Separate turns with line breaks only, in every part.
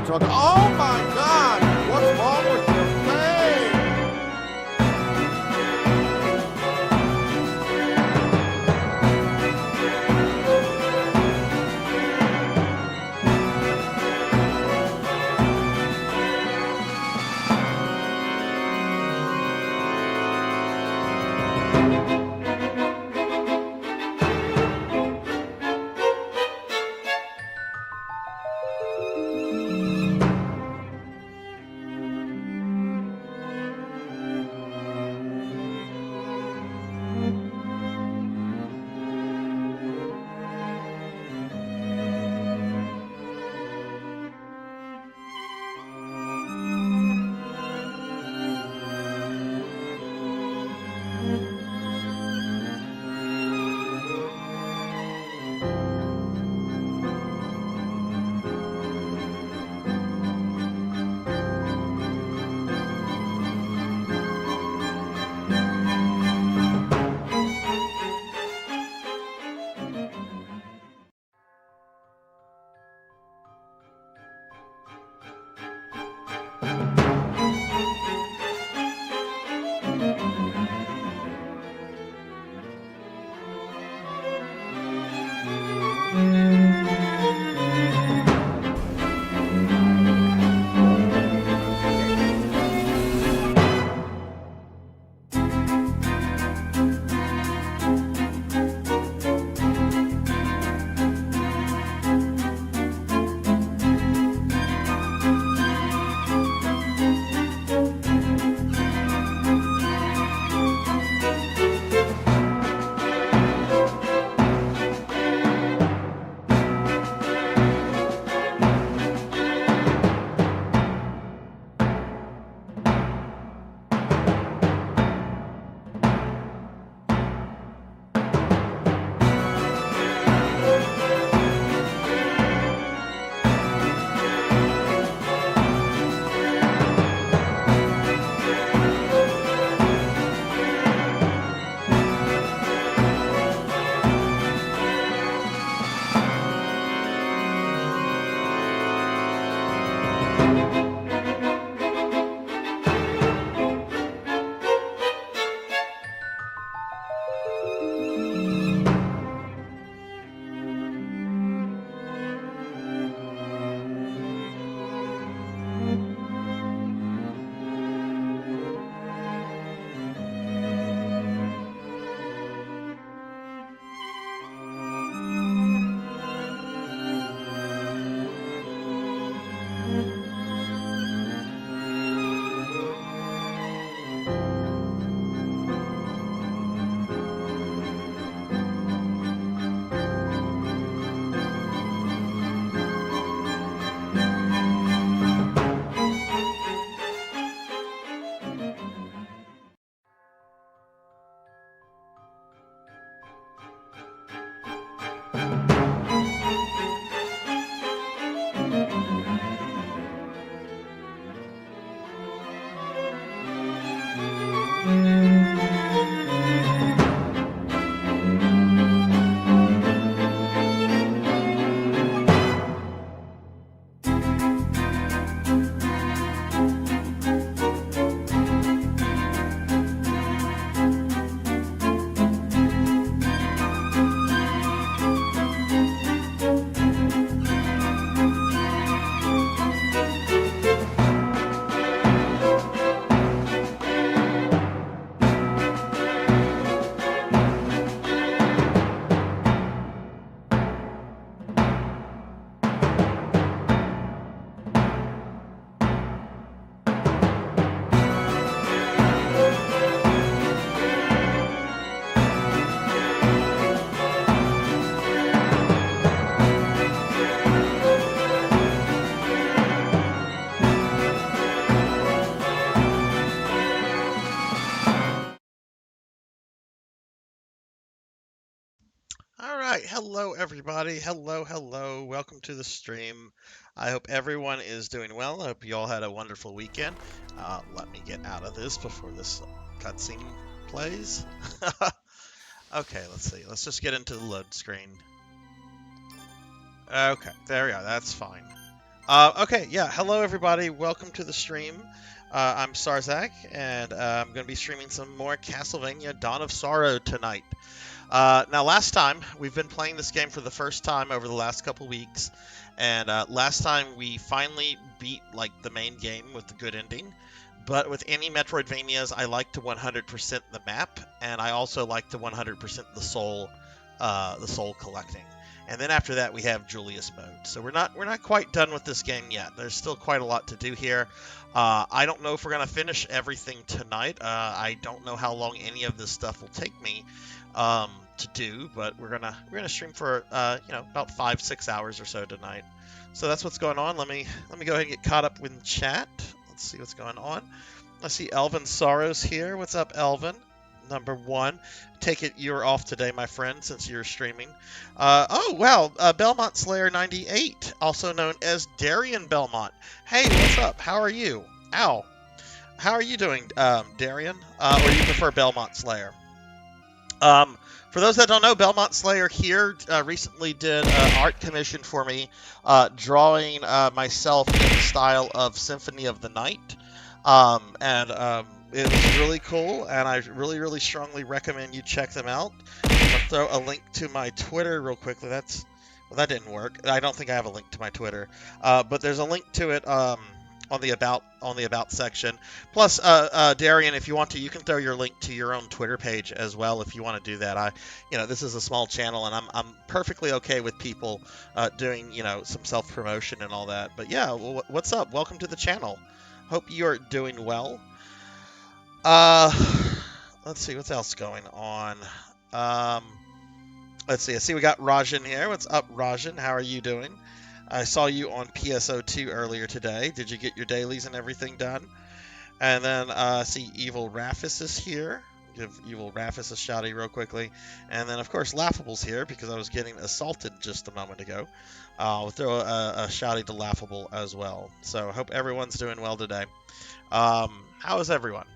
talk. Oh my God! What's wrong with your face?
All right, hello everybody. Hello. Welcome to the stream. I hope everyone is doing well. I hope you all had a wonderful weekend. Let me get out of this before this cutscene plays. Okay, let's see. Let's just get into the load screen. Okay, there we are. That's fine. Okay, yeah. Hello, everybody. Welcome to the stream. I'm Sarzac, and I'm going to be streaming some more Castlevania Dawn of Sorrow tonight. Now, last time, we've been playing this game for the first time over the last couple weeks, and last time we finally beat, like, the main game with the good ending. But with any Metroidvanias, I like to 100% the map, and I also like to 100% the soul collecting. And then after that, we have Julius mode. So we're not quite done with this game yet. There's still quite a lot to do here. I don't know if we're gonna finish everything tonight. I don't know how long any of this stuff will take me to do, but we're gonna stream for about 5-6 hours or so tonight. So that's what's going on. Let me go ahead and get caught up with chat. Let's see what's going on. I see Elvin Sorrows here. What's up, Elvin? Number one. Take it you're off today, my friend, since you're streaming. Oh, wow. Belmont Slayer 98, also known as Darian Belmont. Hey, what's up? How are you? Ow. How are you doing, Darian? Or you prefer Belmont Slayer? For those that don't know, Belmont Slayer here recently did an art commission for me, drawing myself in the style of Symphony of the Night. It was really cool, and I really, really strongly recommend you check them out. I'm going to throw a link to my Twitter real quickly. Well, that didn't work. I don't think I have a link to my Twitter, but there's a link to it on the about section. Plus, Darian, if you want to, you can throw your link to your own Twitter page as well if you want to do that. This is a small channel, and I'm perfectly okay with people doing some self promotion and all that. But yeah, what's up? Welcome to the channel. Hope you're doing well. Let's see what's else going on. Let's see. I see we got Rajan here. What's up, Rajan? How are you doing? I saw you on PSO2 earlier today. Did you get your dailies and everything done? And then I see Evil Raphis is here. Give Evil Raphis a shouty real quickly. And then, of course, Laughable's here because I was getting assaulted just a moment ago. I'll throw a shouty to Laughable as well. So I hope everyone's doing well today. How is everyone?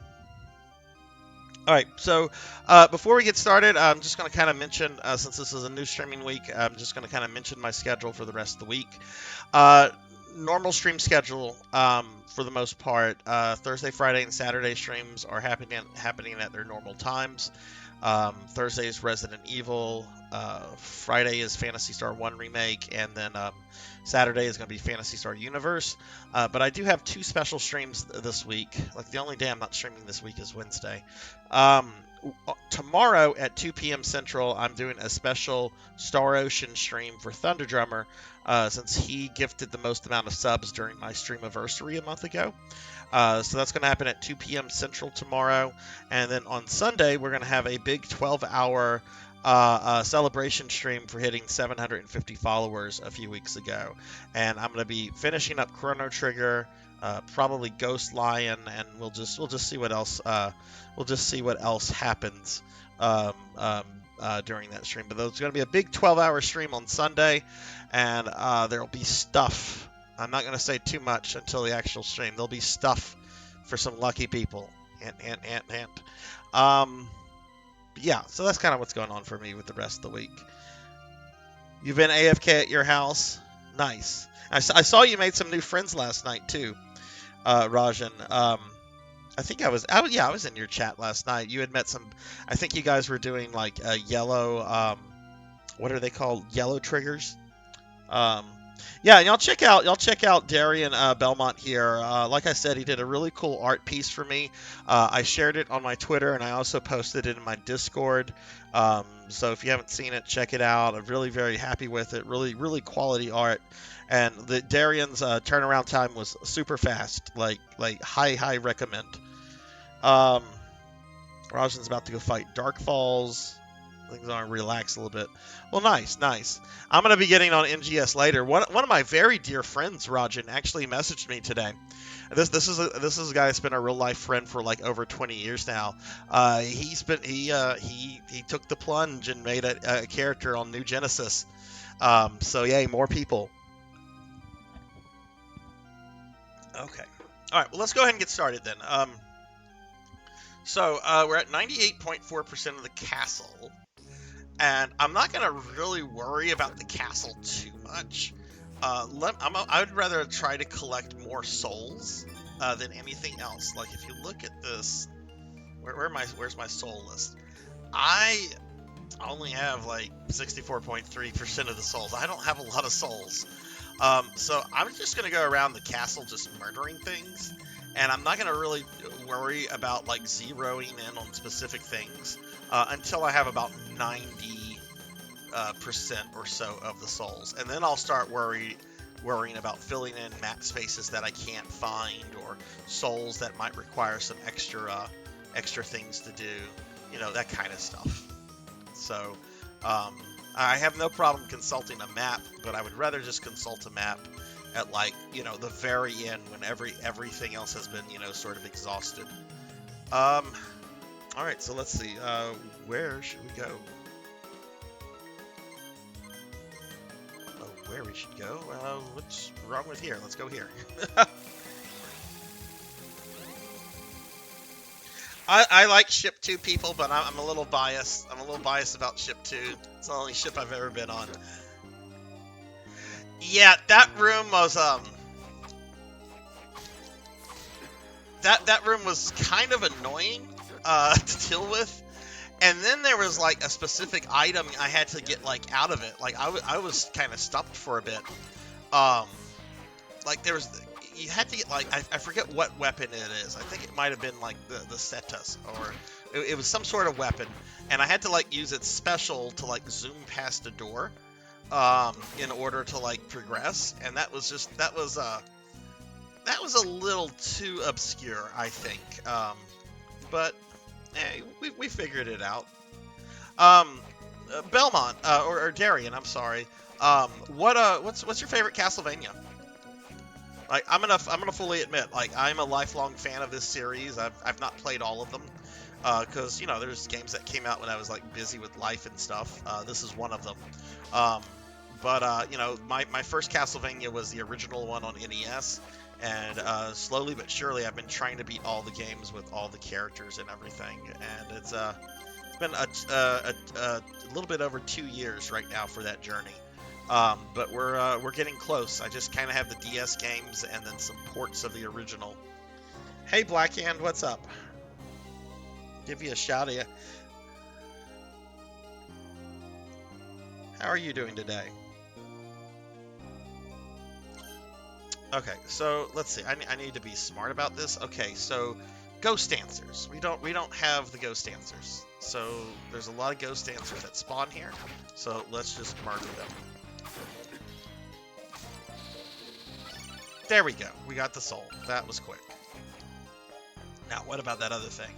All right, so before we get started, I'm just going to kind of mention, since this is a new streaming week, I'm just going to kind of mention my schedule for the rest of the week. Normal stream schedule, for the most part. Thursday, Friday, and Saturday streams are happening at their normal times. Thursday is Resident Evil. Friday is Phantasy Star 1 Remake, and then Saturday is going to be Phantasy Star Universe. But I do have two special streams this week. Like, the only day I'm not streaming this week is Wednesday. Tomorrow at 2 p.m. Central, I'm doing a special Star Ocean stream for Thunder Drummer, since he gifted the most amount of subs during my streamiversary a month ago. So that's going to happen at 2 p.m. Central tomorrow. And then on Sunday, we're going to have a big 12-hour celebration stream for hitting 750 followers a few weeks ago. And I'm going to be finishing up Chrono Trigger, probably Ghost Lion, and we'll just see what else happens during that stream. But there's going to be a big 12-hour stream on Sunday, and there'll be stuff. I'm not going to say too much until the actual stream. There'll be stuff for some lucky people. Hint. Yeah, so that's kind of what's going on for me with the rest of the week. You've been AFK at your house? Nice. I saw you made some new friends last night too, Rajan. I think I was in your chat last night. You had met some. I think you guys were doing like a yellow. What are they called? Yellow triggers. Yeah, and y'all check out Darian Belmont here. Like I said, he did a really cool art piece for me. I shared it on my Twitter, and I also posted it in my Discord. So if you haven't seen it, check it out. I'm really very happy with it. Really, really quality art. And the Darian's turnaround time was super fast. Like high recommend. Rajan's about to go fight Dark Falls. Things are relax a little bit. Well, nice. I'm going to be getting on NGS later. One of my very dear friends, Rajan, actually messaged me today. This is a guy that's been a real life friend for like over 20 years now. He took the plunge and made a character on New Genesis. So yay, more people. Okay. All right. Well, let's go ahead and get started then. So we're at 98.4% of the castle. And I'm not going to really worry about the castle too much. I would rather try to collect more souls than anything else. Like if you look at this, where's my soul list? I only have like 64.3% of the souls. I don't have a lot of souls. So I'm just gonna go around the castle just murdering things, and I'm not gonna really worry about like zeroing in on specific things until I have about 90 percent or so of the souls, and then I'll start worrying about filling in map spaces that I can't find, or souls that might require some extra things to do, you know, that kind of stuff. So I have no problem consulting a map, but I would rather just consult a map at, like, you know, the very end when everything else has been, you know, sort of exhausted. All right, so let's see. Where should we go? I don't know where we should go. What's wrong with here? Let's go here. I like Ship 2, people, but I'm a little biased. I'm a little biased about Ship 2. It's the only ship I've ever been on. Yeah, that room was that room was kind of annoying to deal with. And then there was like a specific item I had to get like out of it. Like I was kind of stumped for a bit. Like there was, you had to get like, I forget what weapon it is. I think it might have been like the Cetus, or it was some sort of weapon, and I had to like use its special to like zoom past a door in order to like progress, and that was a little too obscure, I think. But hey, we figured it out. Belmont or Darian, I'm sorry. What's your favorite Castlevania? Like, I'm gonna fully admit, like, I'm a lifelong fan of this series. I've not played all of them, because, you know, there's games that came out when I was like busy with life and stuff. This is one of them. But you know, my first Castlevania was the original one on NES, and slowly but surely I've been trying to beat all the games with all the characters and everything, and it's been a little bit over 2 years right now for that journey. But we're getting close. I just kind of have the DS games and then some ports of the original. Hey, Blackhand, what's up? Give you a shout out. How are you doing today? Okay, so let's see. I need to be smart about this. Okay, so ghost answers. We don't have the ghost answers. So there's a lot of ghost answers that spawn here. So let's just murder them. There we go. We got the soul. That was quick. Now, what about that other thing?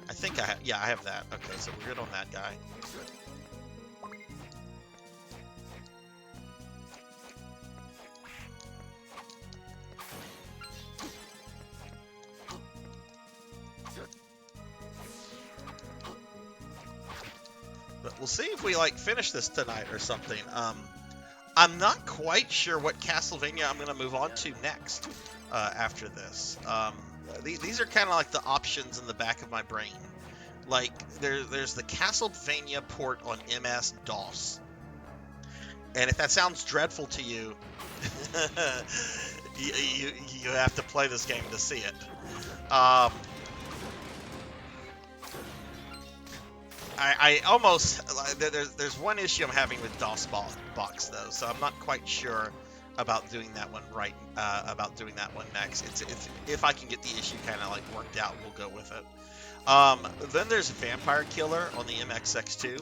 I think I have... Yeah, I have that. Okay, so we're good on that guy. But we'll see if we, like, finish this tonight or something. I'm not quite sure what Castlevania I'm going to move on to next after this. These are kind of like the options in the back of my brain. Like, there's the Castlevania port on MS-DOS. And if that sounds dreadful to you, you have to play this game to see it. I almost, there's one issue I'm having with DOS box though, so I'm not quite sure about doing that one next. It's if I can get the issue kind of like worked out, we'll go with it. Then there's Vampire Killer on the MXX2.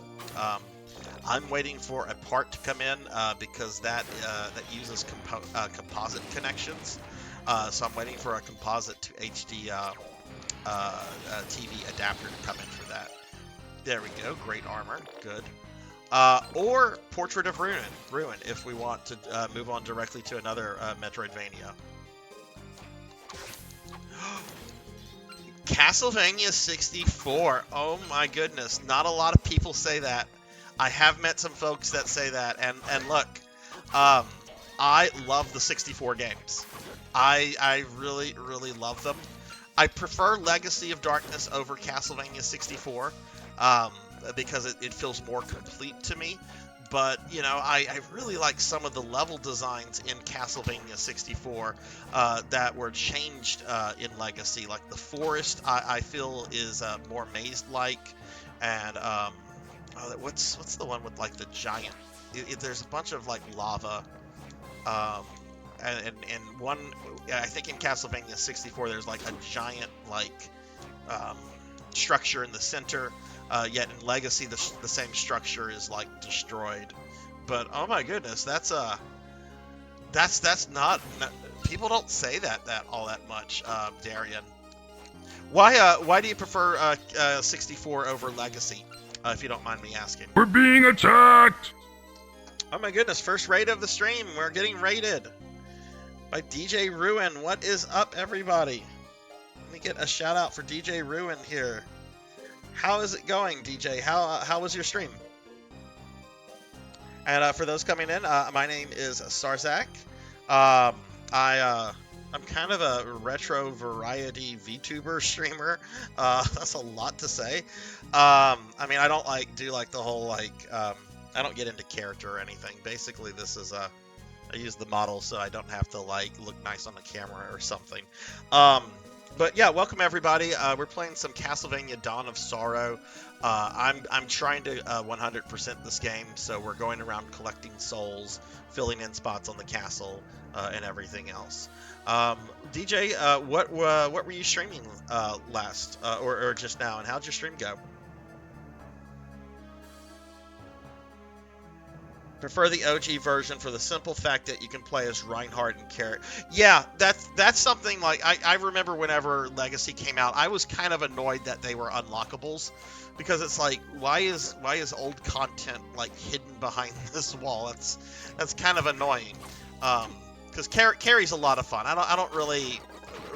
I'm waiting for a part to come in because that uses composite connections. So I'm waiting for a composite to HD TV adapter to come in for that. There we go. Great armor. Good. Or Portrait of Ruin, if we want to move on directly to another Metroidvania. Castlevania 64. Oh my goodness. Not a lot of people say that. I have met some folks that say that. And look, I love the 64 games. I really, really love them. I prefer Legacy of Darkness over Castlevania 64. Because it feels more complete to me. but you know, I really like some of the level designs in Castlevania 64 that were changed in Legacy. Like the forest, I feel is more maze-like, and what's the one with like the giant? There's a bunch of like lava. Um, and one, I think in Castlevania 64, there's like a giant like um, structure in the center. Yet in Legacy, the same structure is like destroyed. But oh my goodness, that's not people don't say that all that much, Darian. Why do you prefer 64 over Legacy? If you don't mind me asking.
We're being attacked!
Oh my goodness, first raid of the stream. We're getting raided by DJ Ruin. What is up, everybody? Let me get a shout out for DJ Ruin here. How is it going, DJ? How was your stream? And for those coming in, my name is Sarzac. I'm kind of a retro variety VTuber streamer. That's a lot to say. I mean, I don't do the whole I don't get into character or anything. Basically, this is I use the model so I don't have to look nice on the camera or something. But yeah, welcome everybody. We're playing some Castlevania Dawn of Sorrow. I'm trying to 100% this game, so we're going around collecting souls, filling in spots on the castle, and everything else. DJ, what were you streaming last or just now, and how'd your stream go? Prefer the OG version for the simple fact that you can play as Reinhardt and Carrot. Yeah, that's something I remember whenever Legacy came out, I was kind of annoyed that they were unlockables, because it's like, why is old content hidden behind this wall? That's kind of annoying. Because Carrie's a lot of fun. I don't really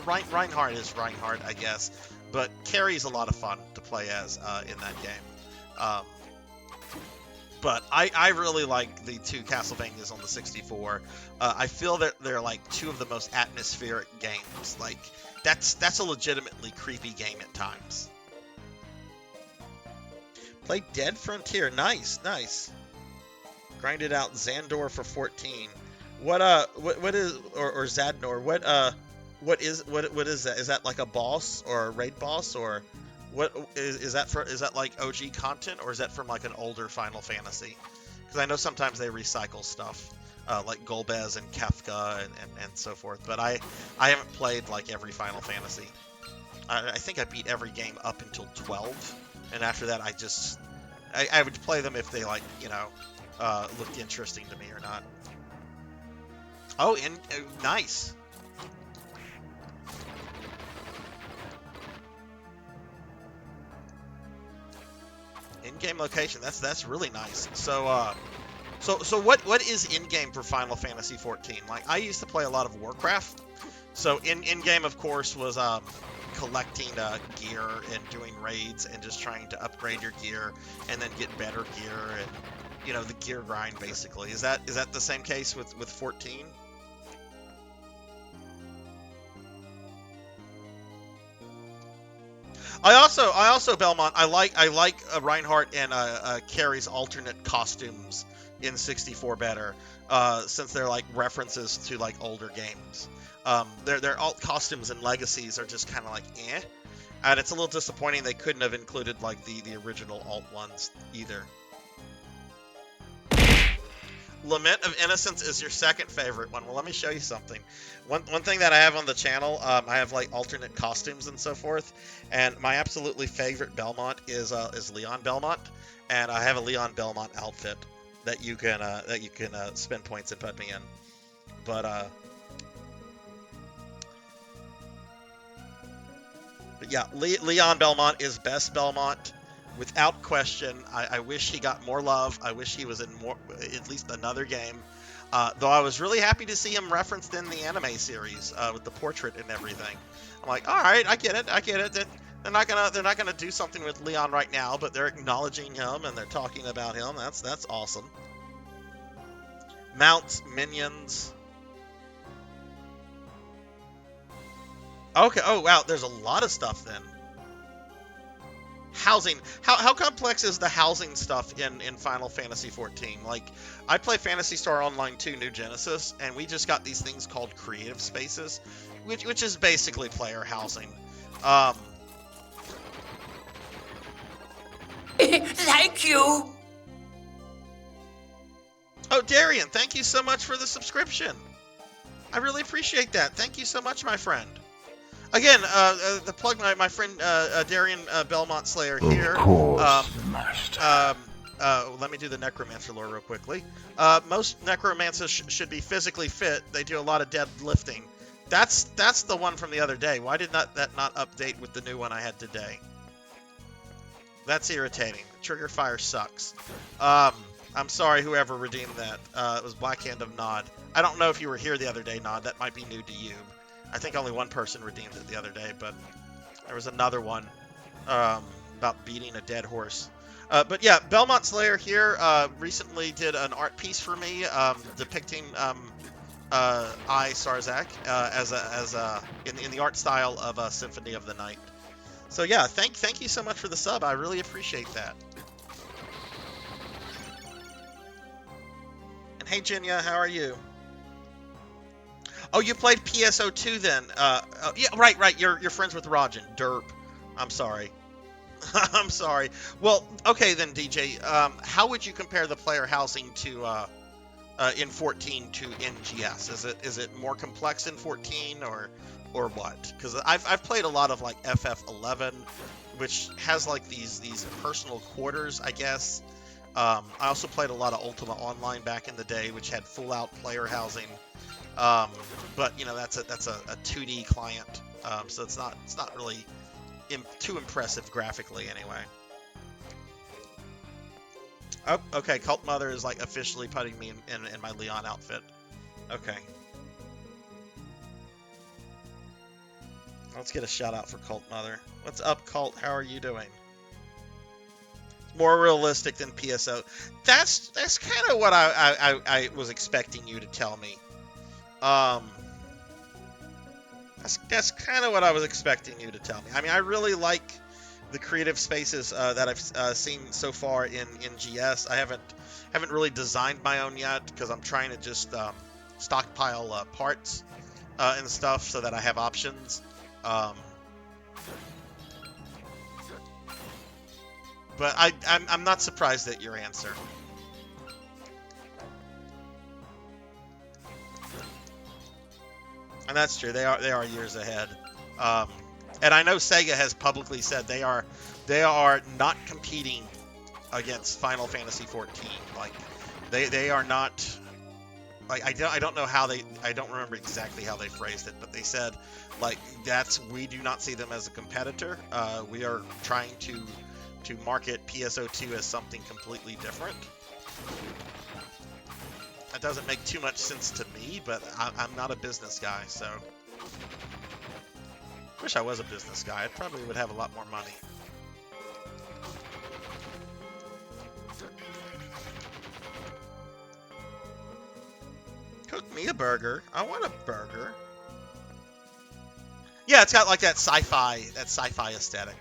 Reinhardt is Reinhardt, I guess, but Carrie's a lot of fun to play as in that game. But I really like the two Castlevanias on the 64. I feel that they're two of the most atmospheric games. That's a legitimately creepy game at times. Play Dead Frontier. Nice. Grinded out Xandor for 14. What is or Zadnor? What is that? Is that like a boss or a raid boss, or what is that for? Is that like OG content, or is that from an older Final Fantasy? Because I know sometimes they recycle stuff, like Golbez and Kefka and so forth. But I haven't played every Final Fantasy. I think I beat every game up until 12, and after that I would play them if they looked interesting to me or not. Oh, nice. In-game location. That's really nice. So what is in-game for Final Fantasy 14? I used to play a lot of Warcraft. So in-game, of course, was collecting gear and doing raids and just trying to upgrade your gear and then get better gear and the gear grind basically. Is that the same case with 14? I also Belmont. I like Reinhardt and Carrie's alternate costumes in 64 better, since they're references to older games. Their alt costumes and legacies are just kind of eh, and it's a little disappointing they couldn't have included the original alt ones either. Lament of Innocence is your second favorite one. Well, let me show you something. One thing that I have on the channel, I have alternate costumes and so forth, and my absolutely favorite Belmont is Leon Belmont, and I have a Leon Belmont outfit that you can spend points and put me in. But yeah, Leon Belmont is best Belmont. Without question. I wish he got more love. I wish he was in at least another game. Though I was really happy to see him referenced in the anime series with the portrait and everything. I'm like, all right, I get it. They're not gonna do something with Leon right now, but they're acknowledging him and they're talking about him. That's awesome. Mounts, minions. Okay. Oh wow, there's a lot of stuff then. Housing. How complex is the housing stuff in Final Fantasy 14? Like, I play Phantasy Star Online 2 New Genesis, and we just got these things called creative spaces, which is basically player housing.
Thank you.
Oh, Darian, thank you so much for the subscription. I really appreciate that. Thank you so much, my friend. Again, the plug my friend Darian Belmont Slayer here.
Of course, Master.
Let me do the necromancer lore real quickly. Most necromancers should be physically fit. They do a lot of deadlifting. That's the one from the other day. Why did that not update with the new one I had today? That's irritating. Trigger fire sucks. I'm sorry whoever redeemed that. It was Black Hand of Nod. I don't know if you were here the other day, Nod. That might be new to you. I think only one person redeemed it the other day, but there was another one about beating a dead horse. But yeah, Belmont Slayer here recently did an art piece for me depicting Sarzac in the art style of Symphony of the Night. So yeah, thank you so much for the sub. I really appreciate that. And hey, Jinya, how are you? Oh, you played PSO2 then? Yeah, right. You're friends with Rajan. Derp. I'm sorry. I'm sorry. Well, okay then, DJ. How would you compare the player housing to in 14 to NGS? Is it more complex in 14 or what? Because I've played a lot of like FF11, which has like these personal quarters, I guess. I also played a lot of Ultima Online back in the day, which had full out player housing. But you know that's a 2D client, so it's not really too impressive graphically anyway. Oh, okay. Cult Mother is like officially putting me in my Leon outfit. Okay. Let's get a shout out for Cult Mother. What's up, Cult? How are you doing? More realistic than PSO. That's kind of what I was expecting you to tell me. That's kind of what I was expecting you to tell me. I mean, I really like the creative spaces that I've seen so far in GS. I haven't really designed my own yet because I'm trying to just stockpile parts and stuff so that I have options. But I'm not surprised at your answer. And that's true. They are years ahead. And I know Sega has publicly said they are not competing against Final Fantasy 14. Like they are not. Like I don't know how I don't remember exactly how they phrased it, but they said like we do not see them as a competitor. We are trying to market PSO2 as something completely different. That doesn't make too much sense to me, but I'm not a business guy, so wish I was a business guy. I probably would have a lot more money. Cook me a burger. I want a burger. Yeah, it's got like that sci-fi aesthetic.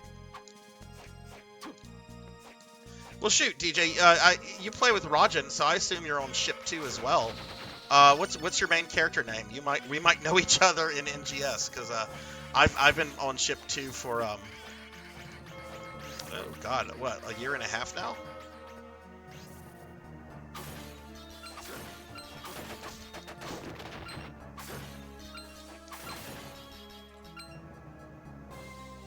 Well, shoot, DJ, you play with Rajan, so I assume you're on ship 2 as well. What's your main character name? We might know each other in NGS because I've been on ship 2 for oh god, what, a year and a half now?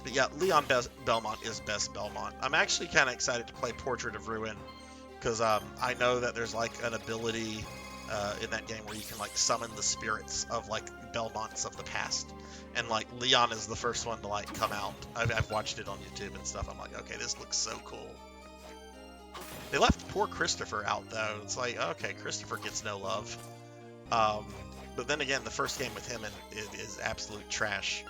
But yeah, Leon Belmont is best Belmont. I'm actually kind of excited to play Portrait of Ruin because I know that there's like an ability in that game where you can like summon the spirits of like Belmonts of the past, and like Leon is the first one to like come out. I've watched it on YouTube and stuff. I'm like, okay, this looks so cool. They left poor Christopher out though. It's like, okay, Christopher gets no love. But then again, the first game with him is absolute trash.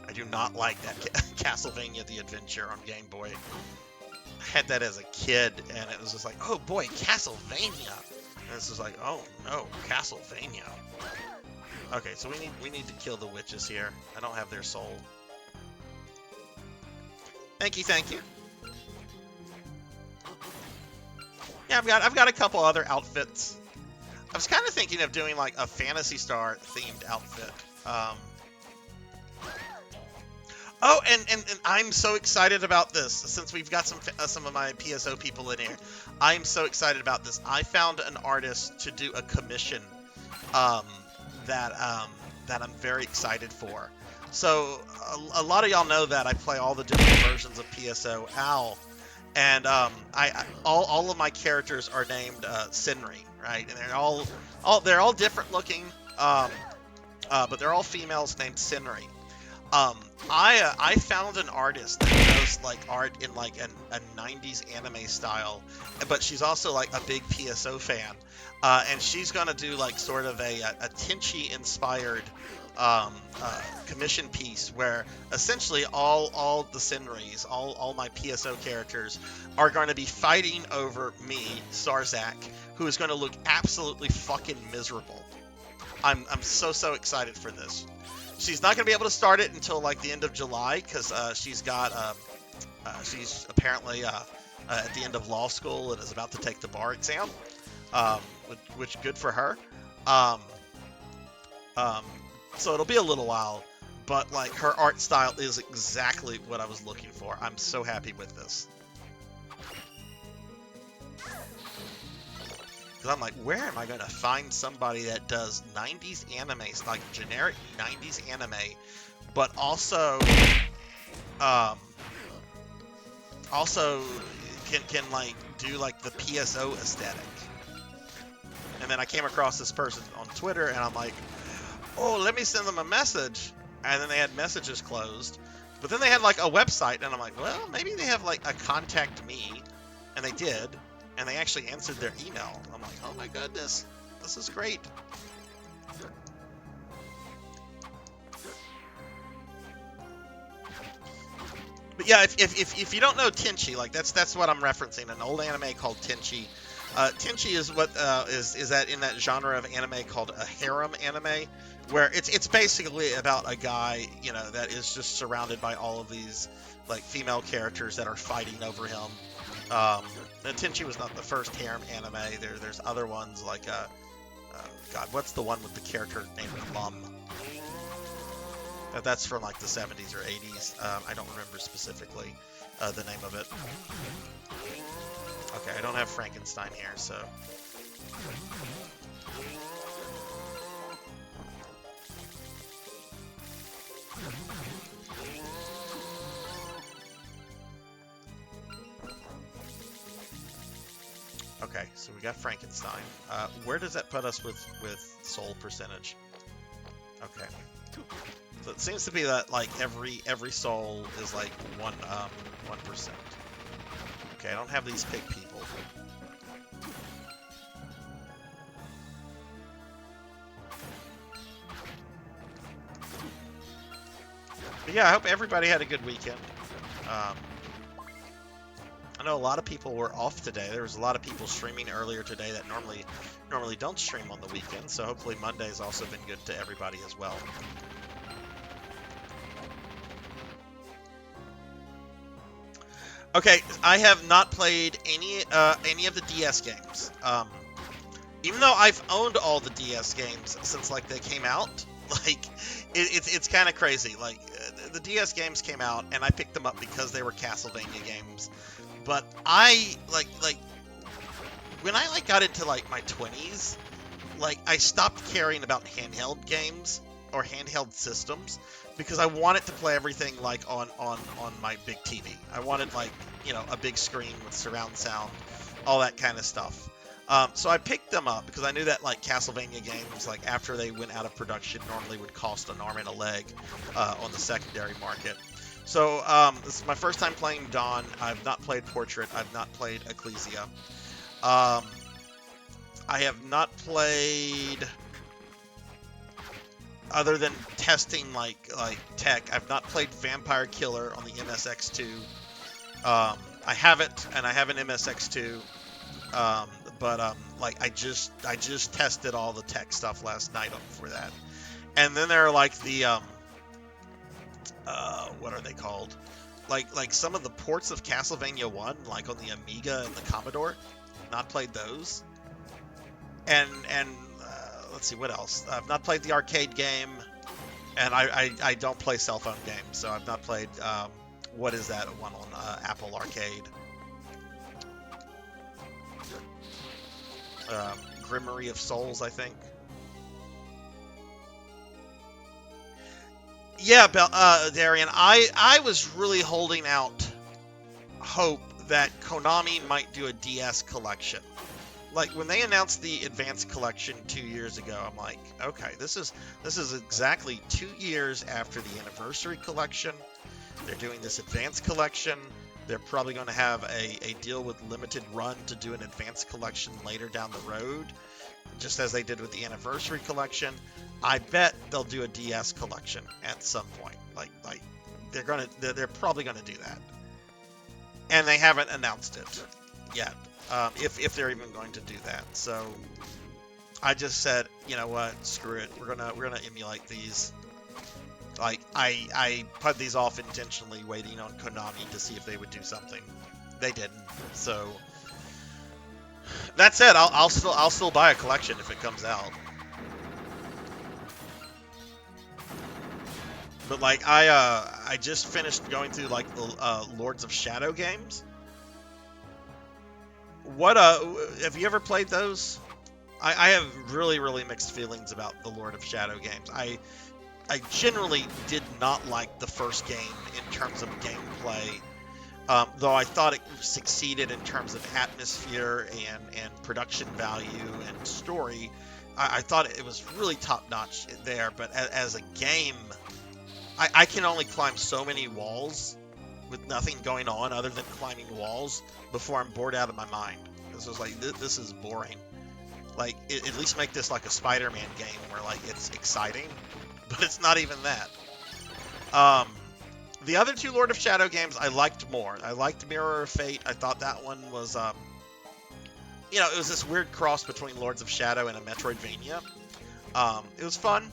I do not like that Castlevania The Adventure on Game Boy. I had that as a kid, and it was just like, oh boy, Castlevania. And this is like, oh no, Castlevania. Okay, so we need to kill the witches here. I don't have their soul. Thank you, thank you. Yeah, I've got a couple other outfits. I was kind of thinking of doing like a Phantasy Star themed outfit. Oh, and I'm so excited about this. Since we've got some of my PSO people in here, I'm so excited about this. I found an artist to do a commission that I'm very excited for. So a lot of y'all know that I play all the different versions of PSO Owl, and all of my characters are named Sinri, right? And they're all different looking, but they're all females named Sinri. I found an artist that does like art in like a 90s anime style, but she's also like a big PSO fan, and she's gonna do like sort of a Tenchi inspired commission piece where essentially all the Sinris, all my PSO characters are going to be fighting over me, Sarzac, who is going to look absolutely fucking miserable. I'm so excited for this. She's not going to be able to start it until like the end of July because she's apparently at the end of law school and is about to take the bar exam, which good for her. So it'll be a little while, but like her art style is exactly what I was looking for. I'm so happy with this. Because I'm like, where am I going to find somebody that does 90s anime, like generic 90s anime, but also can like do like the PSO aesthetic. And then I came across this person on Twitter, and I'm like, oh, let me send them a message. And then they had messages closed, but then they had like a website, and I'm like, well, maybe they have like a contact me, and they did. And they actually answered their email. I'm like, oh my goodness, this is great. But yeah, if you don't know Tenchi, like that's what I'm referencing, an old anime called Tenchi. Tenchi is what is that in that genre of anime called a harem anime, where it's basically about a guy, you know, that is just surrounded by all of these like female characters that are fighting over him. Tenchi was not the first harem anime. There's other ones like God, what's the one with the character named Lum? That's from like the 70s or 80s. I don't remember specifically the name of it. Okay, I don't have Frankenstein here, so. Okay, so we got Frankenstein. Where does that put us with soul percentage? Okay. So it seems to be that like every soul is like 1%. Okay, I don't have these pig people. But yeah, I hope everybody had a good weekend. I know a lot of people were off today. There was a lot of people streaming earlier today that normally don't stream on the weekend. So hopefully Monday's also been good to everybody as well. Okay, I have not played any of the DS games. Even though I've owned all the DS games since like they came out, like it's kind of crazy. Like the DS games came out and I picked them up because they were Castlevania games. But I like when I like got into like my 20s, like I stopped caring about handheld games or handheld systems because I wanted to play everything like on my big TV. I wanted like, you know, a big screen with surround sound, all that kind of stuff. So I picked them up because I knew that like Castlevania games, like after they went out of production, normally would cost an arm and a leg on the secondary market. So this is my first time playing Dawn. I've not played Portrait. I've not played Ecclesia. I have not played, other than testing like tech, I've not played Vampire Killer on the MSX2. I have it, and I have an MSX2. But like I just tested all the tech stuff last night for that. And then there are like the what are they called? like some of the ports of Castlevania 1, like on the Amiga and the Commodore, not played those. And let's see, what else? I've not played the arcade game, and I don't play cell phone games, so I've not played, what is that one on Apple Arcade? Grimoire of Souls, I think. Yeah, Darian, I was really holding out hope that Konami might do a DS collection. Like, when they announced the Advanced Collection 2 years ago, I'm like, okay, this is exactly 2 years after the Anniversary Collection. They're doing this Advanced Collection. They're probably going to have a deal with Limited Run to do an Advanced Collection later down the road, just as they did with the Anniversary Collection. I bet they'll do a DS collection at some point. Like they're probably gonna do that, and they haven't announced it yet. If they're even going to do that. So I just said, you know what, screw it. We're gonna emulate these. Like I put these off intentionally, waiting on Konami to see if they would do something. They didn't. So that said, I'll still buy a collection if it comes out. But like I just finished going through like the Lords of Shadow games. What have you ever played those? I have really mixed feelings about the Lord of Shadow games. I generally did not like the first game in terms of gameplay, though I thought it succeeded in terms of atmosphere and production value and story. I thought it was really top notch there, but as a game, I can only climb so many walls with nothing going on other than climbing walls before I'm bored out of my mind. This was like, this is boring. Like, at least make this like a Spider-Man game where like it's exciting, but it's not even that. The other two Lord of Shadow games I liked more. I liked Mirror of Fate. I thought that one was, it was this weird cross between Lords of Shadow and a Metroidvania. It was fun.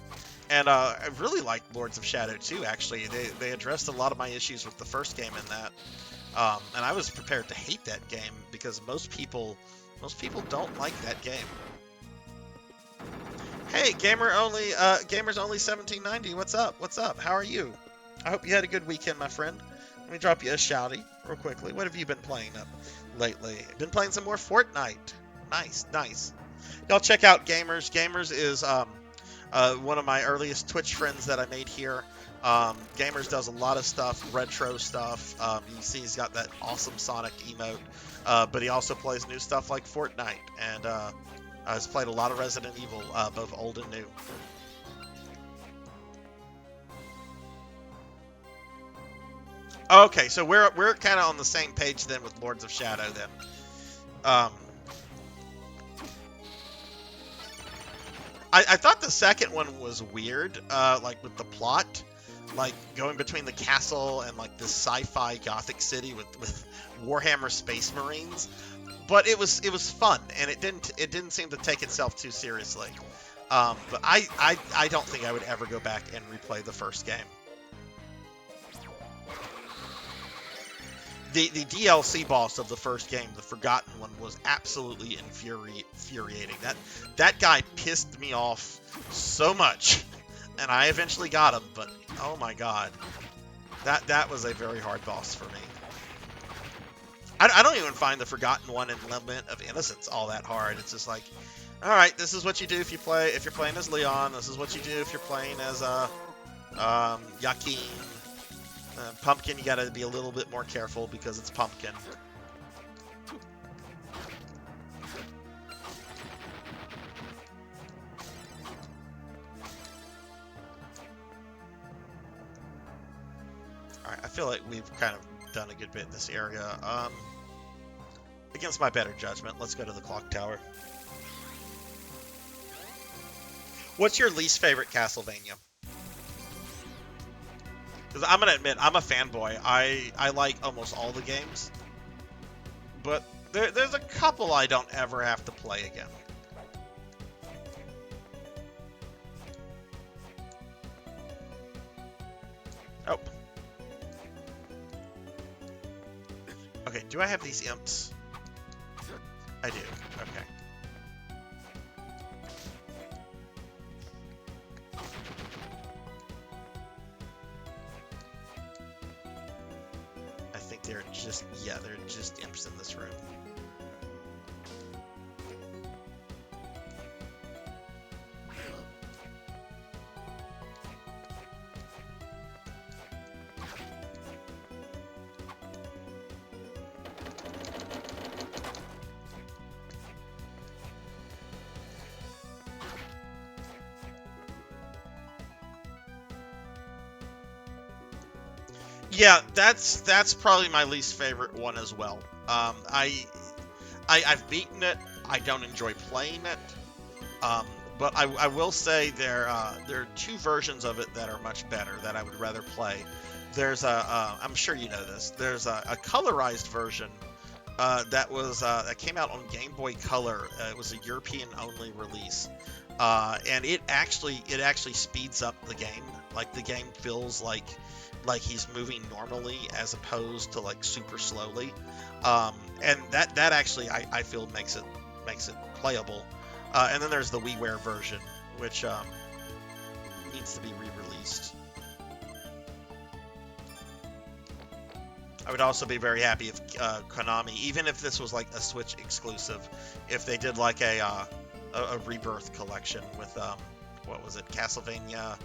And I really liked Lords of Shadow 2, actually. They addressed a lot of my issues with the first game in that. And I was prepared to hate that game because most people don't like that game. Hey, Gamers only 1790. What's up? What's up? How are you? I hope you had a good weekend, my friend. Let me drop you a shouty real quickly. What have you been playing up lately? Been playing some more Fortnite. Nice. Y'all check out Gamers. Gamers is one of my earliest Twitch friends that I made here. Gamers does a lot of stuff, retro stuff. You see he's got that awesome Sonic emote, but he also plays new stuff like Fortnite, and has played a lot of Resident Evil, both old and new. Okay, so we're kind of on the same page then with Lords of Shadow then. I thought the second one was weird, like with the plot, like going between the castle and like this sci-fi gothic city with Warhammer Space Marines, but it was fun, and it didn't seem to take itself too seriously. But I don't think I would ever go back and replay the first game. The DLC boss of the first game, the Forgotten One, was absolutely infuriating. That guy pissed me off so much, and I eventually got him. But oh my god, that was a very hard boss for me. I don't even find the Forgotten One in Lament of Innocence all that hard. It's just like, all right, this is what you do if you're playing as Leon. This is what you do if you're playing as Yakin. Pumpkin, you gotta be a little bit more careful because it's Pumpkin. Alright, I feel like we've kind of done a good bit in this area. Against my better judgment, let's go to the clock tower. What's your least favorite Castlevania? Because I'm going to admit, I'm a fanboy. I like almost all the games. But there's a couple I don't ever have to play again. Oh. Do I have these imps? I do. Okay. I think they're just, yeah, they're just imps in this room. Yeah, that's probably my least favorite one as well. I've beaten it. I don't enjoy playing it. But I will say there are two versions of it that are much better that I would rather play. There's I'm sure you know this. There's a colorized version that came out on Game Boy Color. It was a European only release, and it actually speeds up the game. Like the game feels like he's moving normally as opposed to like super slowly, and that actually I feel makes it playable. And then there's the WiiWare version, which needs to be re-released. I would also be very happy if Konami, even if this was like a Switch exclusive, if they did like a Rebirth collection with what was it, Castlevania,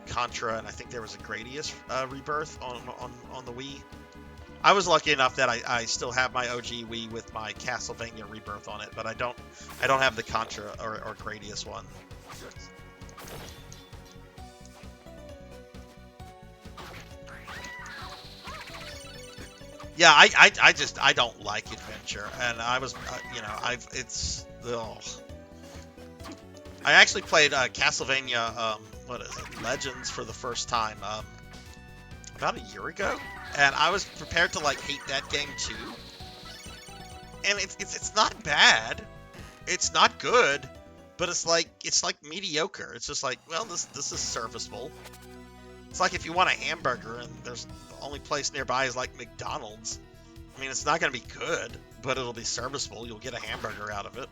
Contra, and I think there was a Gradius Rebirth on the Wii. I was lucky enough that I still have my OG Wii with my Castlevania Rebirth on it, but I don't have the Contra or Gradius one. Yeah, I don't like adventure, and I was I actually played Castlevania what is it, Legends for the first time about a year ago, and I was prepared to like hate that game too. And it's not bad, it's not good, but it's like mediocre. It's just like, well, this is serviceable. It's like if you want a hamburger and there's the only place nearby is like McDonald's. I mean, it's not going to be good, but it'll be serviceable. You'll get a hamburger out of it.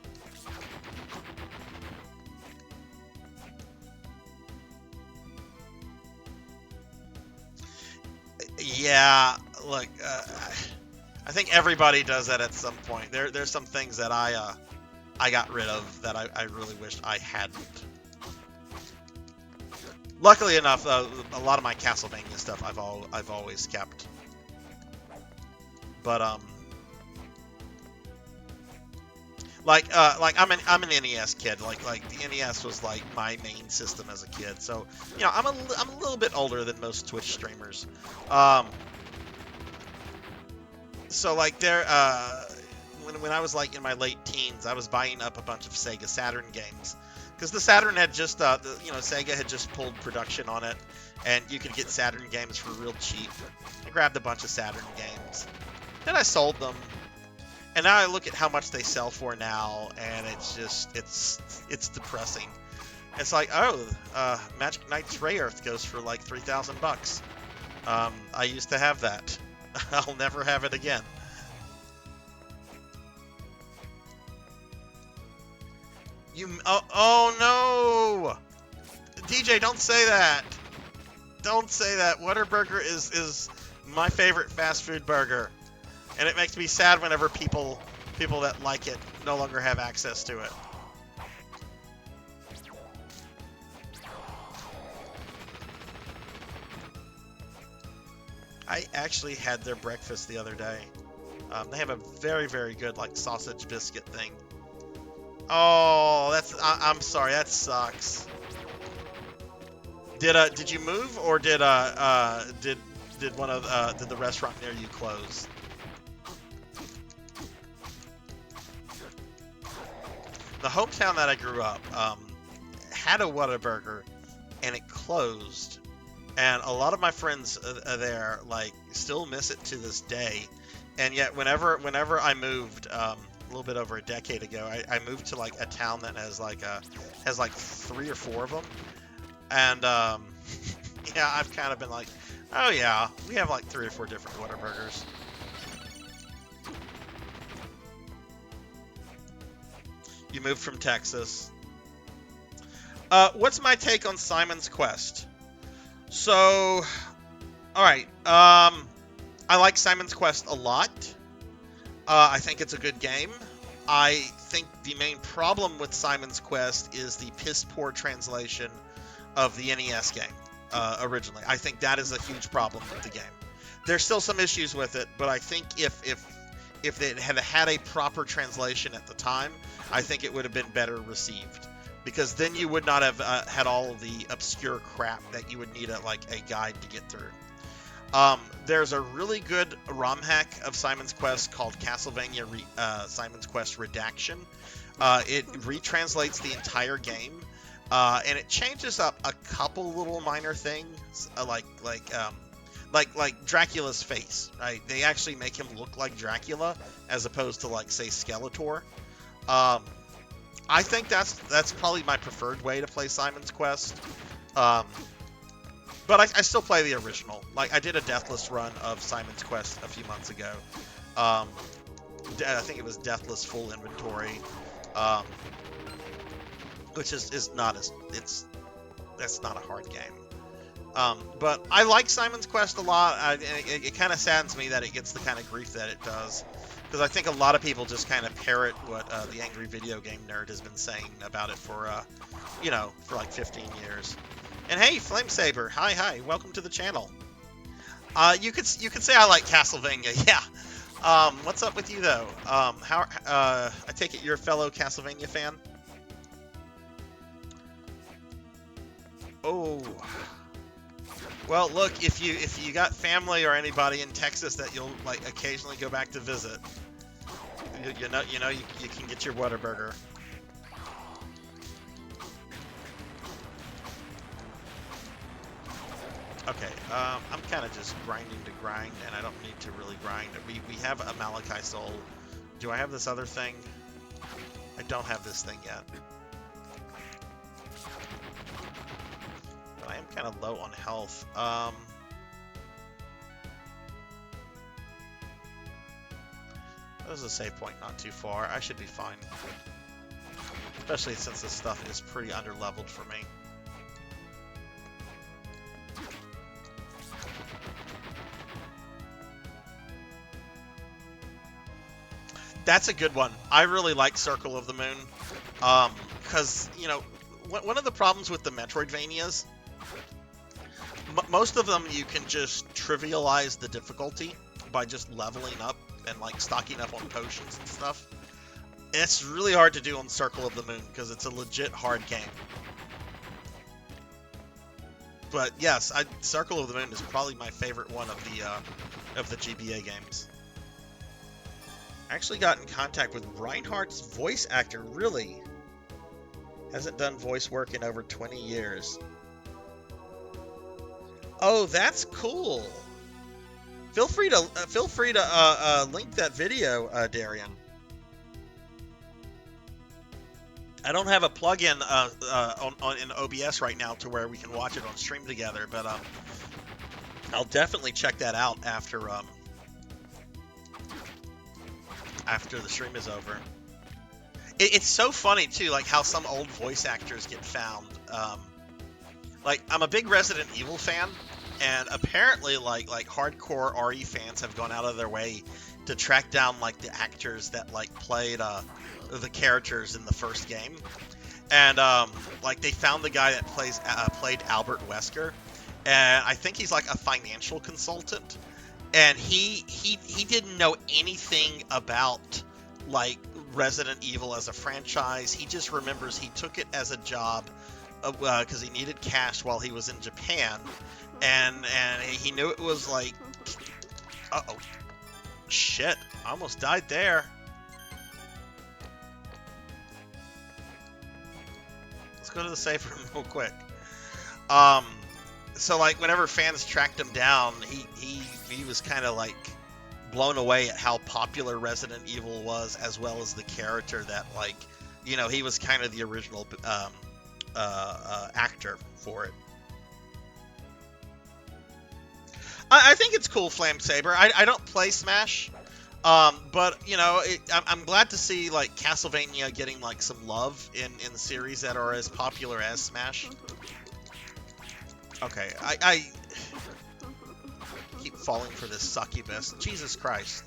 Yeah, look, I think everybody does that at some point. There's some things that I got rid of that I really wish I hadn't. Luckily enough, a lot of my Castlevania stuff I've always kept. But like I'm an NES kid. Like the NES was like my main system as a kid. So I'm a little bit older than most Twitch streamers. So like when I was like in my late teens, I was buying up a bunch of Sega Saturn games. Because the Saturn had just, Sega had just pulled production on it, and you could get Saturn games for real cheap. I grabbed a bunch of Saturn games, then I sold them, and now I look at how much they sell for now, and it's just, it's depressing. It's like, Magic Knight's Ray Earth goes for like $3,000. I used to have that. I'll never have it again. Oh no! DJ, don't say that! Don't say that! Whataburger is my favorite fast food burger. And it makes me sad whenever people that like it no longer have access to it. I actually had their breakfast the other day. They have a very, very good like sausage biscuit thing. Oh, I'm sorry, that sucks. Did you move, or did the restaurant near you close? The hometown that I grew up had a Whataburger, and it closed. And a lot of my friends there like still miss it to this day. And yet, whenever I moved, a little bit over a decade ago, I moved to like a town that has like 3 or 4 of them, and yeah, I've kind of been like, oh yeah, we have like 3 or 4 different Whataburgers. You moved from Texas. What's my take on Simon's Quest? So, all right. I like Simon's Quest a lot. I think it's a good game. I think the main problem with Simon's Quest is the piss-poor translation of the NES game originally. I think that is a huge problem with the game. There's still some issues with it, but I think if it had had a proper translation at the time, I think it would have been better received. Because then you would not have had all of the obscure crap that you would need a guide to get through. There's a really good ROM hack of Simon's Quest called Castlevania Simon's Quest Redaction. It retranslates the entire game, and it changes up a couple little minor things, like Dracula's face. Right? They actually make him look like Dracula as opposed to say Skeletor. I think that's probably my preferred way to play Simon's Quest. But I still play the original. I did a Deathless run of Simon's Quest a few months ago. I think it was Deathless Full Inventory, which is not that's not a hard game. But I like Simon's Quest a lot. It kind of saddens me that it gets the kind of grief that it does. Because I think a lot of people just kind of parrot what the Angry Video Game Nerd has been saying about it for 15 years. And hey, Flamesaber, hi, welcome to the channel. You could say I like Castlevania, yeah. What's up with you though? I take it you're a fellow Castlevania fan. Oh. Well, look, if you got family or anybody in Texas that you'll occasionally go back to visit, you can get your Whataburger. Okay, I'm kind of just grinding to grind, and I don't need to really grind. We have a Malachi Soul. Do I have this other thing? I don't have this thing yet. But I am kind of low on health. There's a save point not too far. I should be fine. Especially since this stuff is pretty underleveled for me. That's a good one. I really like Circle of the Moon. Because, one of the problems with the Metroidvanias, most of them you can just trivialize the difficulty by just leveling up and stocking up on potions and stuff. And it's really hard to do on Circle of the Moon because it's a legit hard game. But yes, Circle of the Moon is probably my favorite one of the GBA games. I actually got in contact with Reinhardt's voice actor. Really? Hasn't done voice work in over 20 years. Oh, that's cool. Feel free to link that video, Darian. I don't have a plugin in OBS right now to where we can watch it on stream together, but I'll definitely check that out after the stream is over. It's so funny too, how some old voice actors get found. I'm a big Resident Evil fan, and apparently hardcore RE fans have gone out of their way to track down the actors that played the characters in the first game, and they found the guy that played Albert Wesker, and I think he's a financial consultant. And he didn't know anything about Resident Evil as a franchise. He just remembers he took it as a job because he needed cash while he was in Japan, and he knew it was uh-oh, shit, I almost died there. Let's go to the safe room real quick. So whenever fans tracked him down, he was kind of blown away at how popular Resident Evil was, as well as the character that he was kind of the original actor for it. I think it's cool, Flamesaber. I don't play Smash. But you know, I'm glad to see like Castlevania getting like some love in series that are as popular as Smash. Okay, I keep falling for this succubus. Jesus Christ.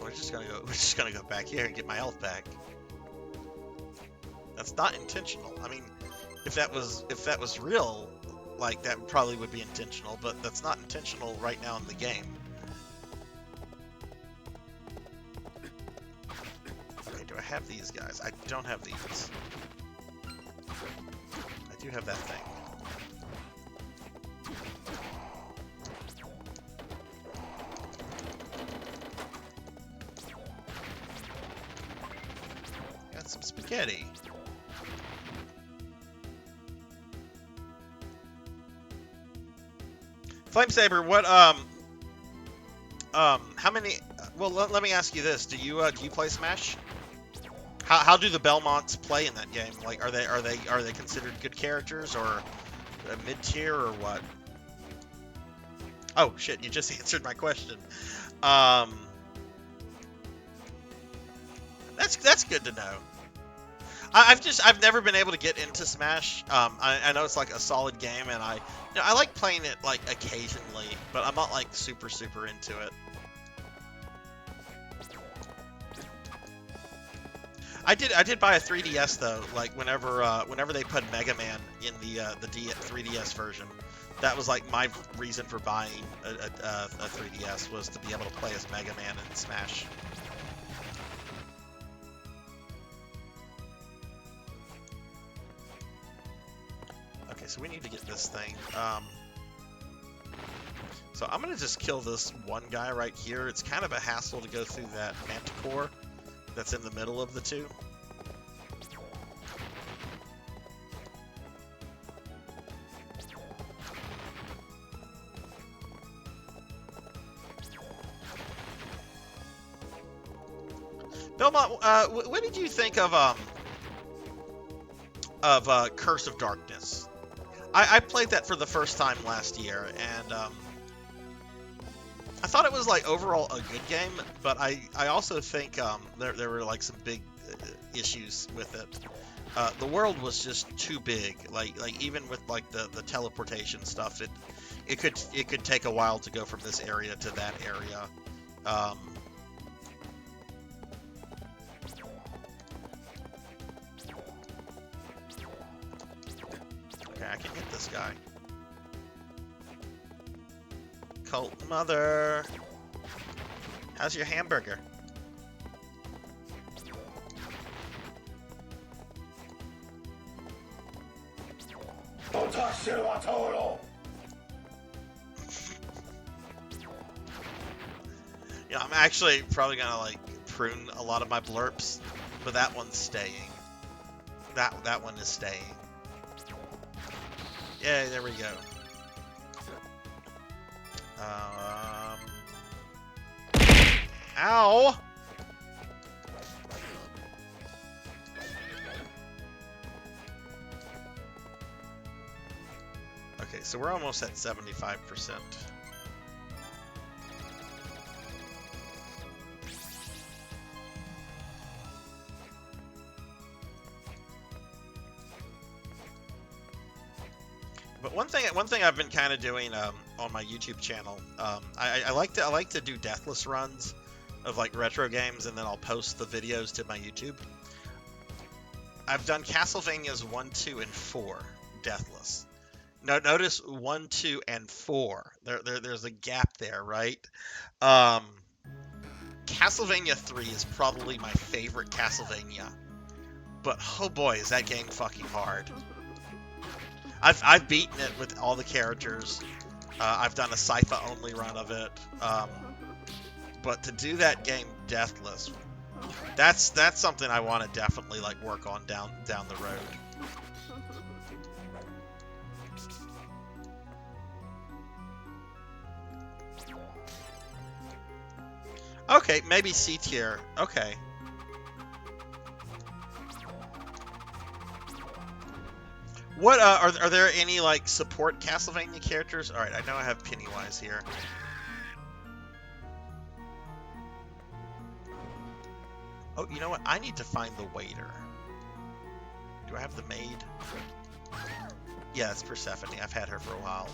We're just gonna go back here and get my health back. That's not intentional. I mean, if that was real, like that probably would be intentional, but that's not intentional right now in the game. Okay, do I have these guys? I don't have these. I do have that thing. Got some spaghetti. Flamesaber, what how many? Well, let me ask you this: do you play Smash? How do the Belmonts play in that game? Like, are they considered good characters or mid tier or what? Oh shit! You just answered my question. That's good to know. I've never been able to get into Smash. I know it's like a solid game, and I like playing it like occasionally, but I'm not like super into it. I did buy a 3DS though. Like whenever they put Mega Man in the 3DS version, that was like my reason for buying a 3DS, was to be able to play as Mega Man in Smash. Okay, so we need to get this thing. So I'm gonna just kill this one guy right here. It's kind of a hassle to go through that manticore that's in the middle of the two. Belmont, what did you think of Curse of Darkness? I played that for the first time last year, and I thought it was like overall a good game, but I also think there were like some big issues with it. The world was just too big. Like even with like the teleportation stuff, it could take a while to go from this area to that area. Okay, I can hit this guy. Cult Mother. How's your hamburger? Yeah, I'm actually probably gonna like prune a lot of my blurps, but that one's staying. That one is staying. Yeah, there we go. Ow! Okay, so we're almost at 75%. But one thing I've been kind of doing on my YouTube channel, I like to do deathless runs of like retro games, and then I'll post the videos to my YouTube. I've done Castlevanias 1, 2, and 4 deathless. No, notice 1, 2, and 4. There's a gap there, right? Castlevania 3 is probably my favorite Castlevania, but oh boy, is that game fucking hard. I've beaten it with all the characters. I've done a Sypha only run of it. But to do that game deathless, that's something I want to definitely like work on down the road. Okay, maybe C tier. Okay. What are there any like support Castlevania characters? All right, I know I have Pennywise here. Oh, you know what? I need to find the waiter. Do I have the maid? Yeah, it's Persephone. I've had her for a while.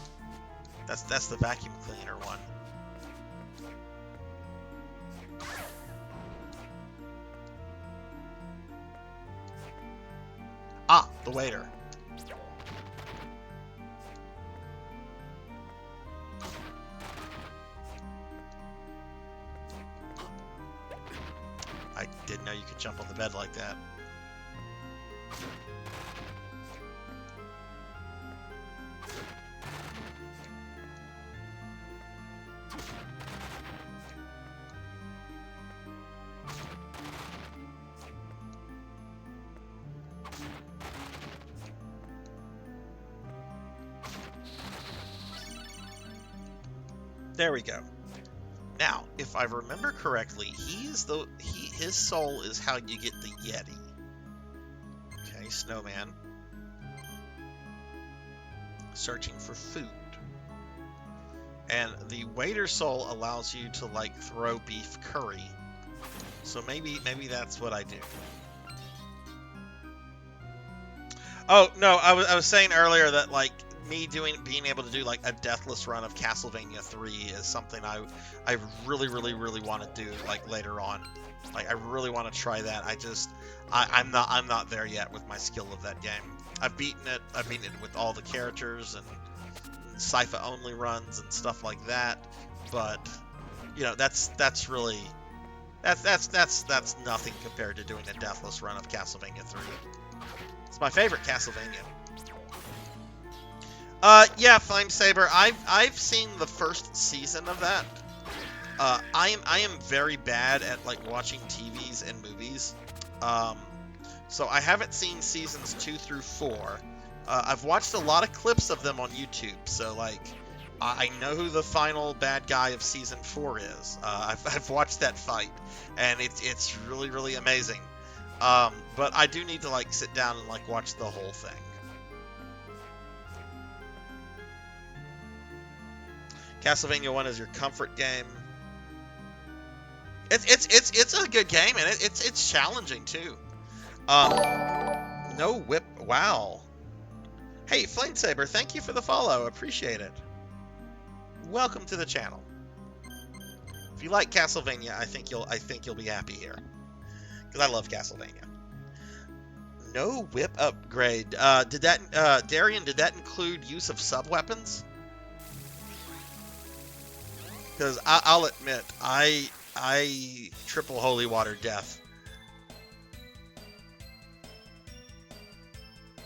That's the vacuum cleaner one. Ah, the waiter. I didn't know you could jump on the bed like that. There we go. Now, if I remember correctly, his soul is how you get the Yeti. Okay, snowman. Searching for food. And the waiter soul allows you to like throw beef curry. So maybe that's what I do. Oh no, I was saying earlier that like me being able to do like a deathless run of Castlevania 3 is something I really want to do like later on. Like I really want to try that. I'm not there yet with my skill of that game. I've beaten it with all the characters and Sypha only runs and stuff like that. But you know, that's nothing compared to doing a deathless run of Castlevania 3. It's my favorite Castlevania. Yeah, Flame Saber. I've seen the first season of that. I am very bad at like watching TVs and movies. So I haven't seen seasons 2 through 4. I've watched a lot of clips of them on YouTube. So like, I know who the final bad guy of season 4 is. I've watched that fight, and it's really amazing. But I do need to like sit down and like watch the whole thing. Castlevania 1 is your comfort game. It's a good game, and it's challenging too. No whip. Wow. Hey, Flamesaber, thank you for the follow. Appreciate it. Welcome to the channel. If you like Castlevania, I think you'll be happy here, because I love Castlevania. No whip upgrade. Did that Darian? Did that include use of sub weapons? Because I'll admit, I triple holy water death.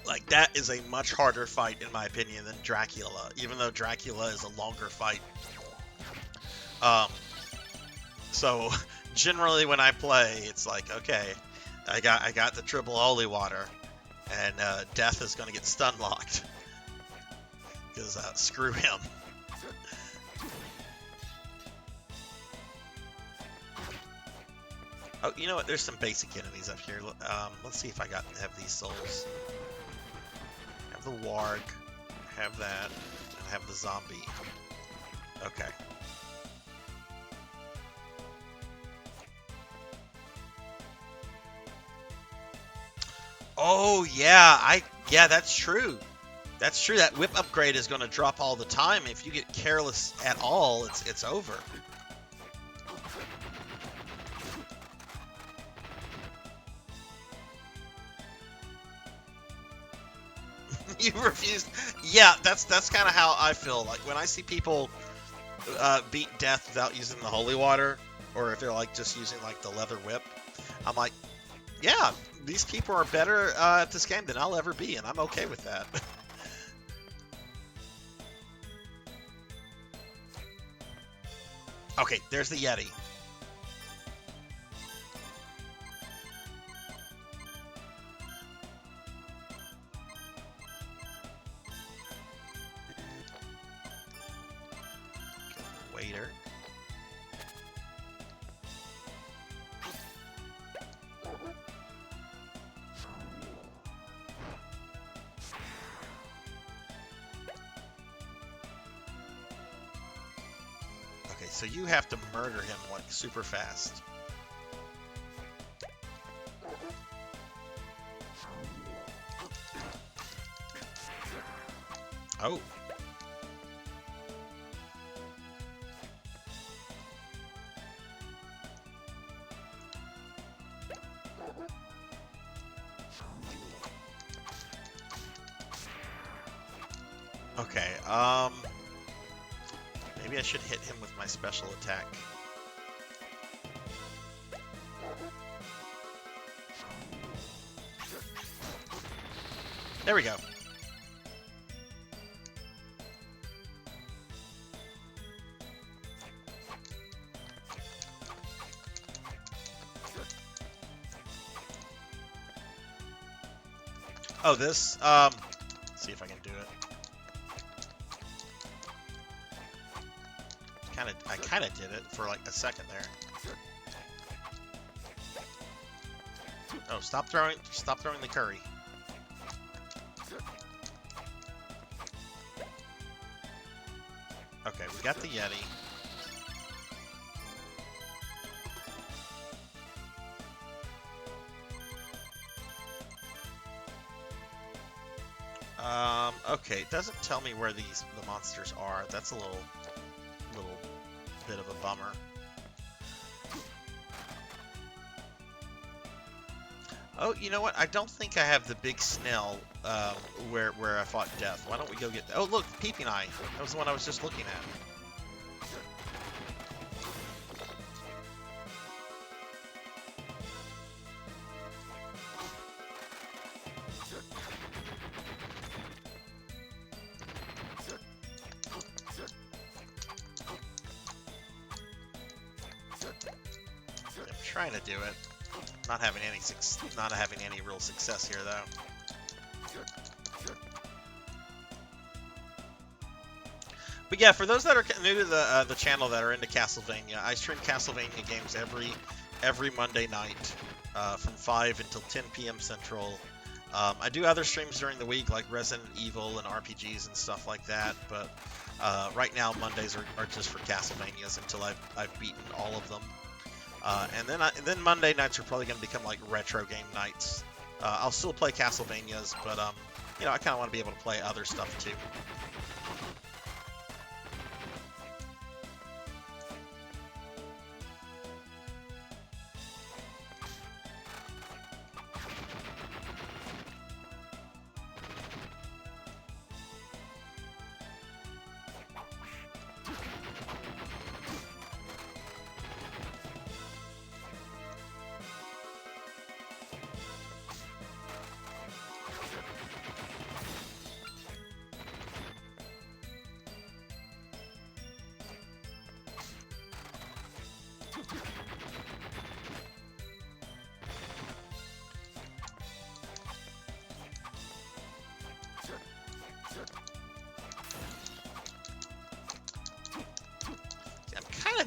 Like, that is a much harder fight, in my opinion, than Dracula, even though Dracula is a longer fight. So, generally when I play, it's like, okay, I got the triple holy water, and Death is going to get stun locked. Because, screw him. Oh, you know what? There's some basic enemies up here. Let's see if I have these souls. Have the warg, have that, and have the zombie. Okay. Oh yeah, yeah, that's true. That's true. That whip upgrade is going to drop all the time. If you get careless at all, it's over. You refuse. Yeah, that's kind of how I feel. Like when I see people beat Death without using the holy water, or if they're like just using like the leather whip, I'm like, yeah, these people are better at this game than I'll ever be, and I'm okay with that. Okay, there's the Yeti. Waiter. Okay, so you have to murder him like super fast. Oh. Okay, maybe I should hit him with my special attack. There we go. Oh, this, let's see if I can do it. I kinda did it for like a second there. Oh, stop throwing the curry. Okay, we got the Yeti. Okay, it doesn't tell me where the monsters are. That's a little bit of a bummer. Oh, you know what? I don't think I have the big snail where I fought death. Why don't we go get that? Oh, look, Peeping Eye. That was the one I was just looking at. I'm trying to do it. Not having any real success here, though. But yeah, for those that are new to the channel that are into Castlevania, I stream Castlevania games every Monday night from 5 until 10 p.m. Central. I do other streams during the week, like Resident Evil and RPGs and stuff like that. But right now, Mondays are just for Castlevanias until I've beaten all of them. And then Monday nights are probably going to become like retro game nights. I'll still play Castlevanias, but you know, I kind of want to be able to play other stuff too.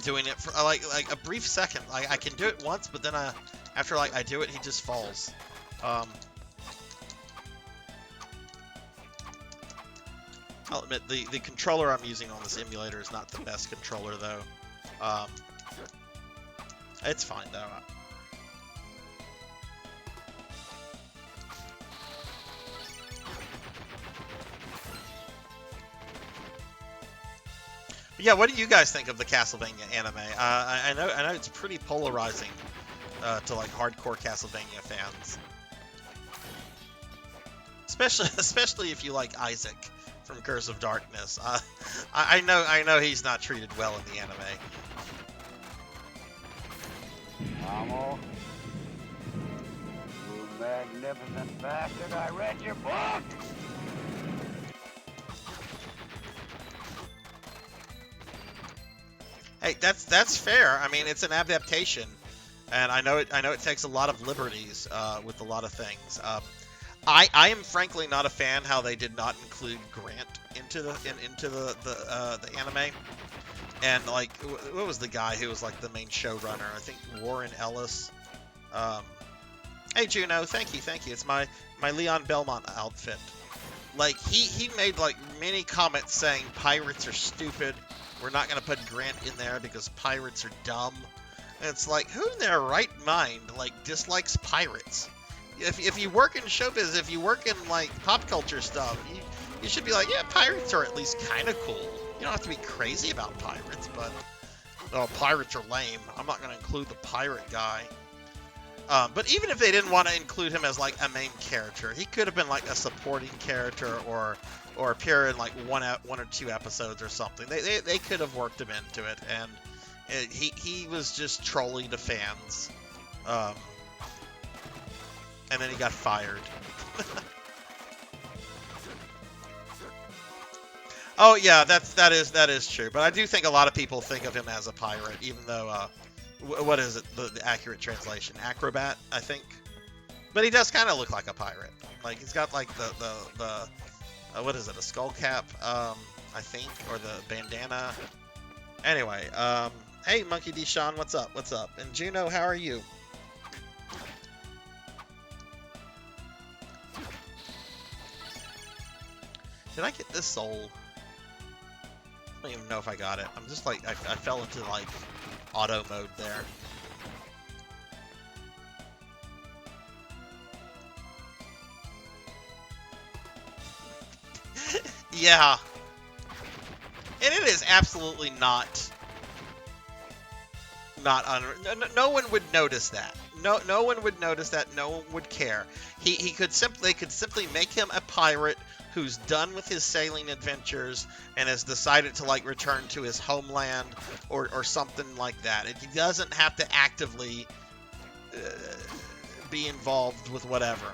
Doing it for like a brief second. Like I can do it once, but then after like I do it, he just falls. I'll admit the controller I'm using on this emulator is not the best controller though. It's fine though. Yeah, what do you guys think of the Castlevania anime? I know it's pretty polarizing to like hardcore Castlevania fans, especially if you like Isaac from Curse of Darkness. I know he's not treated well in the anime.
Mamo, you magnificent bastard! I read your book.
Hey, that's fair. I mean, it's an adaptation, and I know it takes a lot of liberties with a lot of things. I am frankly not a fan how they did not include Grant into the anime. And like, what was the guy who was like the main showrunner? I think Warren Ellis. Hey Juno, thank you. It's my Leon Belmont outfit. Like he made like many comments saying pirates are stupid. We're not going to put Grant in there because pirates are dumb. And it's like, who in their right mind, like, dislikes pirates? If you work in showbiz, if you work in, like, pop culture stuff, You should be like, yeah, pirates are at least kind of cool. You don't have to be crazy about pirates, but oh, pirates are lame. I'm not going to include the pirate guy. But even if they didn't want to include him as like a main character, he could have been like a supporting character or appear in like one or two episodes or something. They could have worked him into it, and he was just trolling the fans, and then he got fired. Oh yeah, that is true. But I do think a lot of people think of him as a pirate, even though what is it? The accurate translation, acrobat, I think. But he does kind of look like a pirate. Like he's got like the what is it? A skull cap, I think, or the bandana. Anyway, hey Monkey D. Sean, what's up? What's up? And Juno, how are you? Did I get this soul? I don't even know if I got it. I'm just like, I fell into like auto mode there. Yeah. And it is absolutely not no one would notice that. No one would notice that. No one would care. They could simply make him a pirate who's done with his sailing adventures and has decided to like return to his homeland or something like that. He doesn't have to actively be involved with whatever.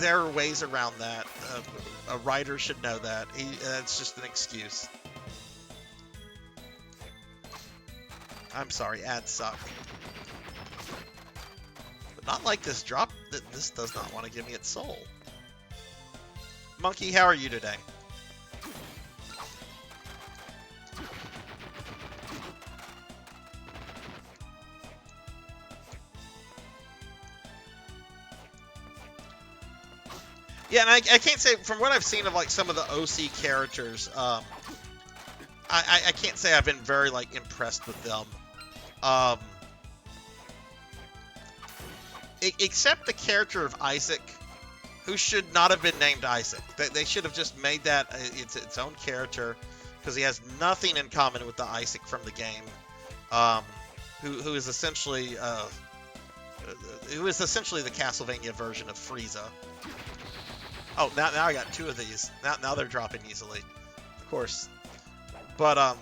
There are ways around that. A writer should know that. That's just an excuse. I'm sorry, ads suck. But not like this drop. This does not want to give me its soul. Monkey, how are you today? Yeah, and I can't say, from what I've seen of like some of the OC characters, I can't say I've been very like impressed with them. Except the character of Isaac, who should not have been named Isaac. They should have just made that its own character, because he has nothing in common with the Isaac from the game, who is essentially the Castlevania version of Frieza. Oh, now I got two of these. Now they're dropping easily, of course. But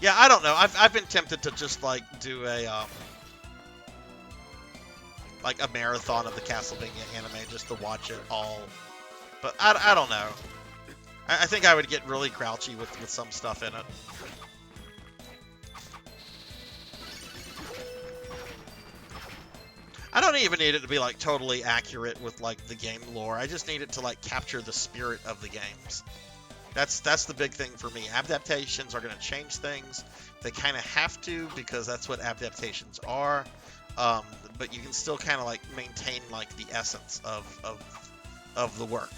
yeah, I don't know. I've been tempted to just like do a like a marathon of the Castlevania anime just to watch it all. But I don't know. I think I would get really grouchy with some stuff in it. I don't even need it to be like totally accurate with like the game lore. I just need it to like capture the spirit of the games. That's the big thing for me. Adaptations are going to change things. They kind of have to, because that's what adaptations are. But you can still kind of like maintain like the essence of the work.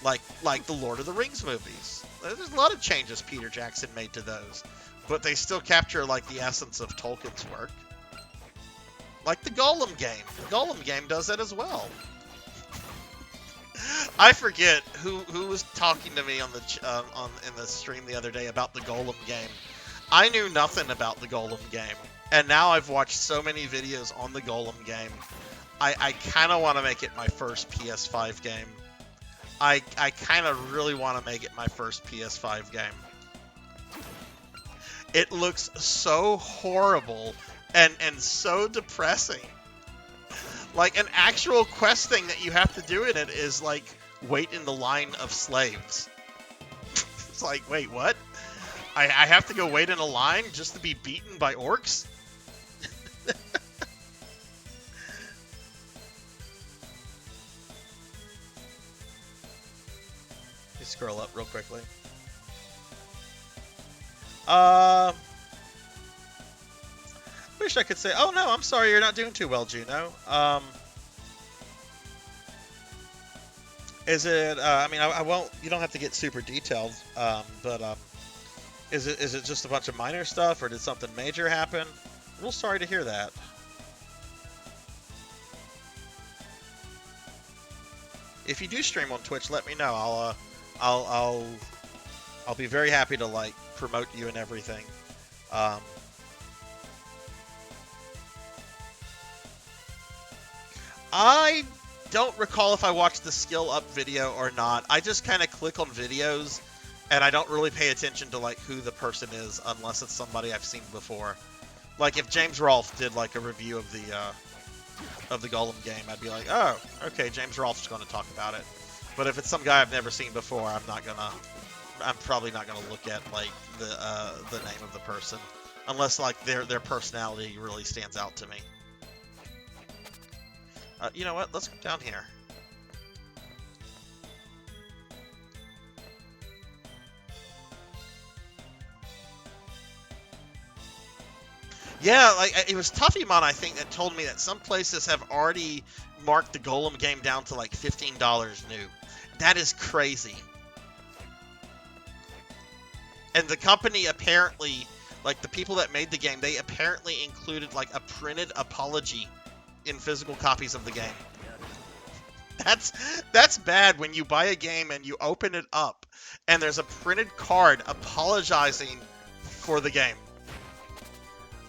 Like the Lord of the Rings movies. There's a lot of changes Peter Jackson made to those, but they still capture like the essence of Tolkien's work. Like the Golem game. The Golem game does that as well. I forget who was talking to me on the in the stream the other day about the Golem game. I knew nothing about the Golem game, and now I've watched so many videos on the Golem game. I kind of want to make it my first PS5 game. I kind of really want to make it my first PS5 game. It looks so horrible and so depressing. Like, an actual quest thing that you have to do in it is, like, wait in the line of slaves. It's like, wait, what? I have to go wait in a line just to be beaten by orcs? Let me scroll up real quickly. Wish I could say, oh no, I'm sorry, you're not doing too well, Juno. Is it, I mean, I won't, you don't have to get super detailed, but is it just a bunch of minor stuff, or did something major happen? Real sorry to hear that. if you do stream on Twitch, let me know. I'll be very happy to like promote you and everything. I don't recall if I watched the skill up video or not. I just kind of click on videos, and I don't really pay attention to like who the person is unless it's somebody I've seen before. Like if James Rolfe did like a review of the Golem game, I'd be like, oh, okay, James Rolfe's going to talk about it. But if it's some guy I've never seen before, I'm probably not gonna look at like the name of the person unless like their personality really stands out to me. You know what? Let's go down here. Yeah, like it was Tuffymon, I think, that told me that some places have already marked the Golem game down to like $15 new. That is crazy. And the company apparently, like the people that made the game, they apparently included like a printed apology in physical copies of the game. That's bad when you buy a game and you open it up and there's a printed card apologizing for the game.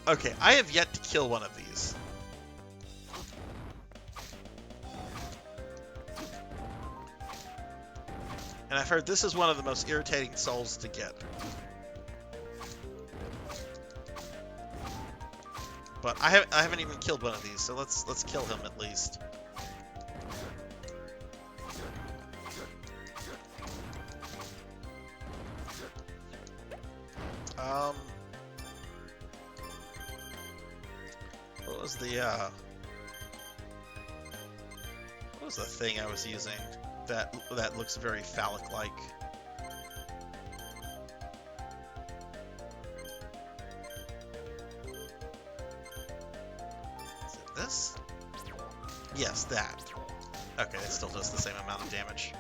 Okay, I have yet to kill one of these. And I've heard this is one of the most irritating souls to get. But I haven't even killed one of these, so let's kill him at least. What was the thing I was using that looks very phallic-like? Is it this? Yes, that. Okay, it still does the same amount of damage.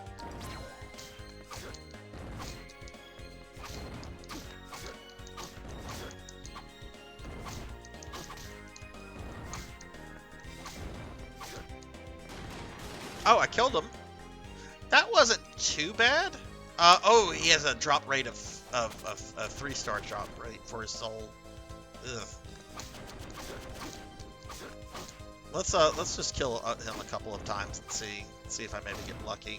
Oh, I killed him. That wasn't too bad. Oh, he has a drop rate of a 3-star drop rate for his soul. Ugh. Let's just kill him a couple of times and see if I maybe get lucky.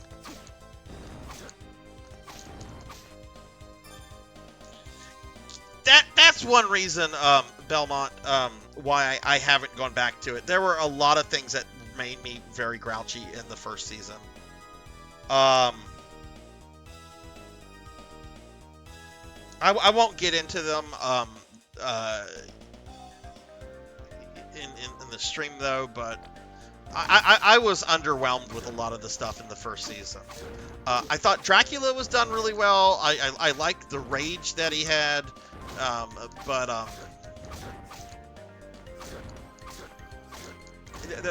That's one reason, Belmont, why I haven't gone back to it. There were a lot of things that made me very grouchy in the first season. I won't get into them in the stream though, but I was underwhelmed with a lot of the stuff in the first season. I thought Dracula was done really well. I liked the rage that he had, but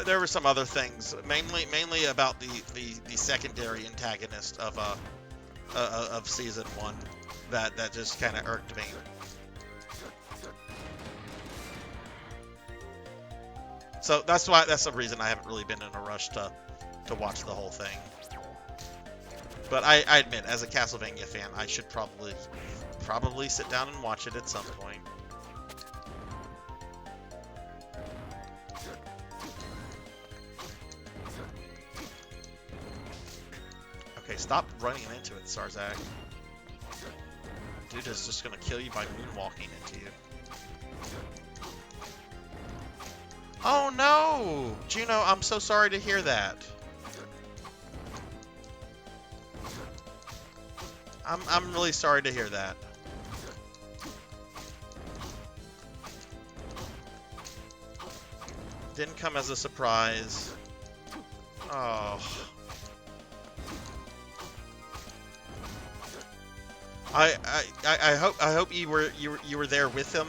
there were some other things, mainly about the secondary antagonist of season 1 that just kind of irked me. So that's the reason I haven't really been in a rush to watch the whole thing. But I admit, as a Castlevania fan, I should probably sit down and watch it at some point. Okay, stop running into it, Sarzac. Dude is just gonna kill you by moonwalking into you. Oh no! Juno, I'm so sorry to hear that. I'm really sorry to hear that. Didn't come as a surprise. Oh. I hope you were there with him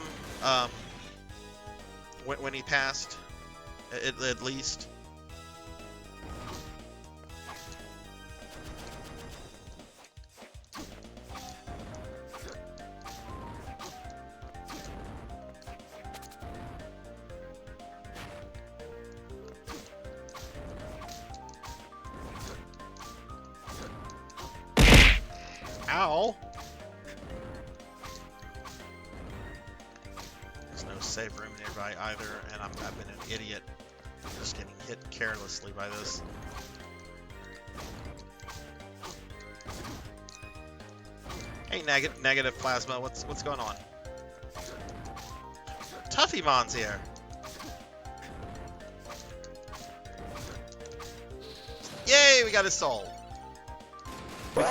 when he passed, at least. Ow! There's no safe room nearby either, and I've been an idiot. Just getting hit carelessly by this. Hey, negative plasma, what's going on? Tuffymon's here. Yay, we got his soul. We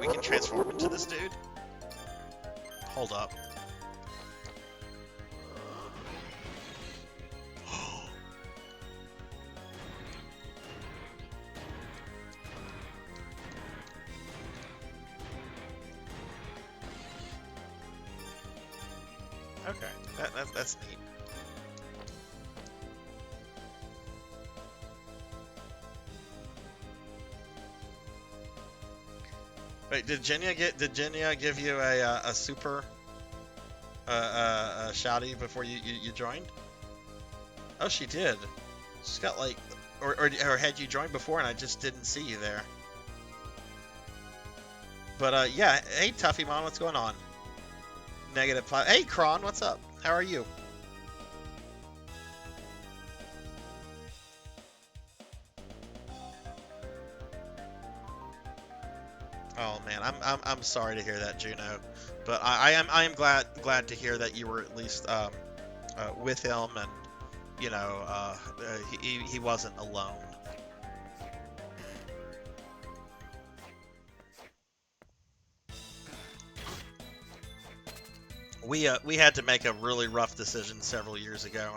can transform into this dude? Hold up. Okay, that's neat. Wait, did Jenya give you a super shouty before you joined? Oh, she did. She's got like, or had you joined before and I just didn't see you there? But yeah, hey Tuffymon, what's going on? Negative 5. Hey Kron, what's up? How are you? Oh man, I'm sorry to hear that, Juno, but I am glad to hear that you were at least with him, and you know he wasn't alone. We had to make a really rough decision several years ago.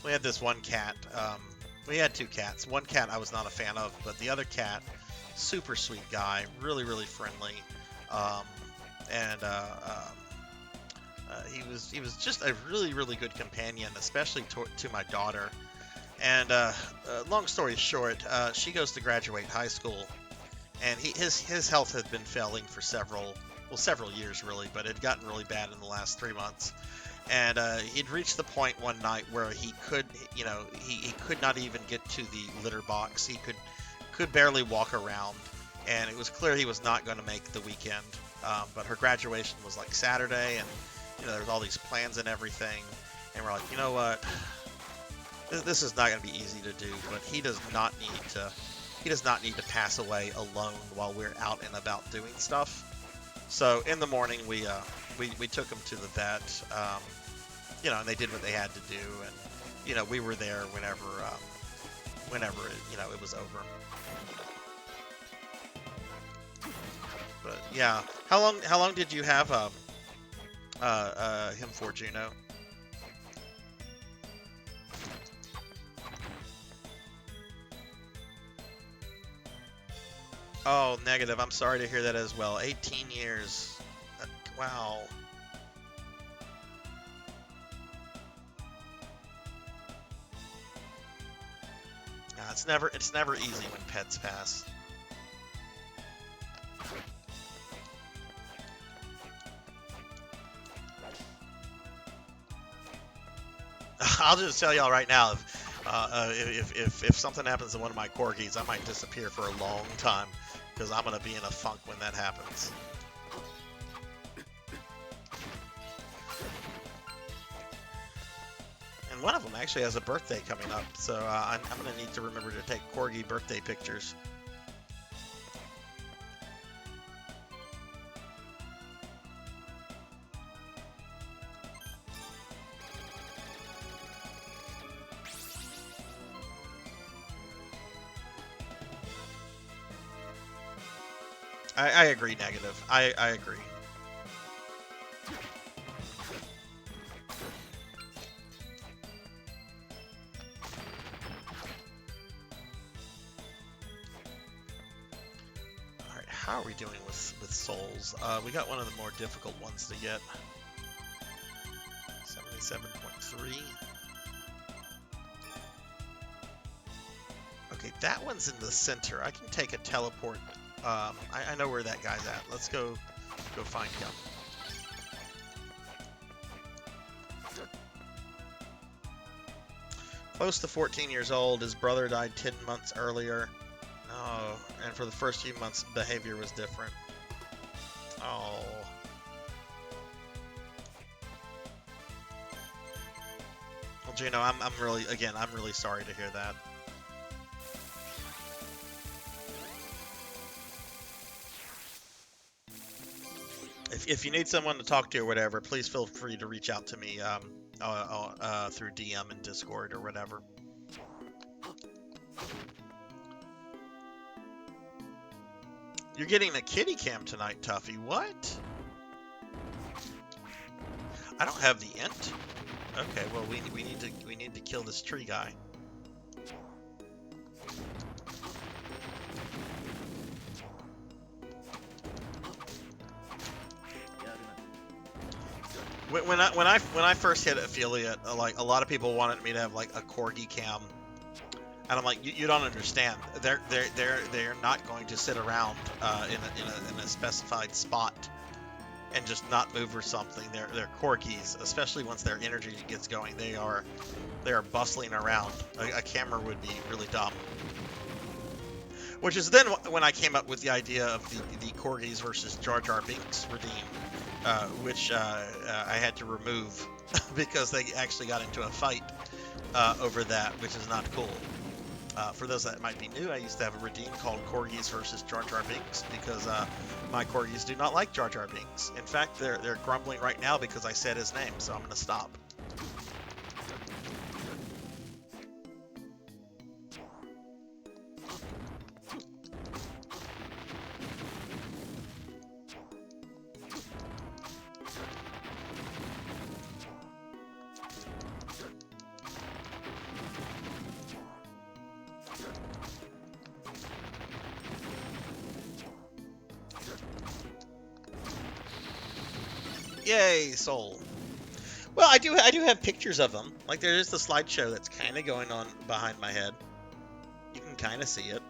We had this one cat. We had two cats. One cat I was not a fan of, but the other cat, super sweet guy, really friendly, and he was just a really good companion, especially to my daughter. And long story short, she goes to graduate high school, and his health had been failing for several years really, but it had gotten really bad in the last 3 months. And he'd reached the point one night where he could not even get to the litter box. He could barely walk around, and it was clear he was not going to make the weekend. But her graduation was like Saturday, and there was all these plans and everything. And we're like, you know what? This is not going to be easy to do, but he does not need to pass away alone while we're out and about doing stuff. So in the morning, we took him to the vet, and they did what they had to do, and we were there whenever it was over. But yeah, how long did you have him for, Juno? Oh, negative. I'm sorry to hear that as well. 18 years. Wow. Yeah, it's never easy when pets pass. I'll just tell y'all right now, if something happens to one of my corgis, I might disappear for a long time, because I'm going to be in a funk when that happens. And one of them actually has a birthday coming up, so I'm going to need to remember to take corgi birthday pictures. I agree, negative. I agree. Alright, how are we doing with souls? We got one of the more difficult ones to get. 77.3. Okay, that one's in the center. I can take a teleport. I know where that guy's at. Let's go find him. Close to 14 years old. His brother died 10 months earlier. Oh, and for the first few months, behavior was different. Oh. Well, Gino, I'm really sorry to hear that. If you need someone to talk to or whatever, please feel free to reach out to me through DM and Discord or whatever. You're getting a kitty cam tonight, Tuffy. What? I don't have the int. Okay, well we need to kill this tree guy. When I first hit affiliate, like a lot of people wanted me to have like a corgi cam, and I'm like, you don't understand. They're not going to sit around in a specified spot and just not move or something. They're corgis, especially once their energy gets going. They are bustling around. A camera would be really dumb. Which is then when I came up with the idea of the corgis versus Jar Jar Binks redeem, which I had to remove because they actually got into a fight over that, which is not cool. For those that might be new, I used to have a redeem called Corgis versus Jar Jar Binks because my corgis do not like Jar Jar Binks. In fact, they're grumbling right now because I said his name, so I'm going to stop. Yay, soul. Well, I do have pictures of them. Like there's the slideshow that's kind of going on behind my head. You can kind of see it.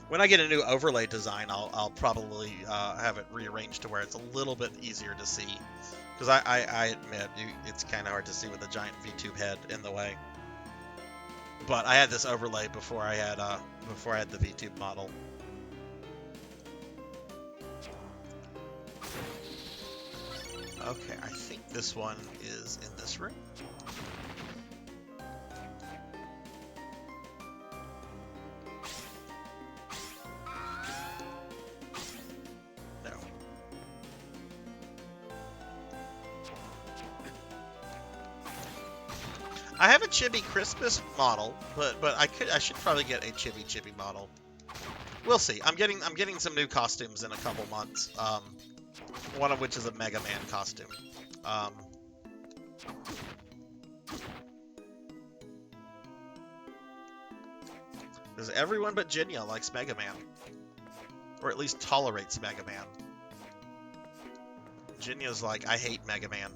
When I get a new overlay design, I'll probably have it rearranged to where it's a little bit easier to see. Because I admit it's kind of hard to see with a giant VTube head in the way. But I had this overlay before I had the VTube model. Okay, I think this one is in this room. No. I have a Chibi Christmas model, but I should probably get a Chibi model. We'll see. I'm getting some new costumes in a couple months. One of which is a Mega Man costume. Because everyone but Jinya likes Mega Man. Or at least tolerates Mega Man. Jinya's like, I hate Mega Man.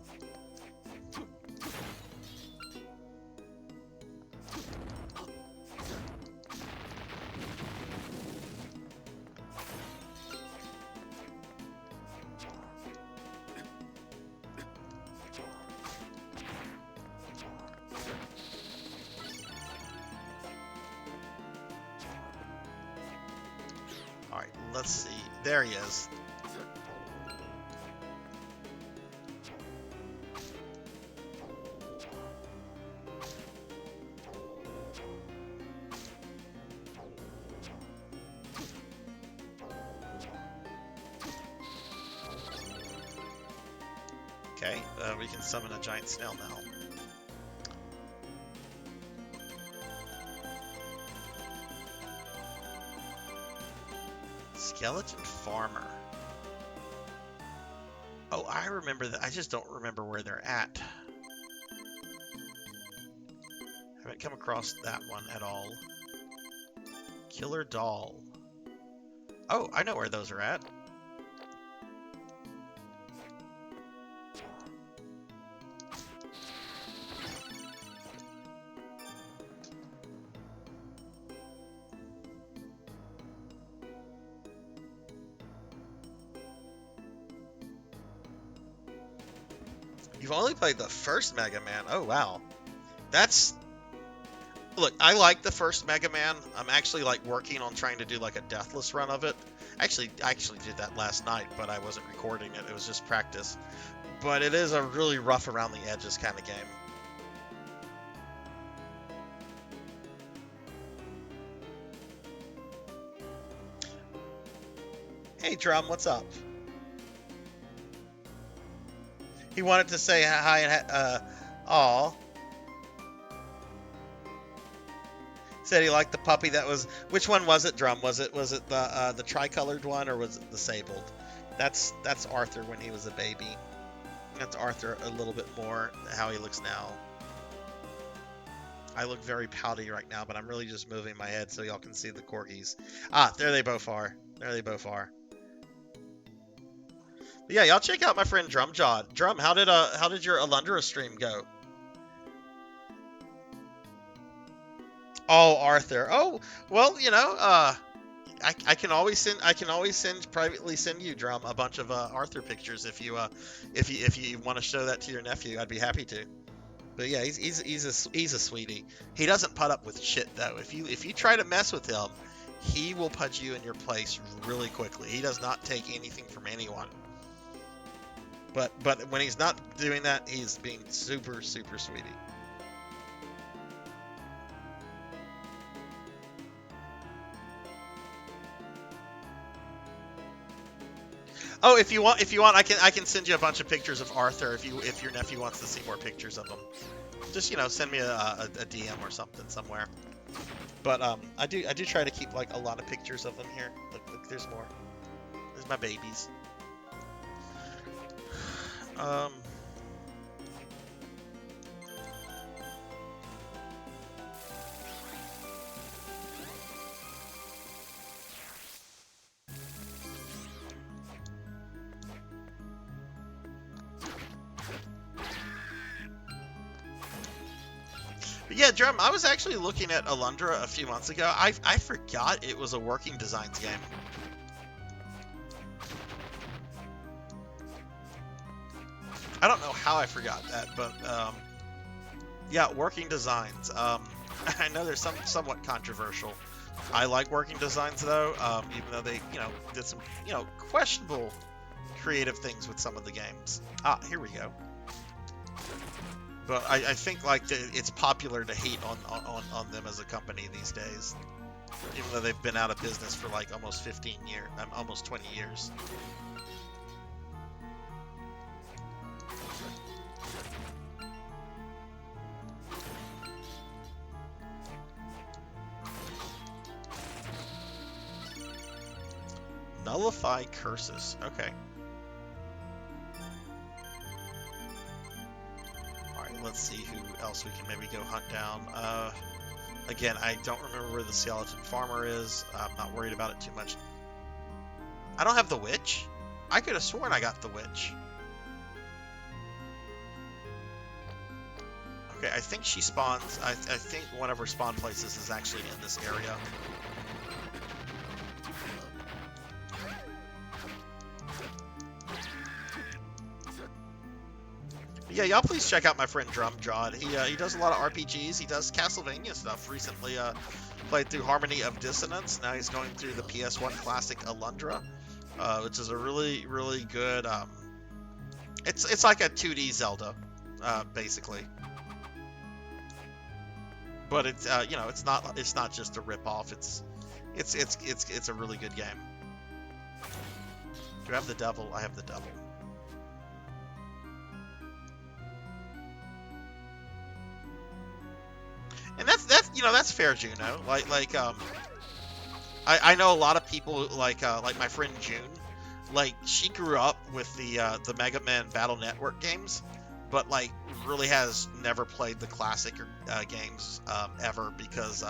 Alright, let's see. There he is. Okay, we can summon a giant snail now. Skeleton Farmer. Oh, I remember that. I just don't remember where they're at. Haven't come across that one at all. Killer Doll. Oh, I know where those are at. You've only played the first Mega Man. Oh, wow. That's... Look, I like the first Mega Man. I'm actually, like, working on trying to do, like, a deathless run of it. I actually did that last night, but I wasn't recording it. It was just practice. But it is a really rough around the edges kind of game. Hey, Drum, what's up? He wanted to say hi and aw. Said he liked the puppy that was. Which one was it, Drum? Was it the tricolored one, or was it the sabled? That's Arthur when he was a baby. That's Arthur a little bit more how he looks now. I look very pouty right now, but I'm really just moving my head so y'all can see the corgis. Ah, there they both are. There they both are. But yeah, y'all check out my friend Drumjaw. Drum, how did your Alundra stream go? Oh, Arthur. Oh, well, you know, I can always privately send you, Drum, a bunch of Arthur pictures if you want to show that to your nephew. I'd be happy to. But yeah, he's a sweetie. He doesn't put up with shit though. If you try to mess with him, he will put you in your place really quickly. He does not take anything from anyone. But when he's not doing that, he's being super sweetie. Oh, if you want, I can send you a bunch of pictures of Arthur if your nephew wants to see more pictures of him. Just send me a DM or something somewhere. But I do try to keep like a lot of pictures of them here. Look, there's more. There's my babies. But yeah, Drum, I was actually looking at Alundra a few months ago. I forgot it was a Working Designs game. I don't know how I forgot that, but yeah, Working Designs. I know there's somewhat controversial. I like Working Designs though, even though they did some questionable creative things with some of the games. Ah, here we go. But I think like it's popular to hate on them as a company these days, even though they've been out of business for like almost 15 years, almost 20 years. Nullify curses. Okay. Let's see who else we can maybe go hunt down. Again, I don't remember where the skeleton farmer is. I'm not worried about it too much. I don't have the witch? I could have sworn I got the witch. Okay, I think she spawns. I think one of her spawn places is actually in this area. Yeah, y'all please check out my friend Drumjaw. He does a lot of RPGs. He does Castlevania stuff. Recently played through Harmony of Dissonance. Now he's going through the PS1 classic Alundra, which is a really good. It's like a 2D Zelda, basically. But it's it's not just a rip-off. It's a really good game. Do I have the devil? I have the devil. And that's fair, Juno. I know a lot of people like my friend June. Like she grew up with the Mega Man Battle Network games, but like really has never played the classic games ever because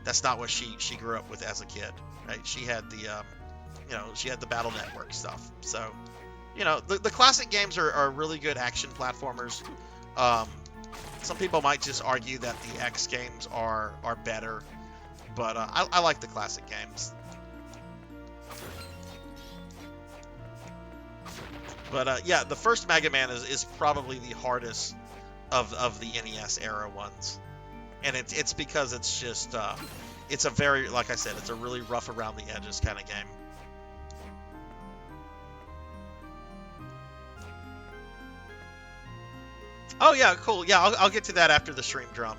that's not what she grew up with as a kid. Right? She had the Battle Network stuff. So the classic games are really good action platformers. Some people might just argue that the X games are better, but I like the classic games. But yeah, the first Mega Man is probably the hardest of the NES era ones, and it's because it's just it's a very, like I said, it's a really rough around the edges kind of game. Oh yeah, cool. Yeah, I'll get to that after the stream drum.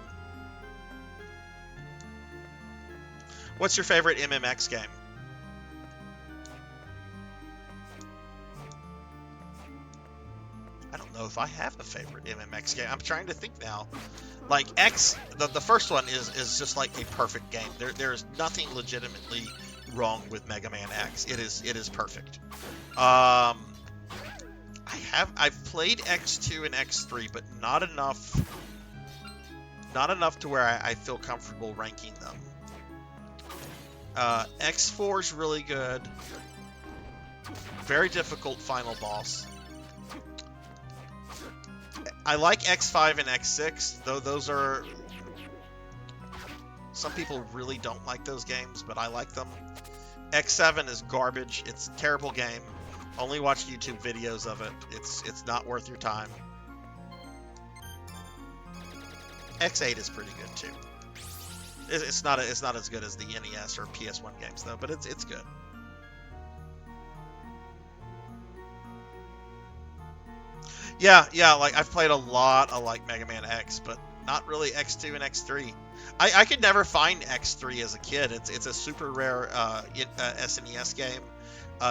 What's your favorite MMX game? I don't know if I have a favorite MMX game. I'm trying to think now. Like X, the first one is just like a perfect game. There's nothing legitimately wrong with Mega Man X. It is perfect. I've played X2 and X3, but not enough to where I feel comfortable ranking them. X4 is really good. Very difficult final boss. I like X5 and X6, though those are... Some people really don't like those games, but I like them. X7 is garbage. It's a terrible game. Only watch YouTube videos of it. It's not worth your time. X8 is pretty good too. It's not as good as the NES or PS1 games though, but it's good. Yeah, like I've played a lot of like Mega Man X, but not really X2 and X3. I could never find X3 as a kid. It's a super rare SNES game.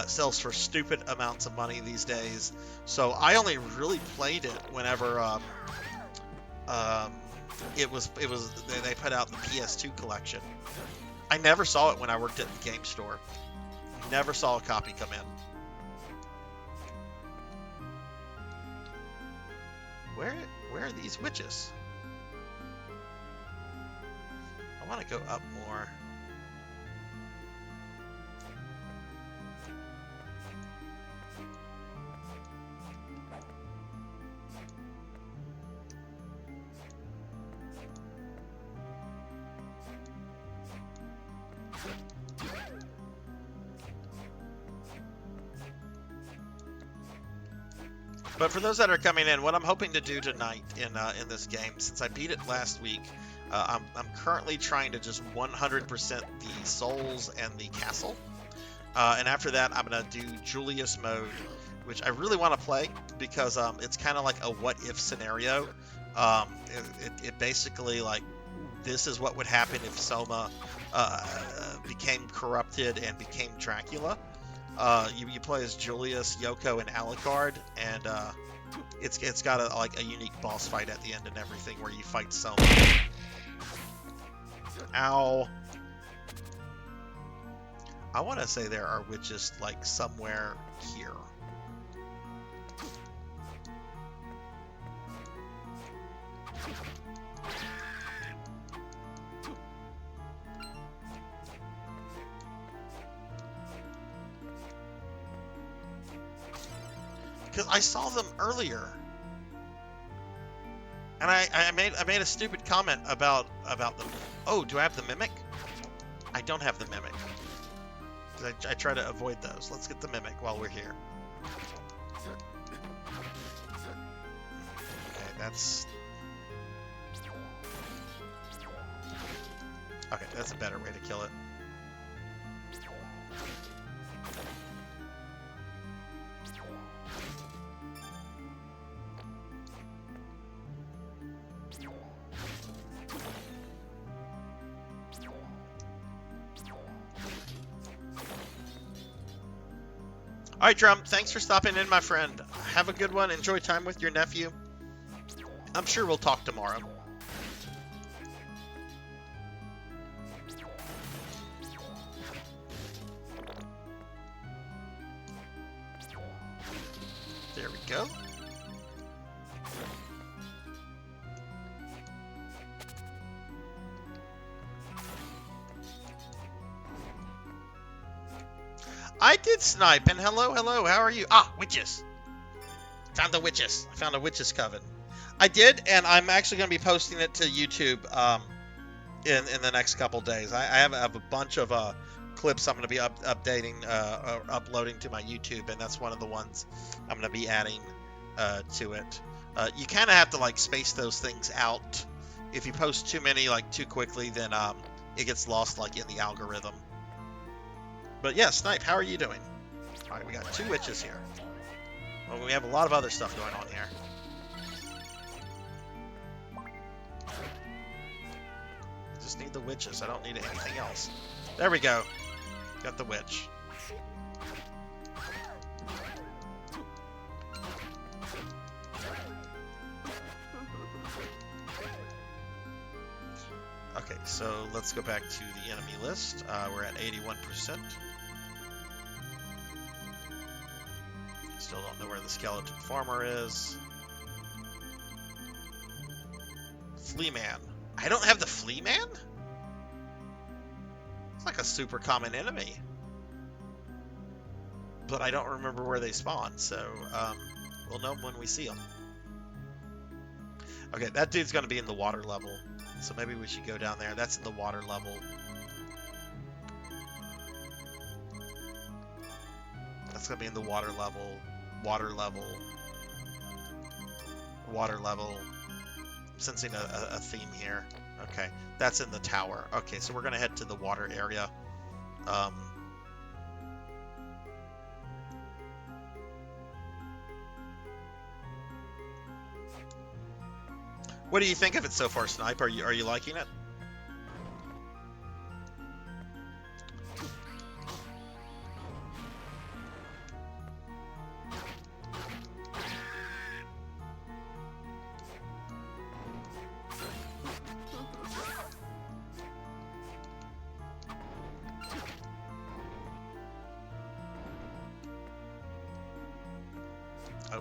Sells for stupid amounts of money these days. So I only really played it whenever they put out the PS2 collection. I never saw it when I worked at the game store. Never saw a copy come in. Where are these witches? I want to go up more. But for those that are coming in, what I'm hoping to do tonight in this game, since I beat it last week, I'm currently trying to just 100% the souls and the castle. And after that, I'm going to do Julius mode, which I really want to play because it's kind of like a what-if scenario. It basically, like, this is what would happen if Soma became corrupted and became Dracula. You play as Julius, Yoko, and Alucard, and it's got a unique boss fight at the end and everything where you fight Soma. Ow. I want to say there are witches like somewhere here. Because I saw them earlier, and I made a stupid comment about them. Oh, do I have the mimic? I don't have the mimic. I try to avoid those. Let's get the mimic while we're here. Okay, that's a better way to kill it. All right, Drum, thanks for stopping in, my friend. Have a good one. Enjoy time with your nephew. I'm sure we'll talk tomorrow. There we go. I did snipe, and hello, how are you? Ah, witches. Found the witches. I found a witches coven. I did, and I'm actually going to be posting it to YouTube in the next couple days. I have a bunch of clips I'm going to be uploading to my YouTube, and that's one of the ones I'm going to be adding to it. You kind of have to like space those things out. If you post too many like too quickly, then it gets lost like in the algorithm. But yeah, Snipe, how are you doing? All right, we got 2 witches here. Well, we have a lot of other stuff going on here. just need the witches. I don't need anything else. There we go. Got the witch. Okay, so let's go back to the enemy list. We're at 81%. Still don't know where the skeleton farmer is. Flea Man. I don't have the Flea Man? It's like a super common enemy. But I don't remember where they spawn, so we'll know when we see them. Okay, that dude's going to be in the water level. So maybe we should go down there. That's in the water level. That's going to be in the water level. Water level. Water level. I'm sensing a theme here. Okay, that's in the tower. Okay, so we're going to head to the water area. What do you think of it so far, Snipe? Are you liking it? Oh.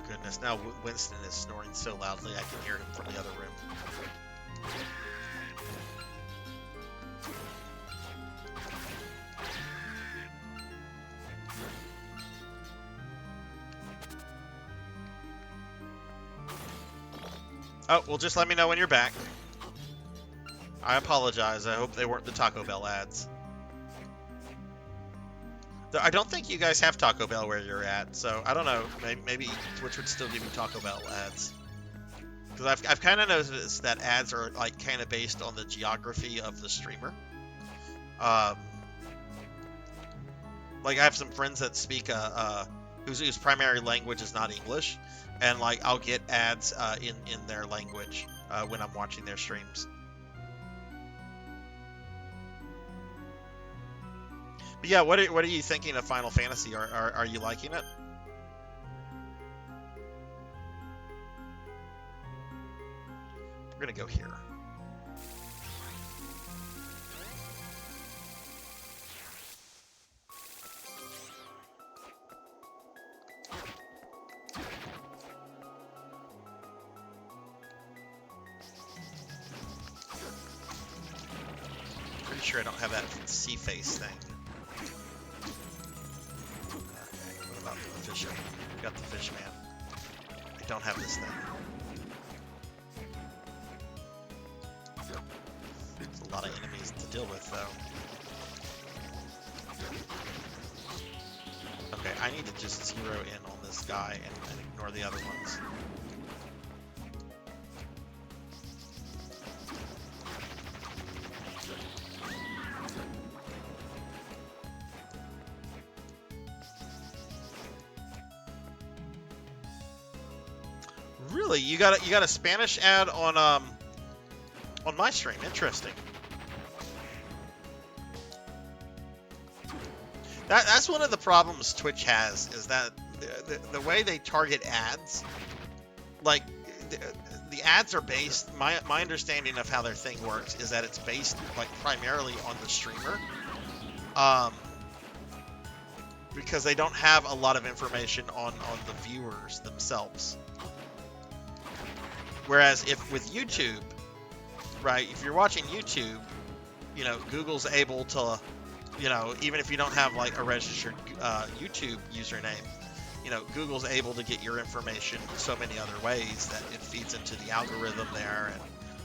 Goodness, now Winston is snoring so loudly I can hear him from the other room. Oh, well, just let me know when you're back. I apologize. I hope they weren't the Taco Bell ads. I don't think you guys have Taco Bell where you're at, so I don't know. Maybe Twitch would still give you Taco Bell ads. Because I've kind of noticed that ads are like kind of based on the geography of the streamer. Like I have some friends that speak whose primary language is not English, and like I'll get ads in their language when I'm watching their streams. But yeah, what are you thinking of Final Fantasy? Are you liking it? We're gonna go here. Pretty sure I don't have that sea face thing. Fisher. Got the fish man. I don't have this thing. There's a lot of enemies to deal with, though. Okay, I need to just zero in on this guy and ignore the other ones. Really, you got a Spanish ad on my stream. Interesting. That's one of the problems Twitch has, is that the way they target ads, like the ads are based. My understanding of how their thing works is that it's based like primarily on the streamer, because they don't have a lot of information on the viewers themselves. Whereas if with YouTube, right, if you're watching YouTube, you know, Google's able to, you know, even if you don't have like a registered YouTube username, you know, Google's able to get your information so many other ways that it feeds into the algorithm there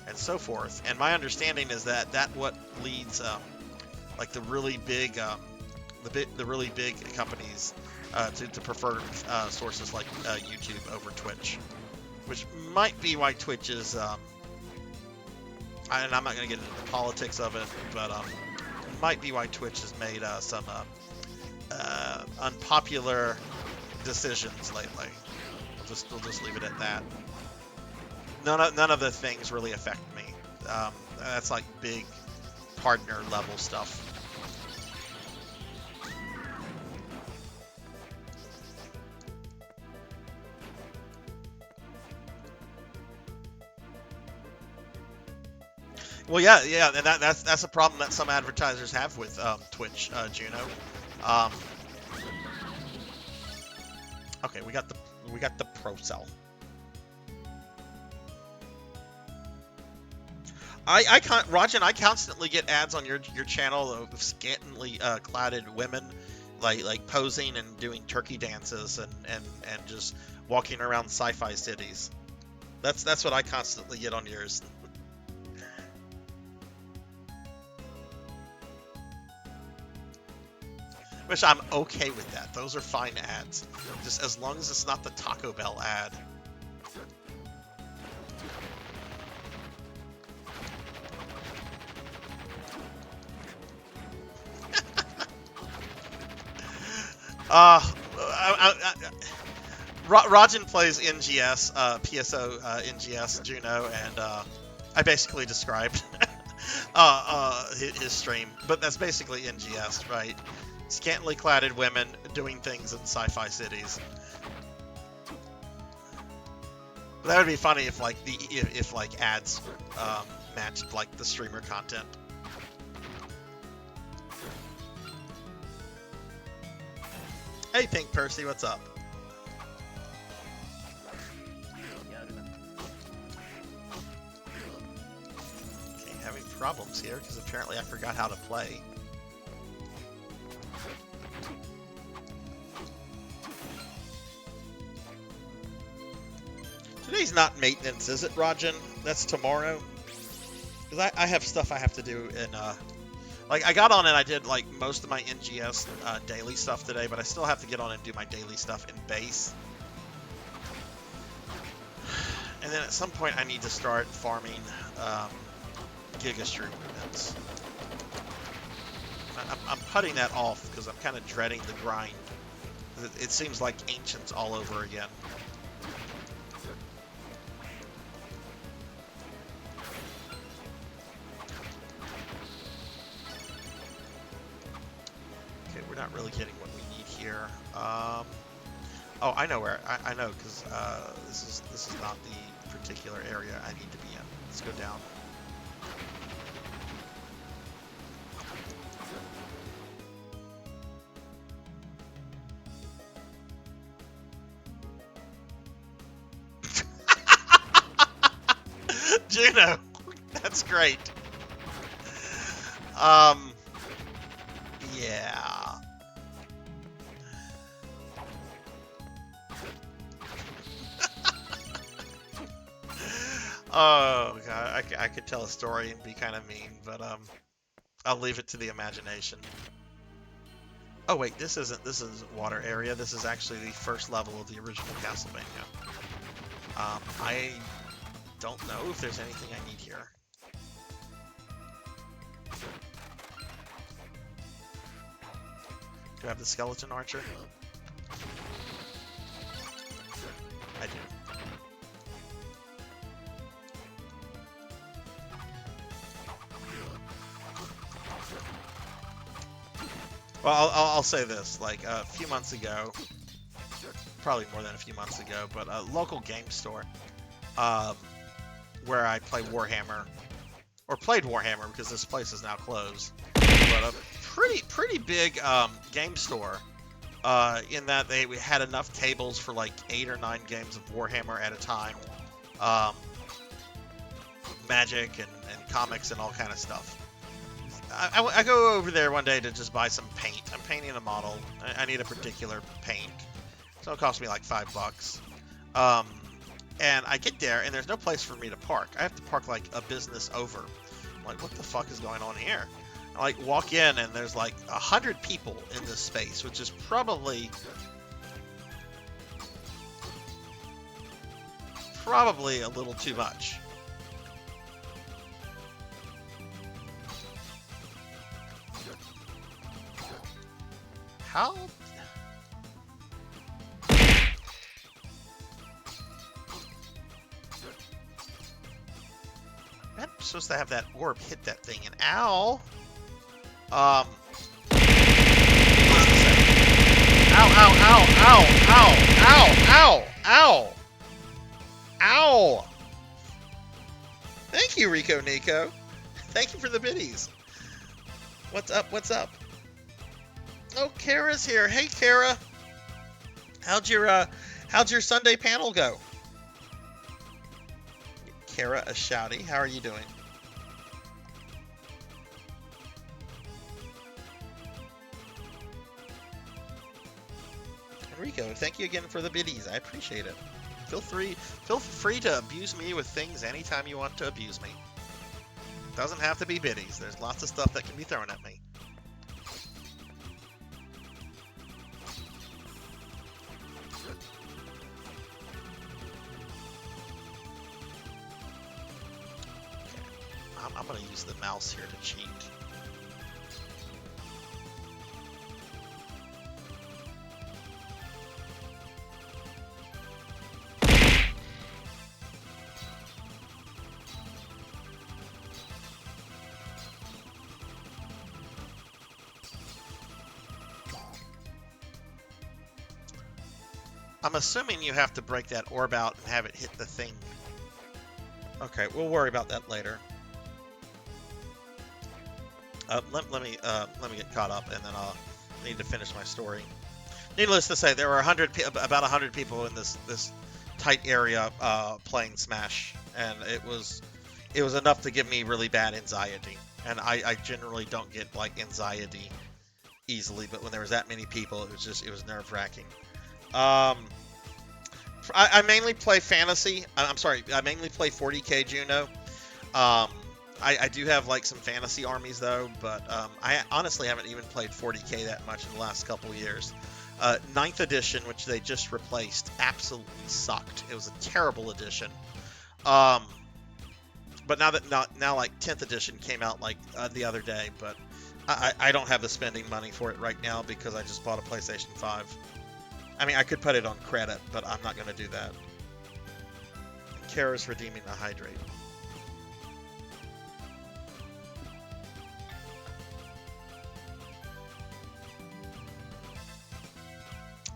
and so forth. And my understanding is that what leads like the really big the really big companies to prefer sources like YouTube over Twitch. Which might be why Twitch is, and I'm not going to get into the politics of it, but might be why Twitch has made some unpopular decisions lately. We'll just leave it at that. None of the things really affect me. That's like big partner level stuff. Well, yeah, and that's a problem that some advertisers have with Twitch, Juno. Okay, we got the pro cell. Rajan, I constantly get ads on your channel of scantily cladded women, like posing and doing turkey dances and just walking around sci-fi cities. That's what I constantly get on yours. Which I'm okay with that. Those are fine ads. Just as long as it's not the Taco Bell ad. Rajan plays NGS, PSO NGS Juno, and I basically described his stream, but that's basically NGS, right? Scantily cladded women doing things in sci-fi cities. That would be funny if like ads matched like the streamer content. Hey, Pink Percy, what's up? Okay, having problems here because apparently I forgot how to play. Today's not maintenance, is it, Rajan? That's tomorrow? Because I have stuff I have to do in, like, I got on and I did, like, most of my NGS daily stuff today, but I still have to get on and do my daily stuff in base. And then at some point I need to start farming Gigastroop units. I'm putting that off because I'm kind of dreading the grind. It seems like Ancients all over again. We're not really getting what we need here. Oh, I know where. I know because this is not the particular area I need to be in. Let's go down. Juno, that's great. Yeah. Oh god, I could tell a story and be kind of mean, but I'll leave it to the imagination. Oh wait, this isn't water area. This is actually the first level of the original Castlevania. I don't know if there's anything I need here. Do I have the skeleton archer? I do. Well, I'll say this, like a few months ago, probably more than a few months ago, but a local game store where I play Warhammer, or played Warhammer because this place is now closed, but a pretty big game store in that we had enough tables for like 8 or 9 games of Warhammer at a time, Magic and comics and all kind of stuff. I go over there one day to just buy some paint. I'm painting a model. I need a particular paint. So it cost me like $5. And I get there and there's no place for me to park. I have to park like a business over. I'm like, what the fuck is going on here? I like walk in and there's like 100 people in this space, which is probably a little too much. How? I'm supposed to have that orb hit that thing, and ow! Ow, ow, ow, ow, ow, ow, ow, ow! Ow! Thank you, Rico Nico. Thank you for the biddies. What's up? What's up? Oh, Kara's here. Hey, Kara. How'd your Sunday panel go? Kara Ashouty, how are you doing? Enrico, thank you again for the biddies. I appreciate it. Feel free to abuse me with things anytime you want to abuse me. Doesn't have to be biddies. There's lots of stuff that can be thrown at me. I'm going to use the mouse here to cheat. I'm assuming you have to break that orb out and have it hit the thing. Okay, we'll worry about that later. Let me get caught up, and then I'll need to finish my story. Needless to say, there were about 100 people in this tight area playing Smash, and it was enough to give me really bad anxiety. And I generally don't get like anxiety easily, but when there was that many people, it was nerve-wracking. I mainly play fantasy. I'm sorry, I mainly play 40k Juno. I do have like some fantasy armies though, but I honestly haven't even played 40k that much in the last couple of years. 9th edition, which they just replaced, absolutely sucked. It was a terrible edition. But now like 10th edition came out like the other day, but I don't have the spending money for it right now because I just bought a PlayStation 5. I mean, I could put it on credit, but I'm not going to do that. Kara's redeeming the hydrate.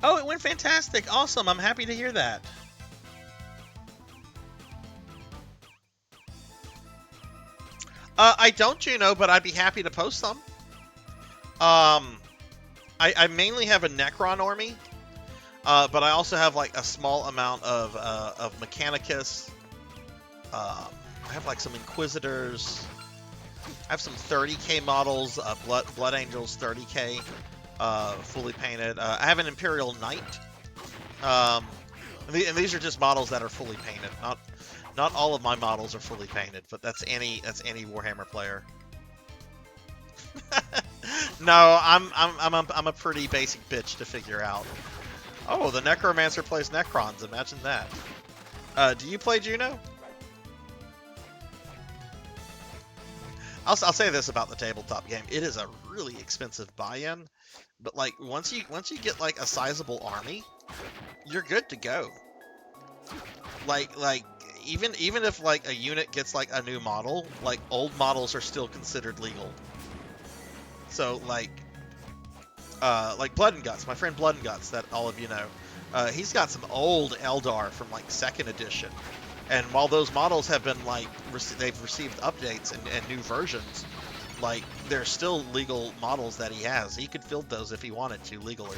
Oh, it went fantastic. Awesome. I'm happy to hear that. I don't, Juno, but I'd be happy to post some. I mainly have a Necron army, but I also have like a small amount of Mechanicus. I have like some Inquisitors. I have some 30k models, Blood Angels 30k. Fully painted. I have an Imperial Knight, and these are just models that are fully painted. Not all of my models are fully painted, but that's any Warhammer player. No, I'm a pretty basic bitch to figure out. Oh, the Necromancer plays Necrons. Imagine that. Do you play Juno? I'll say this about the tabletop game: it is a really expensive buy-in. But like once you get like a sizable army, you're good to go. Like even if like a unit gets like a new model, like old models are still considered legal. So like Blood and Guts, my friend Blood and Guts, that all of you know, he's got some old Eldar from like 2nd edition, and while those models have been like they've received updates and new versions. Like, they're still legal models that he has. He could field those if he wanted to legally,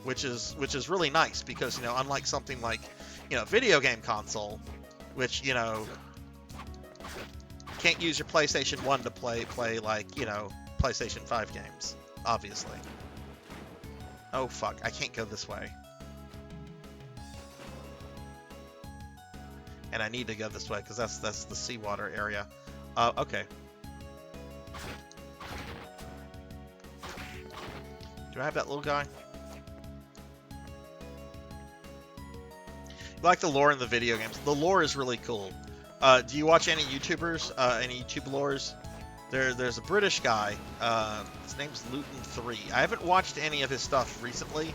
which is really nice because, you know, unlike something like, you know, video game console, which, you know, can't use your PlayStation 1 to play like, you know, PlayStation 5 games, obviously. Oh fuck, I can't go this way. And I need to go this way because that's the seawater area. Okay. Do I have that little guy? You like the lore in the video games? The lore is really cool. Do you watch any YouTubers? Any YouTube lores? There's a British guy. His name's Luton3. I haven't watched any of his stuff recently,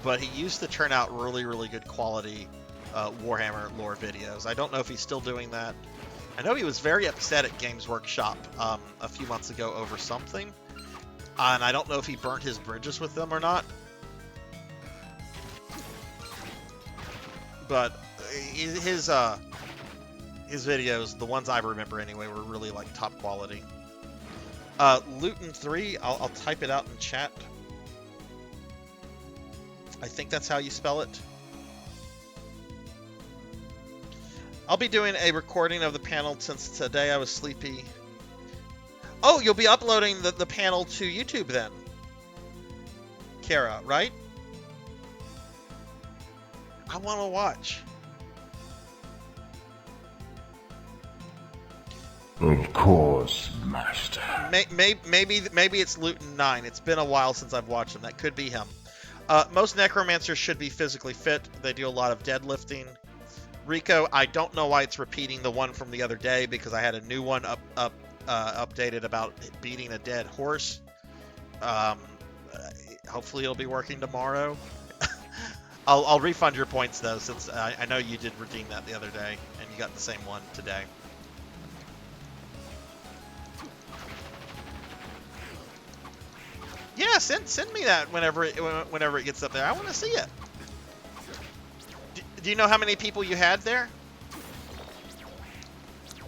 but he used to turn out really, really good quality Warhammer lore videos. I don't know if he's still doing that. I know he was very upset at Games Workshop a few months ago over something, and I don't know if he burnt his bridges with them or not. But his videos, the ones I remember anyway, were really like top quality. Luton3, I'll type it out in chat. I think that's how you spell it. I'll be doing a recording of the panel since today I was sleepy. Oh, you'll be uploading the panel to YouTube then, Kara, right? I want to watch.
Of course, Master.
Maybe it's Luton 9. It's been a while since I've watched him. That could be him. Most necromancers should be physically fit. They do a lot of deadlifting. Rico, I don't know why it's repeating the one from the other day because I had a new one updated about beating a dead horse. Hopefully it'll be working tomorrow. I'll refund your points though, since I know you did redeem that the other day and you got the same one today. Yeah, send me that whenever it gets up there. I want to see it. Do you know how many people you had there?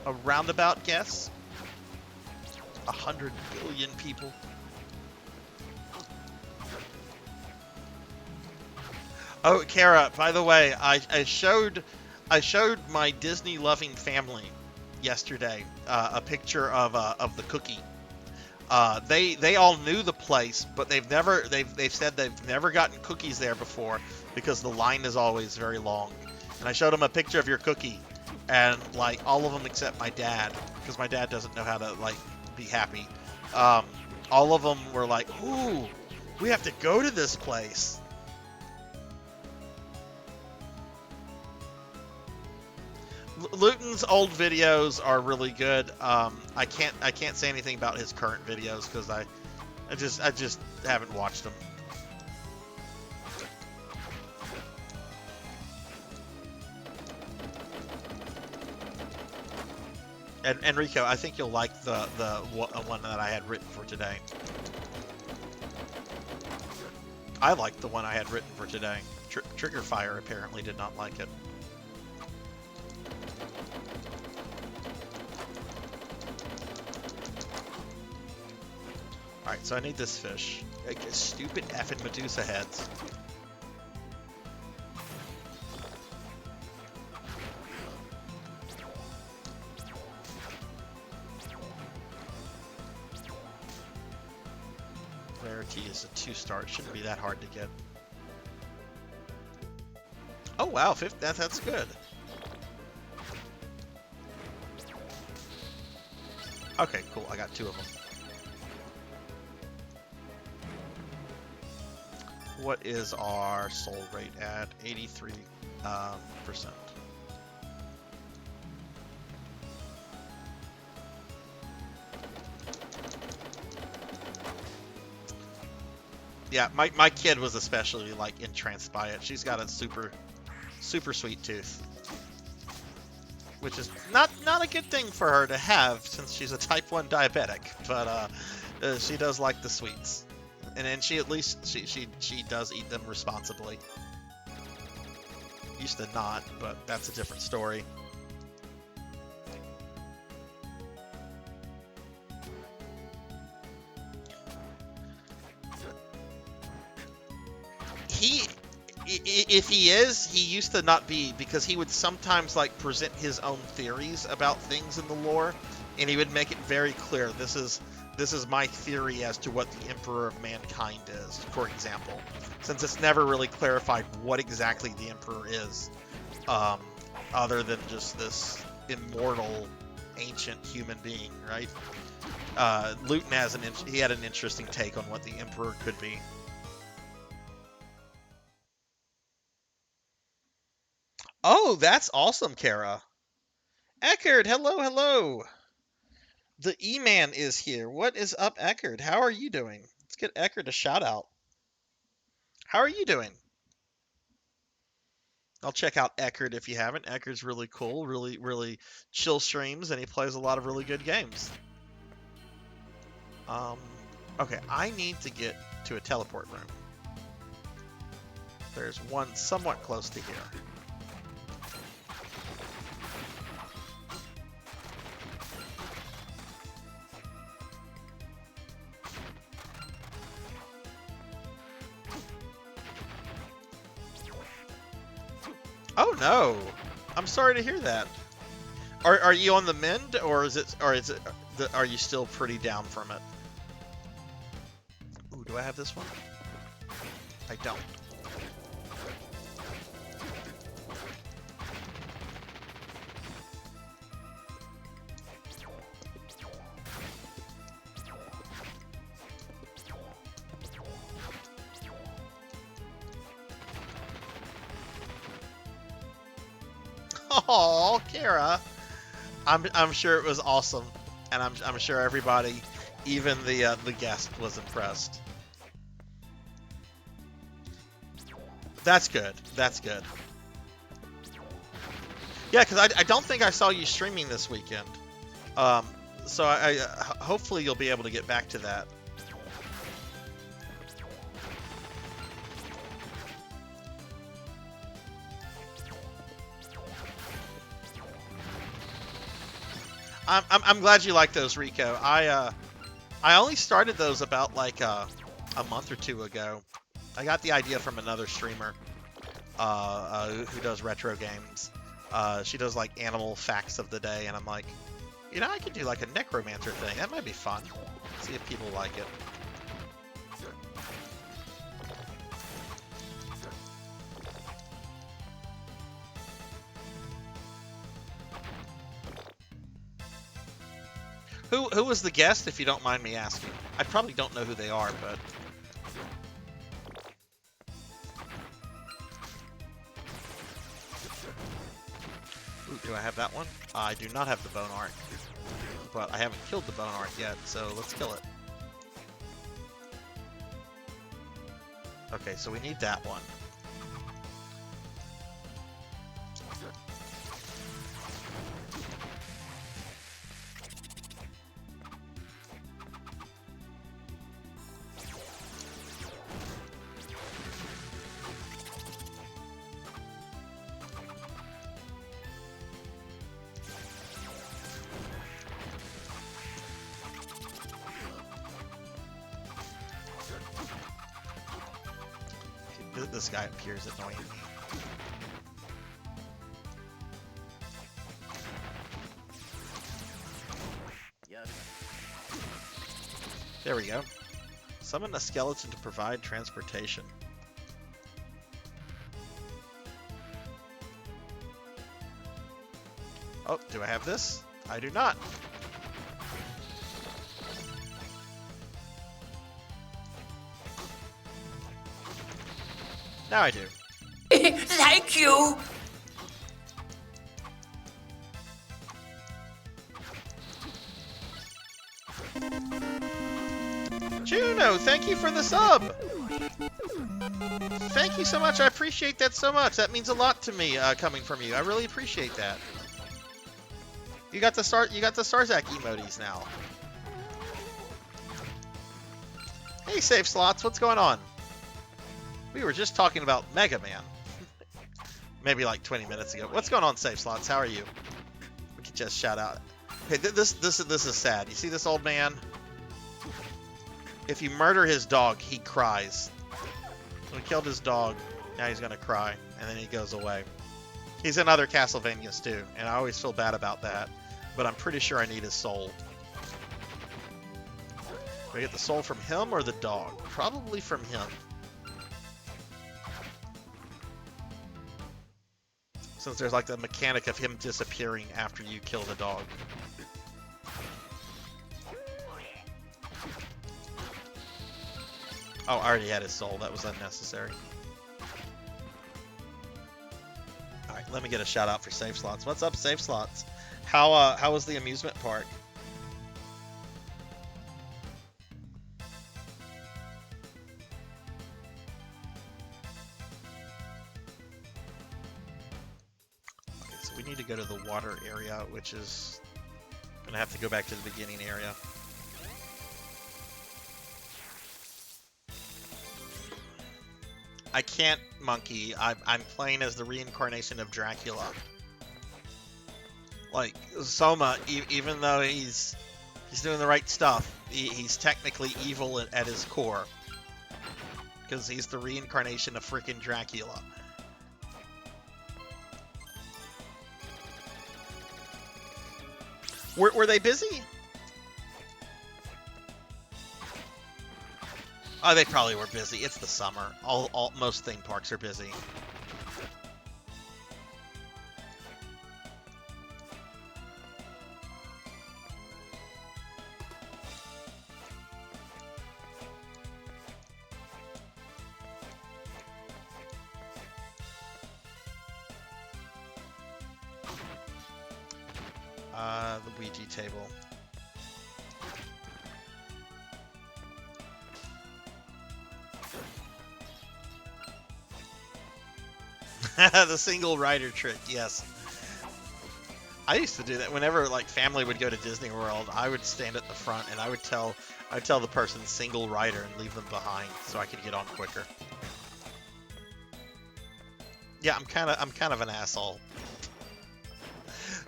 A roundabout guess? 100 billion people. Oh, Kara, by the way, I showed my Disney loving family yesterday a picture of the cookie. They all knew the place, but they've said they've never gotten cookies there before because the line is always very long. And I showed them a picture of your cookie, and like all of them except my dad, because my dad doesn't know how to like be happy. All of them were like, "Ooh, we have to go to this place." Luton's old videos are really good. I can't say anything about his current videos because I just haven't watched them. And Enrico, I think you'll like the one that I had written for today. I liked the one I had written for today. Trigger Fire apparently did not like it. Alright, so I need this fish. Like, stupid effing Medusa heads. Rarity is a 2-star. It shouldn't be that hard to get. Oh wow, that's good. Okay, cool. I got 2 of them. What is our soul rate at? 83%. Yeah, my kid was especially like entranced by it. She's got a super sweet tooth, which is not a good thing for her to have since she's a type 1 diabetic. But she does like the sweets. And she at least she does eat them responsibly. Used to not, but that's a different story. If he used to not be, because he would sometimes like present his own theories about things in the lore, and he would make it very clear, this is my theory as to what the Emperor of Mankind is, for example, since it's never really clarified what exactly the Emperor is, other than just this immortal ancient human being, right? Luton he had an interesting take on what the Emperor could be. Oh, that's awesome, Kara. Eckerd, hello. The E-Man is here. What is up, Eckerd? How are you doing? Let's get Eckerd a shout out. How are you doing? I'll check out Eckerd if you haven't. Eckerd's really cool, really chill streams, and he plays a lot of really good games. Okay, I need to get to a teleport room. There's one somewhat close to here. Oh no! I'm sorry to hear that. Are you on the mend, or is it are you still pretty down from it? Ooh, do I have this one? I don't. Oh, Kara! I'm sure it was awesome, and I'm sure everybody, even the guest, was impressed. That's good. That's good. Yeah, because I don't think I saw you streaming this weekend. So I hopefully you'll be able to get back to that. I'm glad you like those, Rico. I only started those about like a month or two ago. I got the idea from another streamer who does retro games. She does like animal facts of the day, and I'm like, you know, I could do like a necromancer thing. That might be fun. See if people like it. Who was the guest, if you don't mind me asking? I probably don't know who they are, but... Ooh, do I have that one? I do not have the bone art. But I haven't killed the bone art yet, so let's kill it. Okay, so we need that one. This guy appears annoying me. There we go. Summon a skeleton to provide transportation. Oh, do I have this? I do not. Now I do.
Thank you.
Juno, thank you for the sub. Thank you so much. I appreciate that so much. That means a lot to me coming from you. I really appreciate that. You got the Sarzac emotes now. Hey, Safe Slots, what's going on? We were just talking about Mega Man. Maybe like 20 minutes ago. What's going on, Safe Slots? How are you? We could just shout out. Okay, this is sad. You see this old man? If you murder his dog, he cries. So we killed his dog. Now he's gonna cry, and then he goes away. He's in other Castlevanias too, and I always feel bad about that. But I'm pretty sure I need his soul. Do I get the soul from him or the dog? Probably from him. Since there's like the mechanic of him disappearing after you kill the dog. Oh, I already had his soul. That was unnecessary. Alright, let me get a shout out for Safe Slots. What's up, Safe Slots? How was the amusement park? So we need to go to the water area, which is gonna have to go back to the beginning area. I can't monkey. I'm playing as the reincarnation of Dracula. Like Soma, even though he's doing the right stuff, he's technically evil at his core because he's the reincarnation of freaking Dracula. Were they busy? Oh, they probably were busy. It's the summer. Most theme parks are busy. The Ouija table. The single rider trick, yes. I used to do that whenever like family would go to Disney World. I would stand at the front and I would tell the person single rider and leave them behind so I could get on quicker. Yeah, I'm kind of an asshole.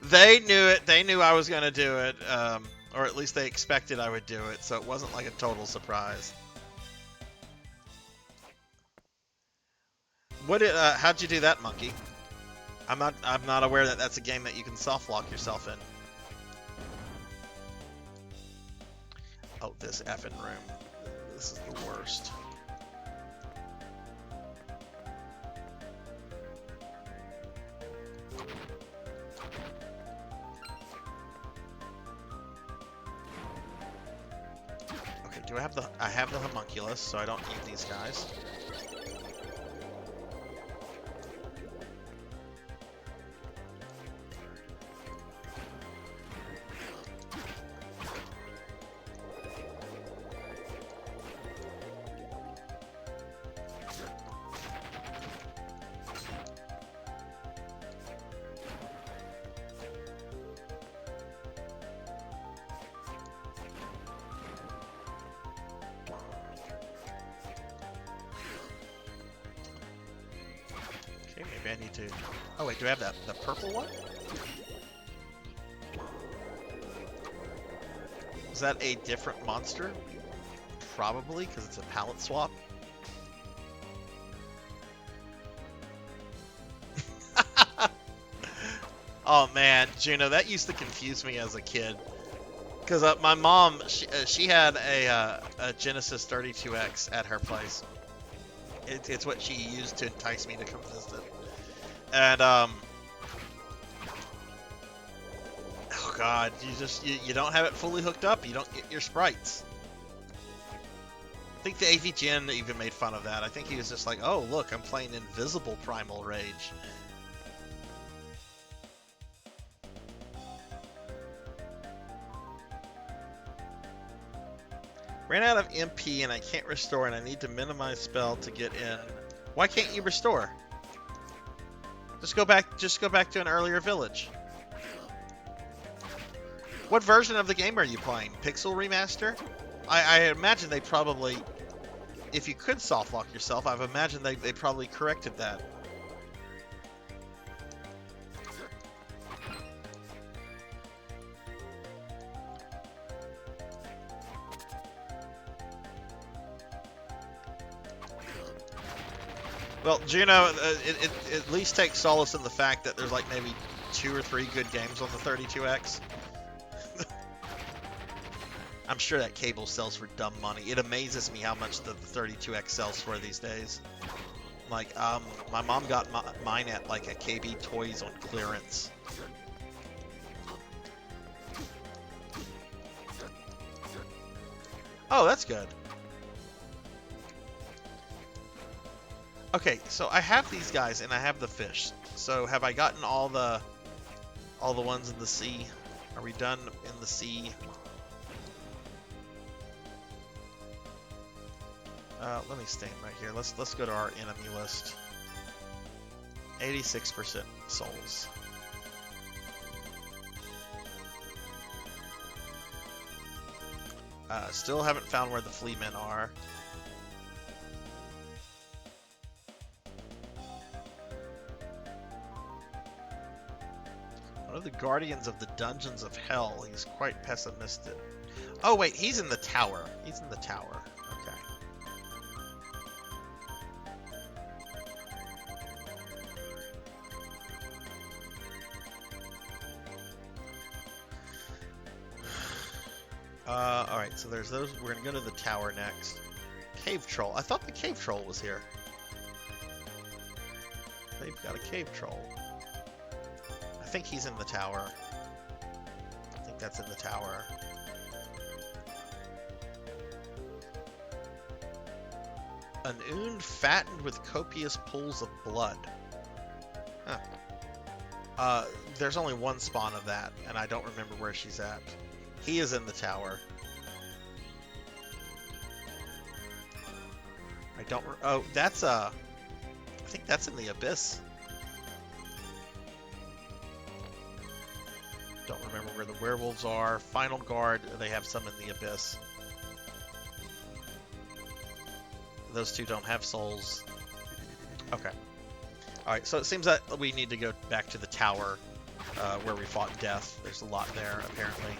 They knew it. They knew I was going to do it, or at least they expected I would do it, so it wasn't like a total surprise. How'd you do that, Monkey? I'm not aware that that's a game that you can soft lock yourself in. Oh, this effing room. This is the worst. Okay, I have the homunculus, so I don't need these guys. Maybe I need to... Oh wait, do I have the purple one? Is that a different monster? Probably, because it's a palette swap. Oh man, Juno, that used to confuse me as a kid. Because my mom, she had a Genesis 32X at her place. It's what she used to entice me to come visit. And oh god, you don't have it fully hooked up, you don't get your sprites. I think the AVGN even made fun of that. I think he was just like, oh look, I'm playing Invisible Primal Rage. Ran out of MP and I can't restore, and I need to minimize spell to get in. Why can't you restore? Just go back to an earlier village. What version of the game are you playing? Pixel Remaster? I imagine they probably, if you could soft lock yourself, I've imagined they probably corrected that. Well, Juno, it at least takes solace in the fact that there's like maybe 2 or 3 good games on the 32X. I'm sure that cable sells for dumb money. It amazes me how much the 32X sells for these days. Like, my mom got mine at like a KB Toys on clearance. Oh, that's good. Okay, so I have these guys and I have the fish. So have I gotten all the ones in the sea? Are we done in the sea? Let me stand right here. Let's go to our enemy list. 86% souls. Still haven't found where the flea men are. One of the guardians of the dungeons of hell. He's quite pessimistic. Oh wait, he's in the tower. He's in the tower. Okay. Alright, so there's those. We're gonna go to the tower next. Cave troll. I thought the cave troll was here. They've got a cave troll. I think he's in the tower. I think that's in the tower. An oon fattened with copious pools of blood. Huh. There's only one spawn of that, and I don't remember where she's at. He is in the tower. I don't. Oh, that's I think that's in the abyss. Don't remember where the werewolves are. Final guard. They have some in the abyss. Those two don't have souls. Okay. Alright, so it seems that we need to go back to the tower where we fought death. There's a lot there, apparently.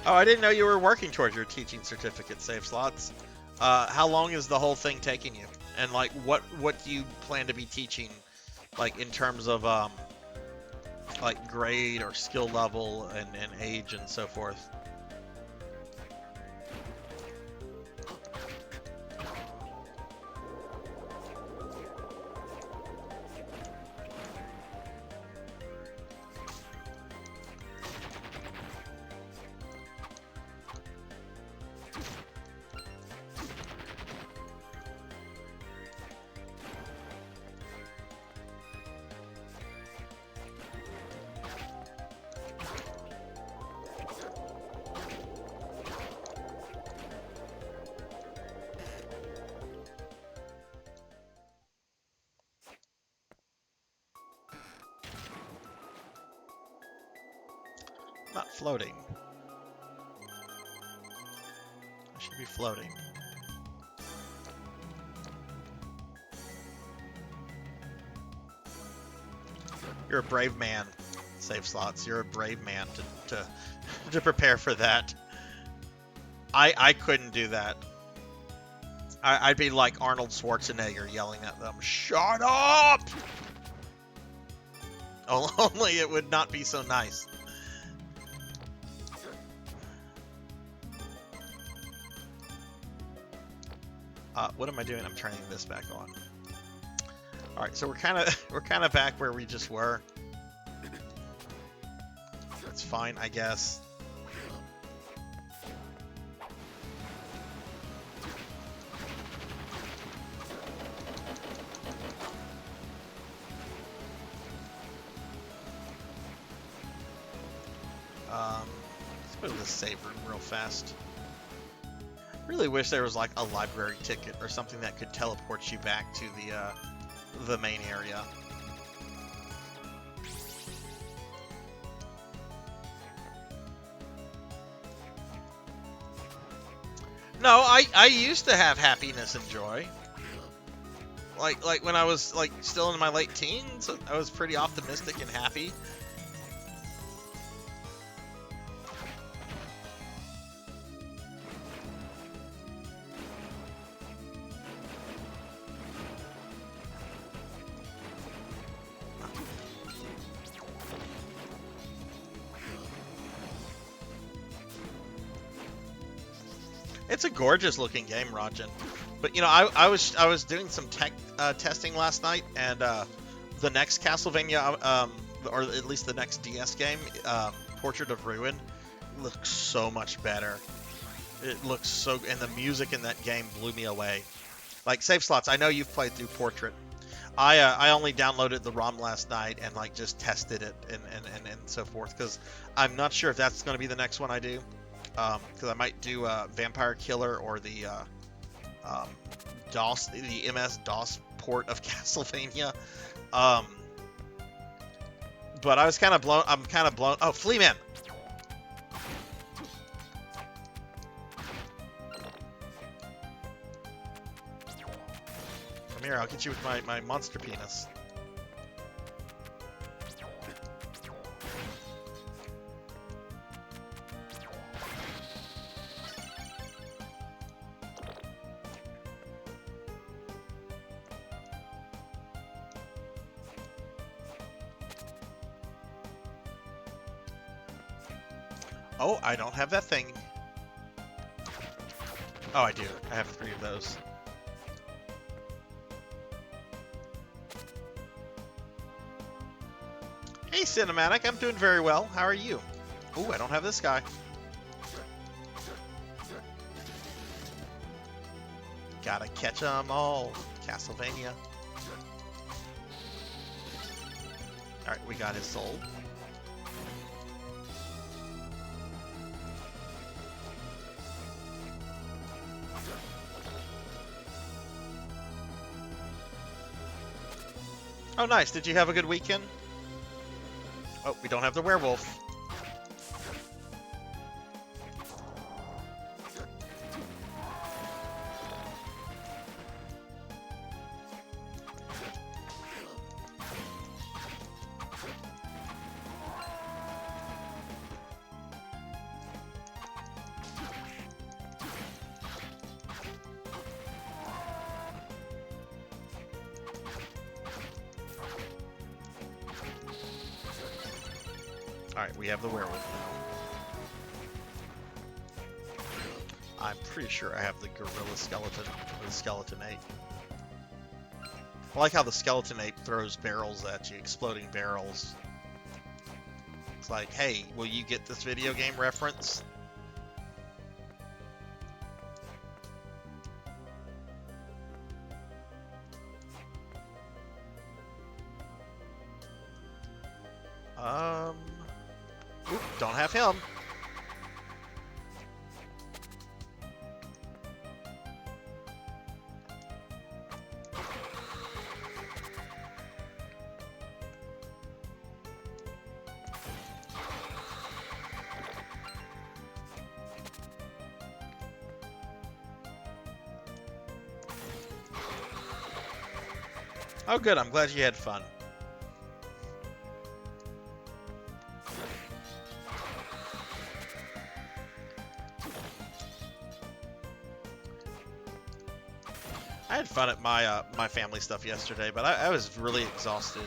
Oh, I didn't know you were working towards your teaching certificate, Save Slots. How long is the whole thing taking you? And, like, what do you plan to be teaching, like, in terms of, like grade or skill level and age and so forth? Not floating. I should be floating. You're a brave man, Save Slots. You're a brave man to prepare for that. I couldn't do that. I'd be like Arnold Schwarzenegger yelling at them, "Shut up!" Only it would not be so nice. What am I doing? I'm turning this back on. All right, so we're kind of back where we just were. That's fine, I guess. Let's go to the save room real fast. Really wish there was like a library ticket or something that could teleport you back to the main area. No, I used to have happiness and joy. Like when I was like still in my late teens, I was pretty optimistic and happy. It's a gorgeous looking game, Rajan. But you know, I was doing some tech testing last night, and the next Castlevania, or at least the next DS game, Portrait of Ruin, looks so much better. It looks so, and the music in that game blew me away. Like Save Slots, I know you've played through Portrait. I only downloaded the ROM last night and like just tested it and so forth, because I'm not sure if that's going to be the next one I do. Because I might do Vampire Killer or the DOS, the MS-DOS port of Castlevania. But I was kind of blown. I'm kind of blown. Oh, Fleaman! Come here, I'll get you with my monster penis. Oh, I don't have that thing. Oh, I do. I have 3 of those. Hey, Cinematic. I'm doing very well. How are you? Ooh, I don't have this guy. Gotta catch 'em all. Castlevania. Alright, we got his soul. Oh, nice. Did you have a good weekend? Oh, we don't have the werewolf. Alright, we have the werewolf now. I'm pretty sure I have the gorilla skeleton, the skeleton ape. I like how the skeleton ape throws barrels at you, exploding barrels. It's like, hey, will you get this video game reference? Oop, don't have him. Oh, good. I'm glad you had fun. I had fun at my family stuff yesterday, but I was really exhausted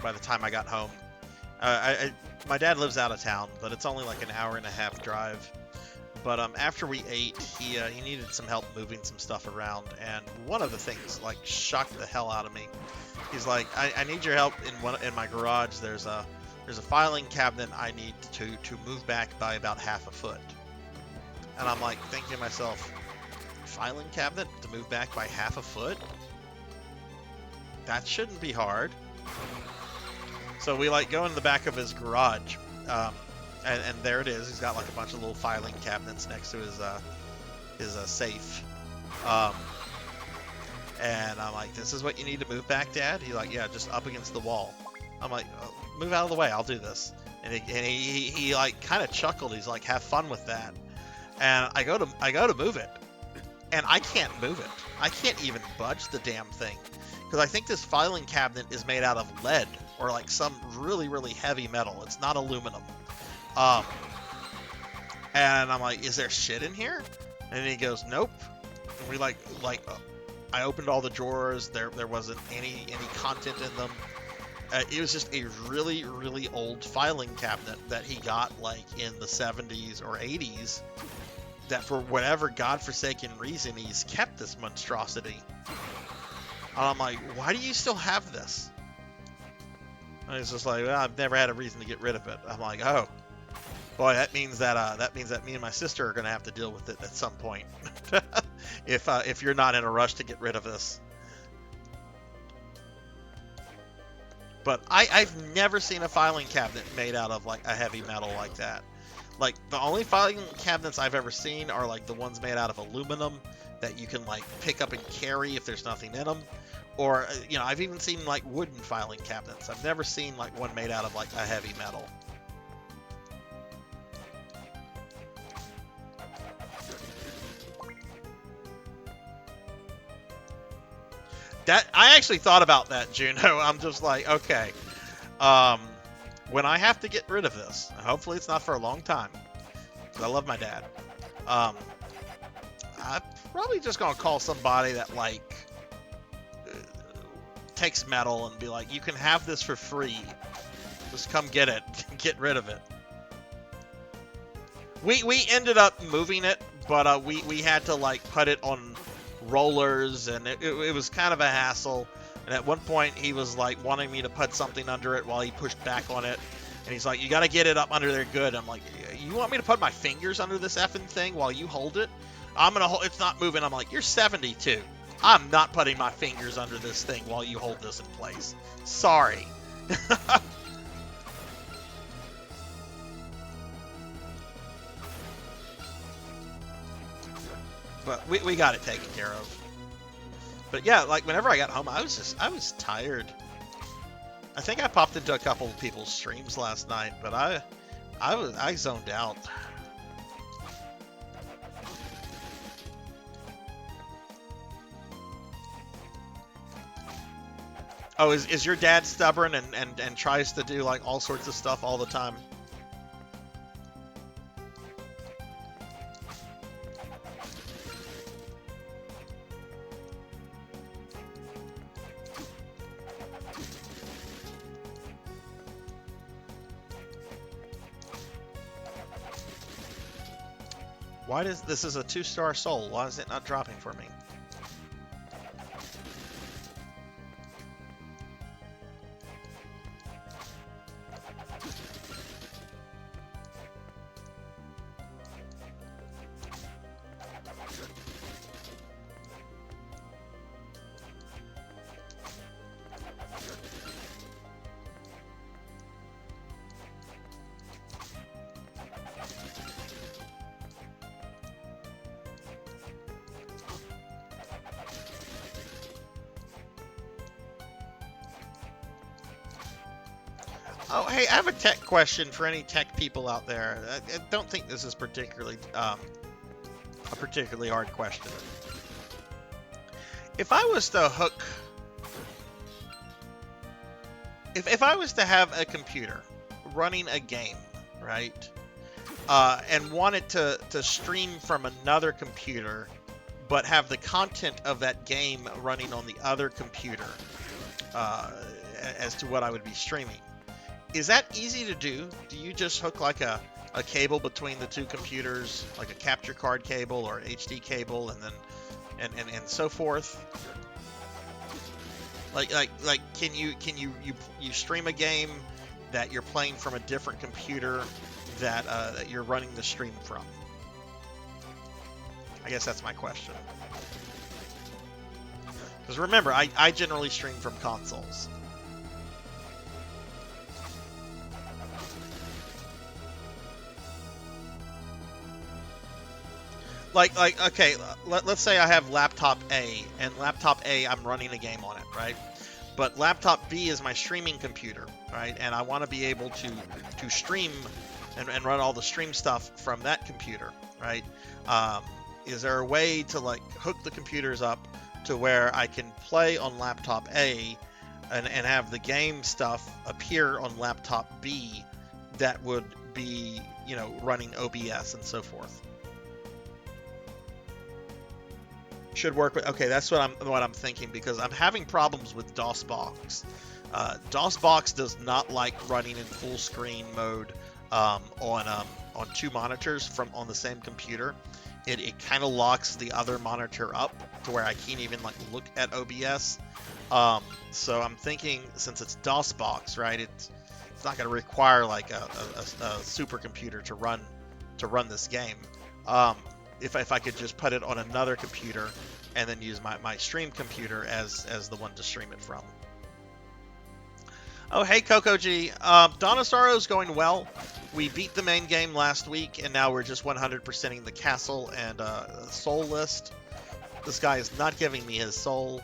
by the time I got home. My dad lives out of town, but it's only like an hour-and-a-half drive. But after we ate, he needed some help moving some stuff around, and one of the things like shocked the hell out of me. He's like, I need your help in my garage. There's a filing cabinet I need to move back by about half a foot. And I'm like thinking to myself, filing cabinet to move back by half a foot? That shouldn't be hard. So we like go in the back of his garage, and there it is. He's got like a bunch of little filing cabinets next to his safe. And I'm like, this is what you need to move back, Dad? He's like, yeah, just up against the wall. I'm like, oh, move out of the way, I'll do this. And he like kind of chuckled. He's like, have fun with that. And I go to move it, and I can't move it. I can't even budge the damn thing, because I think this filing cabinet is made out of lead or like some really, really heavy metal. It's not aluminum. And I'm like, is there shit in here? And he goes, nope. And we I opened all the drawers. There wasn't any content in them. It was just a really, really old filing cabinet that he got like in the 70s or 80s. That for whatever godforsaken reason, he's kept this monstrosity. And I'm like, why do you still have this? And he's just like, well, I've never had a reason to get rid of it. I'm like, oh, boy, that means that me and my sister are gonna have to deal with it at some point. if you're not in a rush to get rid of this. But I've never seen a filing cabinet made out of like a heavy metal like that. Like, the only filing cabinets I've ever seen are like the ones made out of aluminum that you can like pick up and carry if there's nothing in them, Or, you know, I've even seen like wooden filing cabinets. I've never seen like one made out of like a heavy metal. That I actually thought about that, Juno. I'm just like, okay, when I have to get rid of this, hopefully it's not for a long time, because I love my dad. I'm probably just gonna call somebody that like takes metal and be like, you can have this for free. Just come get it, get rid of it. We ended up moving it, but we had to like put it on rollers, and it was kind of a hassle. And at one point he was like wanting me to put something under it while he pushed back on it, and he's like, you got to get it up under there good. I'm like, you want me to put my fingers under this effing thing while you hold it? I'm gonna hold, it's not moving. I'm like, you're 72. I'm not putting my fingers under this thing while you hold this in place. Sorry. But we got it taken care of. But yeah, like whenever I got home, I was tired. I think I popped into a couple of people's streams last night, but I zoned out. Oh, is your dad stubborn and tries to do like all sorts of stuff all the time? Why does this is a 2-star soul? Why is it not dropping for me? Oh, hey, I have a tech question for any tech people out there. I don't think this is particularly a particularly hard question. If I was to hook, if I was to have a computer running a game, right, and wanted to stream from another computer, but have the content of that game running on the other computer, as to what I would be streaming. Is that easy to do? Do you just hook like a cable between the two computers, like a capture card cable or an HD cable, and then and so forth? Like can you stream a game that you're playing from a different computer that that you're running the stream from? I guess that's my question. Because remember, I generally stream from consoles. Like okay, let's say I have laptop A, and laptop A, I'm running a game on it, right? But laptop B is my streaming computer, right? And I want to be able to stream and run all the stream stuff from that computer, right? Is there a way to like hook the computers up to where I can play on laptop A and have the game stuff appear on laptop B that would be, you know, running OBS and so forth? Should work with. Okay, that's what I'm thinking, because I'm having problems with DOSBox. DOSBox does not like running in full screen mode on two monitors on the same computer. It kind of locks the other monitor up to where I can't even like look at OBS. So I'm thinking, since it's DOSBox, right? It's not going to require like a supercomputer to run this game. If I could just put it on another computer and then use my stream computer as the one to stream it from. Oh, hey, Coco G. Donosauro's going well. We beat the main game last week, and now we're just 100%ing the castle and soul list. This guy is not giving me his soul.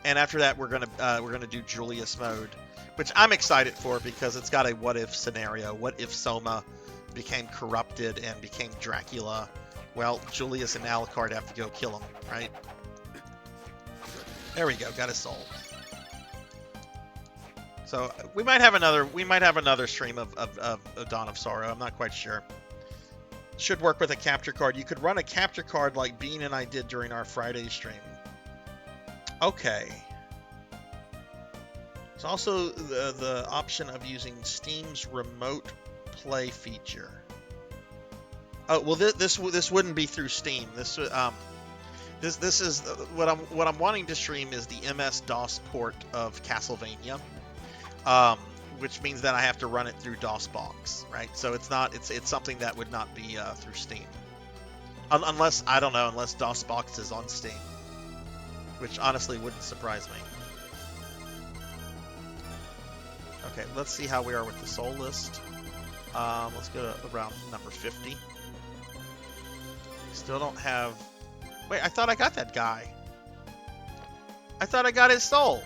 And after that, we're gonna do Julius mode, which I'm excited for because it's got a what if scenario. What if Soma became corrupted and became Dracula? Well, Julius and Alucard have to go kill him, right? There we go, got his soul. So we might have another stream of Dawn of Sorrow. I'm not quite sure. Should work with a capture card. You could run a capture card like Bean and I did during our Friday stream. Okay. There's also the option of using Steam's remote play feature. Oh well, this wouldn't be through Steam. This is what I'm wanting to stream is the MS-DOS port of Castlevania, which means that I have to run it through DOSBox, right? So it's something that would not be through Steam, unless I don't know, unless DOSBox is on Steam, which honestly wouldn't surprise me. Okay, let's see how we are with the soul list. Let's go to around number 50. Still don't have... Wait, I thought I got that guy. I thought I got his soul.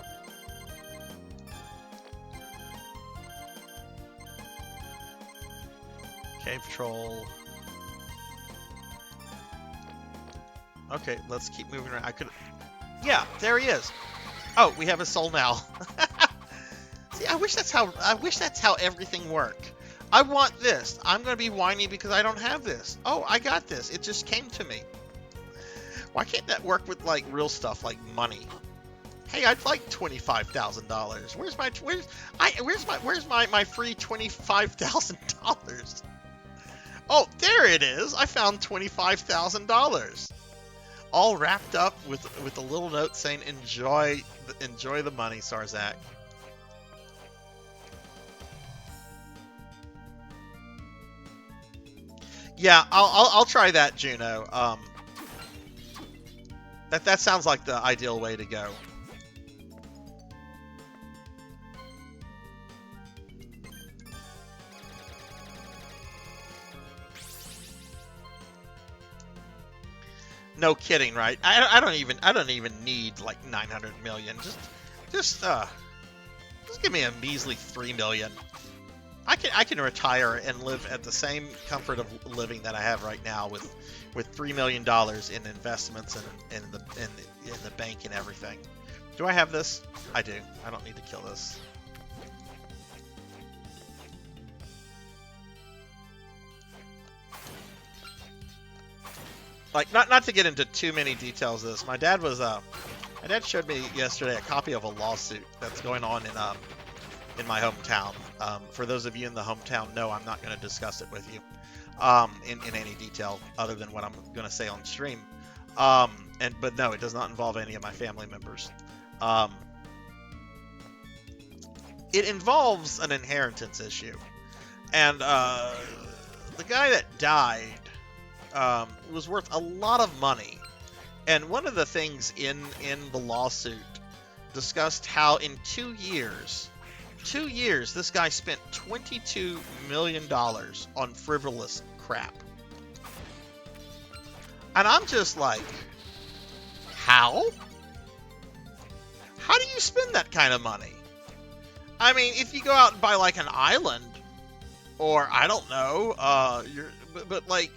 Cave Troll. Okay, let's keep moving around. I could... Yeah, there he is. Oh, we have his soul now. See, I wish that's how everything worked. I want this. I'm gonna be whiny because I don't have this. Oh, I got this. It just came to me. Why can't that work with like real stuff like money? Hey, I'd like $25,000. Where's my free $25,000? Oh, there it is. I found $25,000. All wrapped up with a little note saying enjoy the money, Sarzac. Yeah, I'll try that, Juno. That sounds like the ideal way to go. No kidding, right? I don't even need like 900 million. Just give me a measly 3 million. I can retire and live at the same comfort of living that I have right now with $3 million in investments and in the bank and everything. Do I have this? I do. I don't need to kill this. Like not to get into too many details of this. My dad showed me yesterday a copy of a lawsuit that's going on in my hometown. For those of you in the hometown, no, I'm not going to discuss it with you in any detail other than what I'm going to say on stream. But no, it does not involve any of my family members. It involves an inheritance issue, and the guy that died was worth a lot of money. And one of the things in the lawsuit discussed how in 2 years, this guy spent $22 million on frivolous crap. And I'm just like, how? How do you spend that kind of money? I mean, if you go out and buy like an island, or I don't know, but like,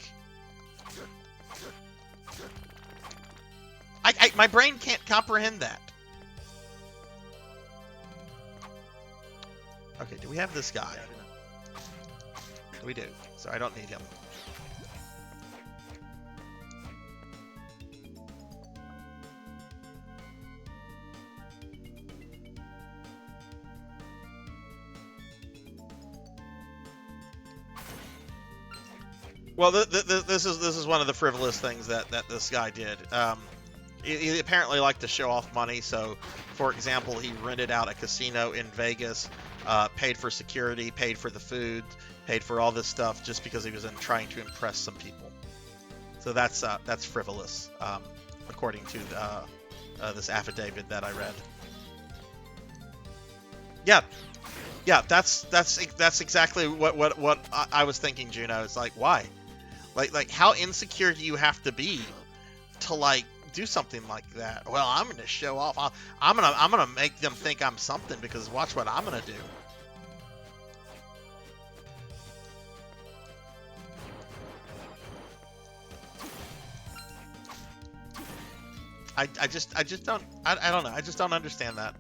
my brain can't comprehend that. Okay, do we have this guy? We do, so I don't need him. Well, this is one of the frivolous things that this guy did. He apparently liked to show off money. So, for example, he rented out a casino in Vegas, paid for security, paid for the food, paid for all this stuff just because he was trying to impress some people. So that's frivolous, according to this affidavit that I read. Yeah, that's exactly what I was thinking, Juno. It's like, why? Like how insecure do you have to be to like do something like that. Well, I'm gonna show off. I'm gonna make them think I'm something because watch what I'm gonna do. I just don't I don't know. I just don't understand that.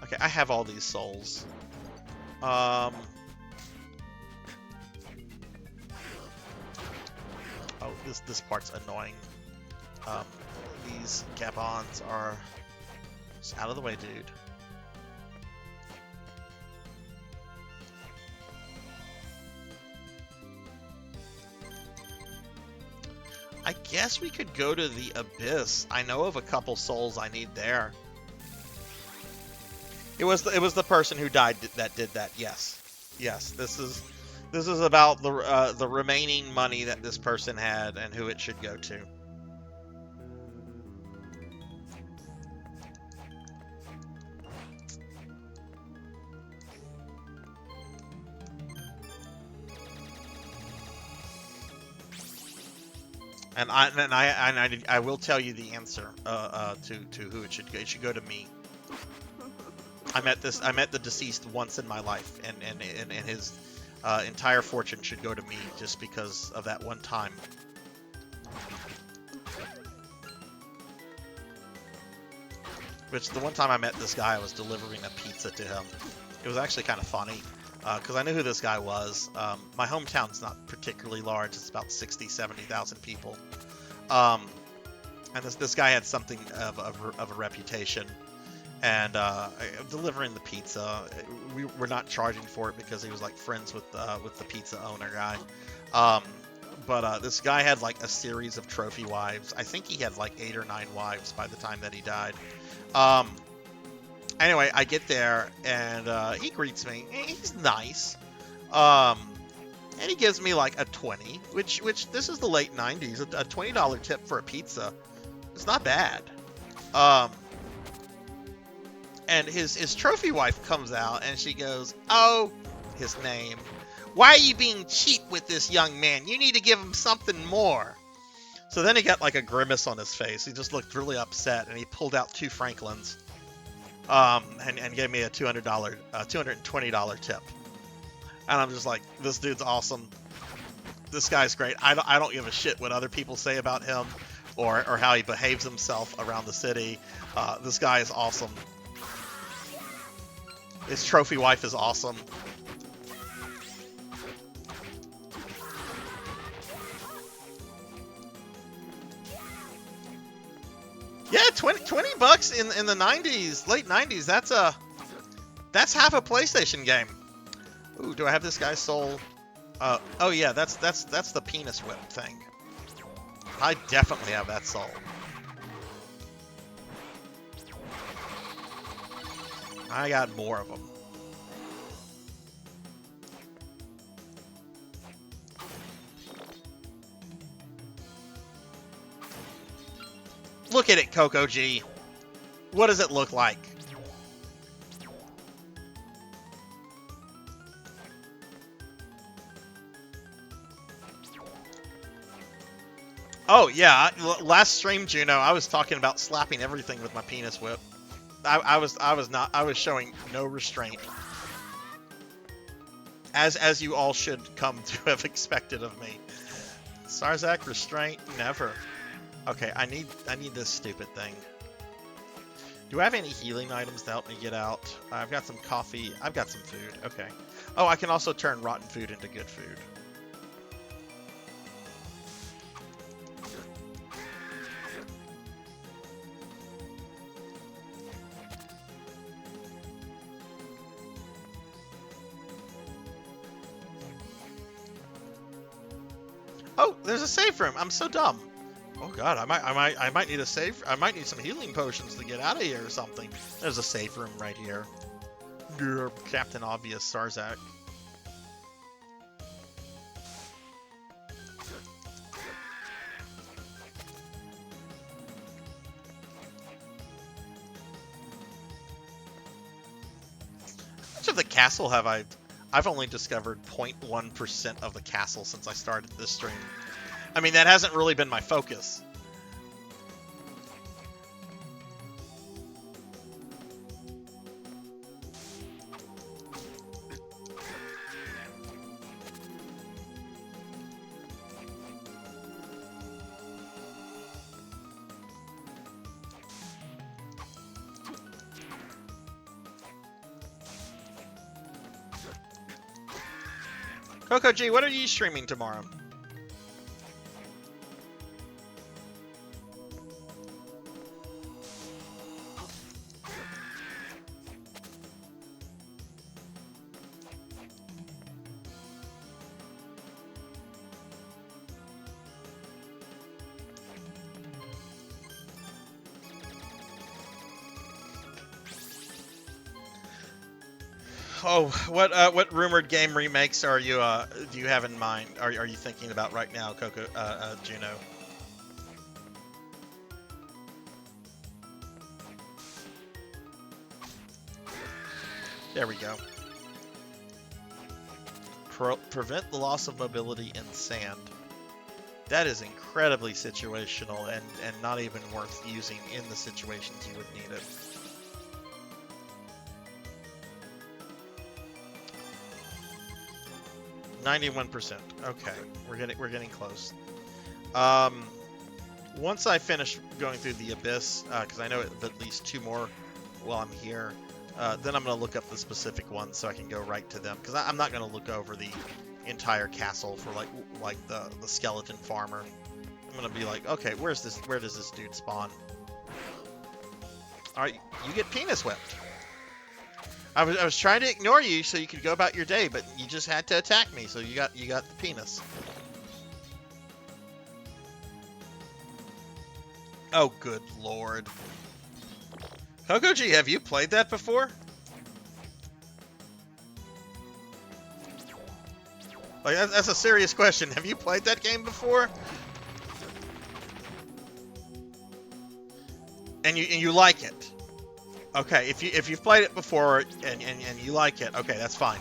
Okay, I have all these souls. Oh, this part's annoying. These Gabons are just out of the way, dude. I guess we could go to the Abyss. I know of a couple souls I need there. It was the person who died that did that. Yes, yes. This is about the remaining money that this person had and who it should go to. And I will tell you the answer to who it should go. It should go to me. I met the deceased once in my life, and his entire fortune should go to me just because of that one time. Which the one time I met this guy, I was delivering a pizza to him. It was actually kind of funny because I knew who this guy was. My hometown's not particularly large; it's about 70,000 people. And this guy had something of a reputation. And delivering the pizza, we were not charging for it because he was like friends with the pizza owner guy. But this guy had like a series of trophy wives. I think he had like 8 or 9 wives by the time that he died. Anyway, I get there and he greets me. He's nice. And he gives me like a 20, which this is the late 90s. A $20 tip for a pizza. It's not bad. And his trophy wife comes out and she goes, "Oh, his name. Why are you being cheap with this young man? You need to give him something more." So then he got like a grimace on his face. He just looked really upset and he pulled out 2 Franklins and gave me a $220 tip. And I'm just like, this dude's awesome. This guy's great. I don't give a shit what other people say about him or how he behaves himself around the city. This guy is awesome. His trophy wife is awesome. Yeah, 20 bucks in the 90s, late 90s. That's half a PlayStation game. Ooh, do I have this guy's soul? Oh yeah, that's the penis whip thing. I definitely have that soul. I got more of them. Look at it, Coco G. What does it look like? Oh yeah, last stream, Juno, I was talking about slapping everything with my penis whip. I was showing no restraint, as you all should come to have expected of me. Sarzac, restraint, never. Okay, I need this stupid thing. Do I have any healing items to help me get out? I've got some coffee. I've got some food. Okay. Oh, I can also turn rotten food into good food. Oh, there's a save room. I'm so dumb. Oh god, I might need a save. I might need some healing potions to get out of here or something. There's a save room right here. Captain Obvious Sarzac. How much of the castle have I've only discovered 0.1% of the castle since I started this stream. I mean, that hasn't really been my focus. Coco G, what are you streaming tomorrow? Oh, what rumored game remakes are you do you have in mind? Are you thinking about right now, Coco Juno? There we go. Prevent the loss of mobility in sand. That is incredibly situational and not even worth using in the situations you would need it. %. Okay, we're getting close. Once I finish going through the abyss, because I know at least 2 more while I'm here, then I'm gonna look up the specific ones so I can go right to them. Because I'm not gonna look over the entire castle for like the skeleton farmer. I'm gonna be like, okay, where does this dude spawn? All right, you get penis whipped. I was trying to ignore you so you could go about your day, but you just had to attack me, so you got the penis. Oh, good lord. Coco G, have you played that before? Like, that's a serious question. Have you played that game before? And you like it? Okay, if you've played it before and you like it, okay, that's fine.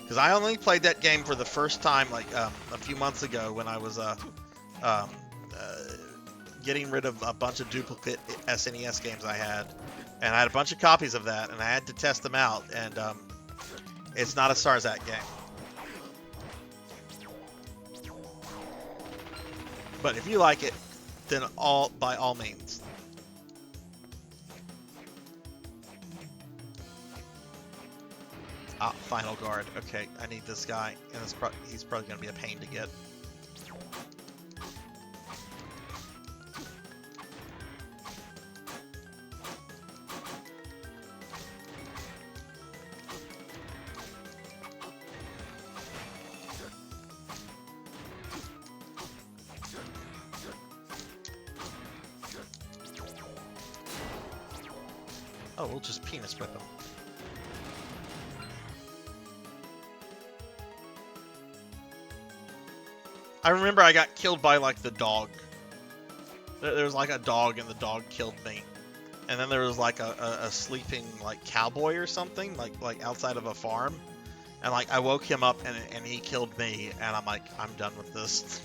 Because I only played that game for the first time like a few months ago when I was getting rid of a bunch of duplicate SNES games I had, and I had a bunch of copies of that, and I had to test them out, and it's not a Sarzac game. But if you like it, then by all means. Ah, final guard. Okay, I need this guy, and he's probably going to be a pain to get. Oh, we'll just penis whip him. I remember I got killed by, like, the dog. There was, like, a dog, and the dog killed me. And then there was, like, a sleeping, like, cowboy or something, like outside of a farm. And, like, I woke him up, and he killed me, and I'm like, I'm done with this.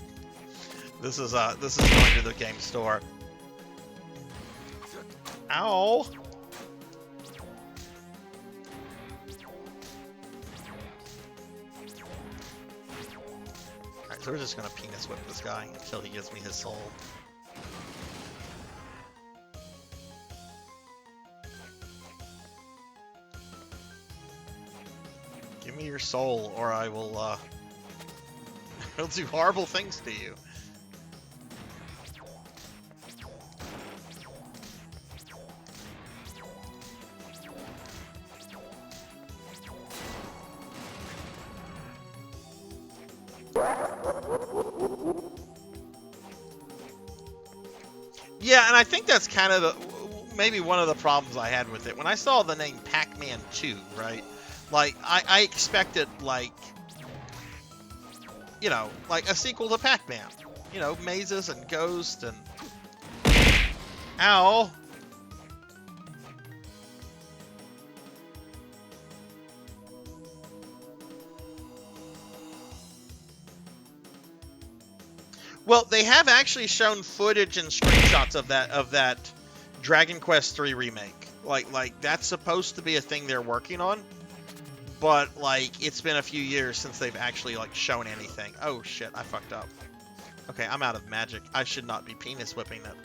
This is going to the game store. Ow! So we're just gonna penis whip this guy until he gives me his soul. Give me your soul, or I will, I'll do horrible things to you. Yeah, and I think that's kind of maybe one of the problems I had with it. When I saw the name Pac-Man 2, right? Like, I expected, like, you know, like a sequel to Pac-Man. You know, mazes and ghosts and... Ow! Well, they have actually shown footage and screenshots of that Dragon Quest III remake. Like that's supposed to be a thing they're working on, but like it's been a few years since they've actually like shown anything. Oh shit, I fucked up. Okay, I'm out of magic. I should not be penis whipping it.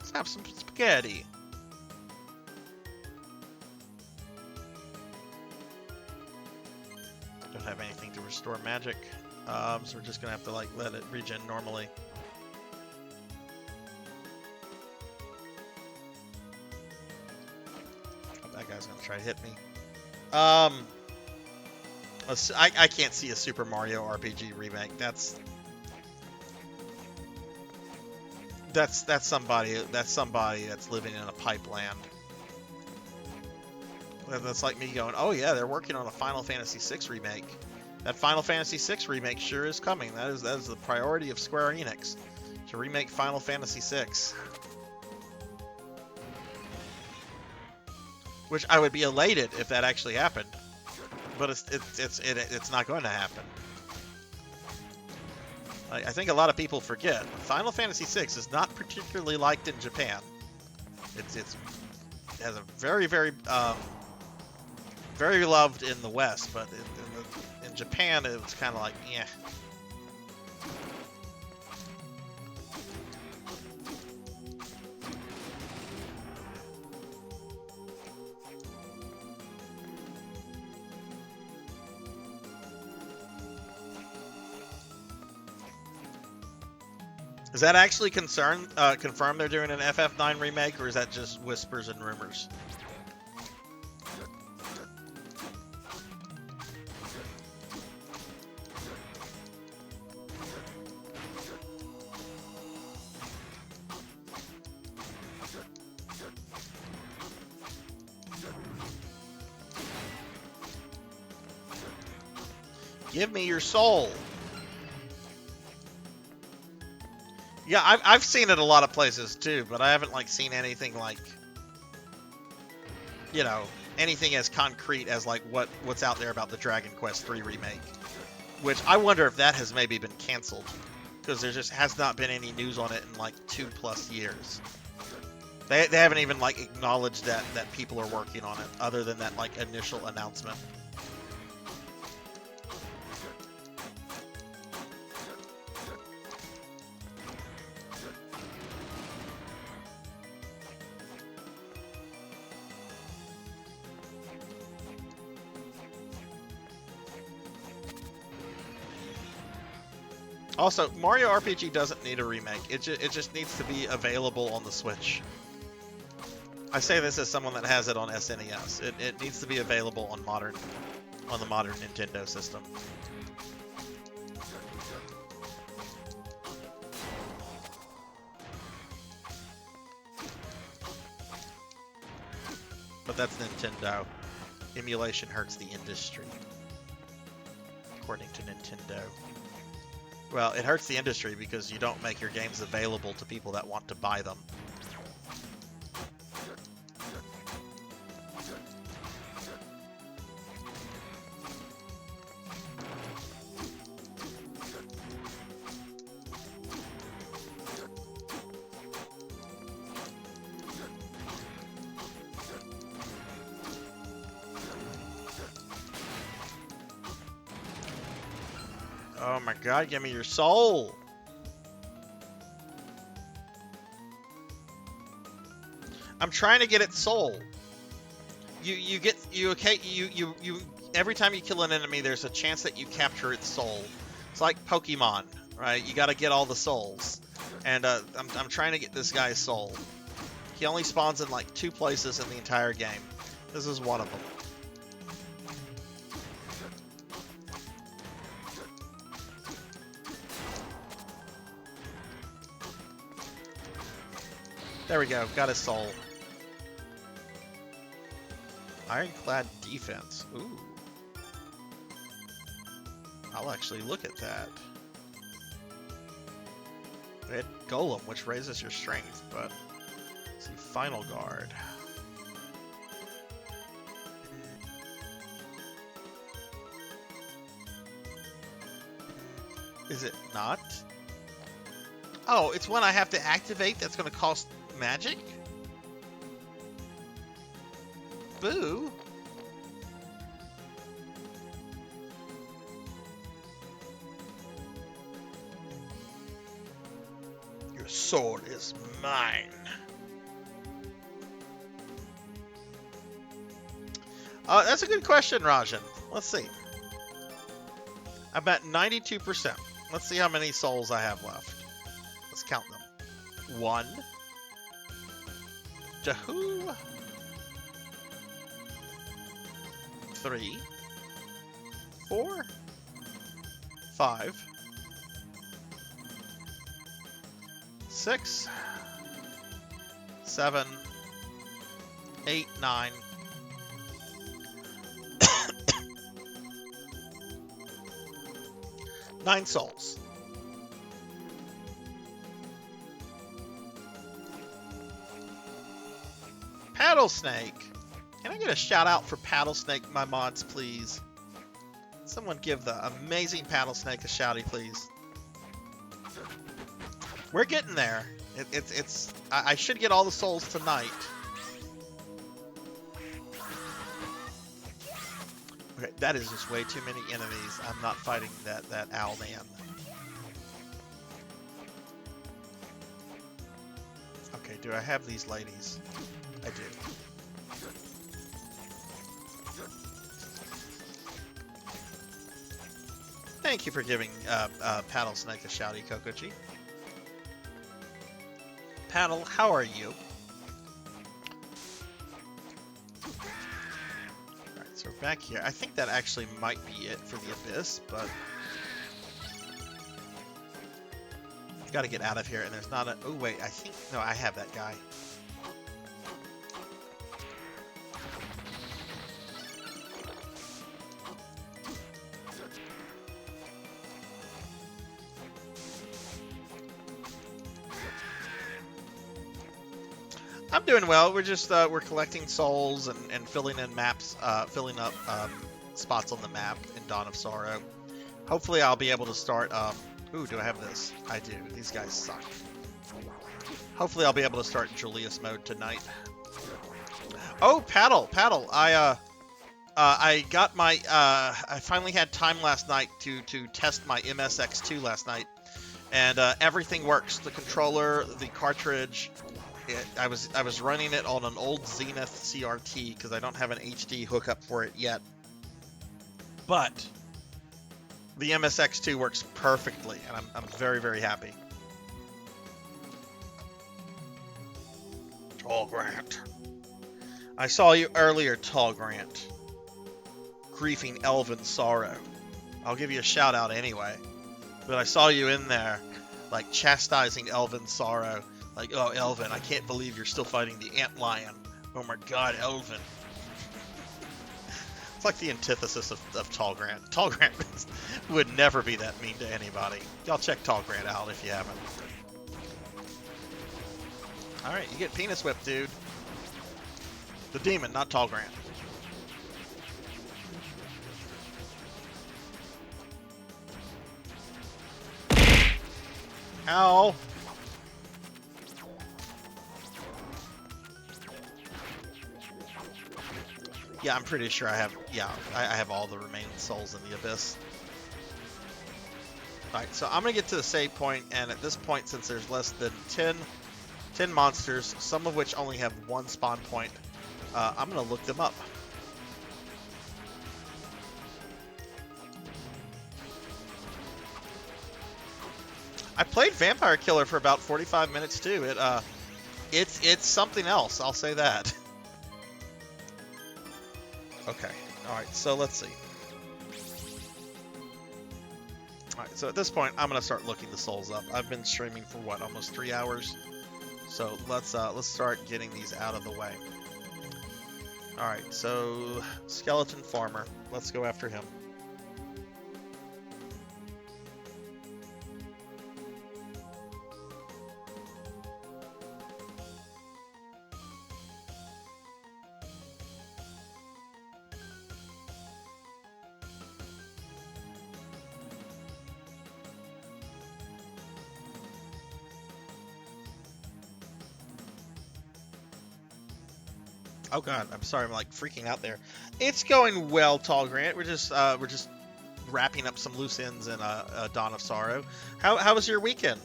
Let's have some spaghetti. Don't have anything to restore magic, so we're just gonna have to like let it regen normally. Oh, that guy's gonna try to hit me. I can't see a Super Mario RPG remake. That's somebody that's living in a pipe land. That's like me going, oh yeah, they're working on a Final Fantasy VI remake. That Final Fantasy VI remake sure is coming. That is the priority of Square Enix, to remake Final Fantasy VI. Which I would be elated if that actually happened, but it's not going to happen. I think a lot of people forget Final Fantasy VI is not particularly liked in Japan. It has a very loved in the West, but in Japan it was kind of like, yeah. Is that actually confirmed they're doing an FF9 remake, or is that just whispers and rumors? Give me your soul. Yeah, I've seen it a lot of places too, but I haven't like seen anything like, you know, anything as concrete as like what's out there about the Dragon Quest III remake. Which I wonder if that has maybe been canceled, because there just has not been any news on it in like 2+ years. They haven't even like acknowledged that people are working on it, other than that like initial announcement. Also, Mario RPG doesn't need a remake. It just needs to be available on the Switch. I say this as someone that has it on SNES. It needs to be available on the modern Nintendo system. But that's Nintendo. Emulation hurts the industry, according to Nintendo. Well, it hurts the industry because you don't make your games available to people that want to buy them. Oh my god, give me your soul! I'm trying to get its soul. Every time you kill an enemy, there's a chance that you capture its soul. It's like Pokemon, right? You gotta get all the souls. And I'm trying to get this guy's soul. He only spawns in like 2 places in the entire game. This is one of them. There we go, got his soul. Ironclad defense. Ooh. I'll actually look at that. Red Golem, which raises your strength, but let's see, Final Guard. Is it not? Oh, it's one I have to activate that's going to cost magic? Boo. Your sword is mine. That's a good question, Rajan. Let's see. I'm at 92%. Let's see how many souls I have left. Let's count them. 1. Two. 3. 4. 5. 6. 7. 8. 9. 9 souls. Paddle Snake. Can I get a shout out for Paddle Snake, my mods, please? Someone give the amazing Paddle Snake a shouty, please. We're getting there. I should get all the souls tonight. Okay, that is just way too many enemies. I'm not fighting that owl man. Okay, do I have these ladies? I do. Thank you for giving Paddle Snake a shouty, Kokochi. Paddle, how are you? Alright, so we're back here. I think that actually might be it for the Abyss, but I've got to get out of here, and there's not a... Oh, wait, I think... No, I have that guy. I'm doing well. We're just we're collecting souls and filling in maps, filling up spots on the map in Dawn of Sorrow. Hopefully, I'll be able to start. Ooh, do I have this? I do. These guys suck. Hopefully, I'll be able to start Julius mode tonight. Oh, paddle. I got my. I finally had time last night to test my MSX2 last night, and everything works. The controller, the cartridge. I was running it on an old Zenith CRT because I don't have an HD hookup for it yet. But the MSX2 works perfectly, and I'm very, very happy. Tall Grant. I saw you earlier, Tall Grant. Griefing Elven Sorrow. I'll give you a shout out anyway. But I saw you in there, like, chastising Elven Sorrow. Like, oh, Elvin, I can't believe you're still fighting the Ant Lion. Oh my god, Elvin. It's like the antithesis of Tall Grant. Tall Grant would never be that mean to anybody. Y'all check Tall Grant out if you haven't. Alright, you get penis whipped, dude. The demon, not Tall Grant. Ow! Yeah, I'm pretty sure I have, I have all the remaining souls in the Abyss. Alright, so I'm going to get to the save point, and at this point, since there's less than 10 monsters, some of which only have one spawn point, I'm going to look them up. I played Vampire Killer for about 45 minutes too. It's something else, I'll say that. Okay, alright, so let's see. Alright, so at this point, I'm going to start looking the souls up. I've been streaming for, what, almost 3 hours? So let's start getting these out of the way. Alright, so Skeleton Farmer. Let's go after him. Oh God, I'm sorry. I'm like freaking out there. It's going well, Tall Grant. We're just wrapping up some loose ends in a Dawn of Sorrow. How was your weekend?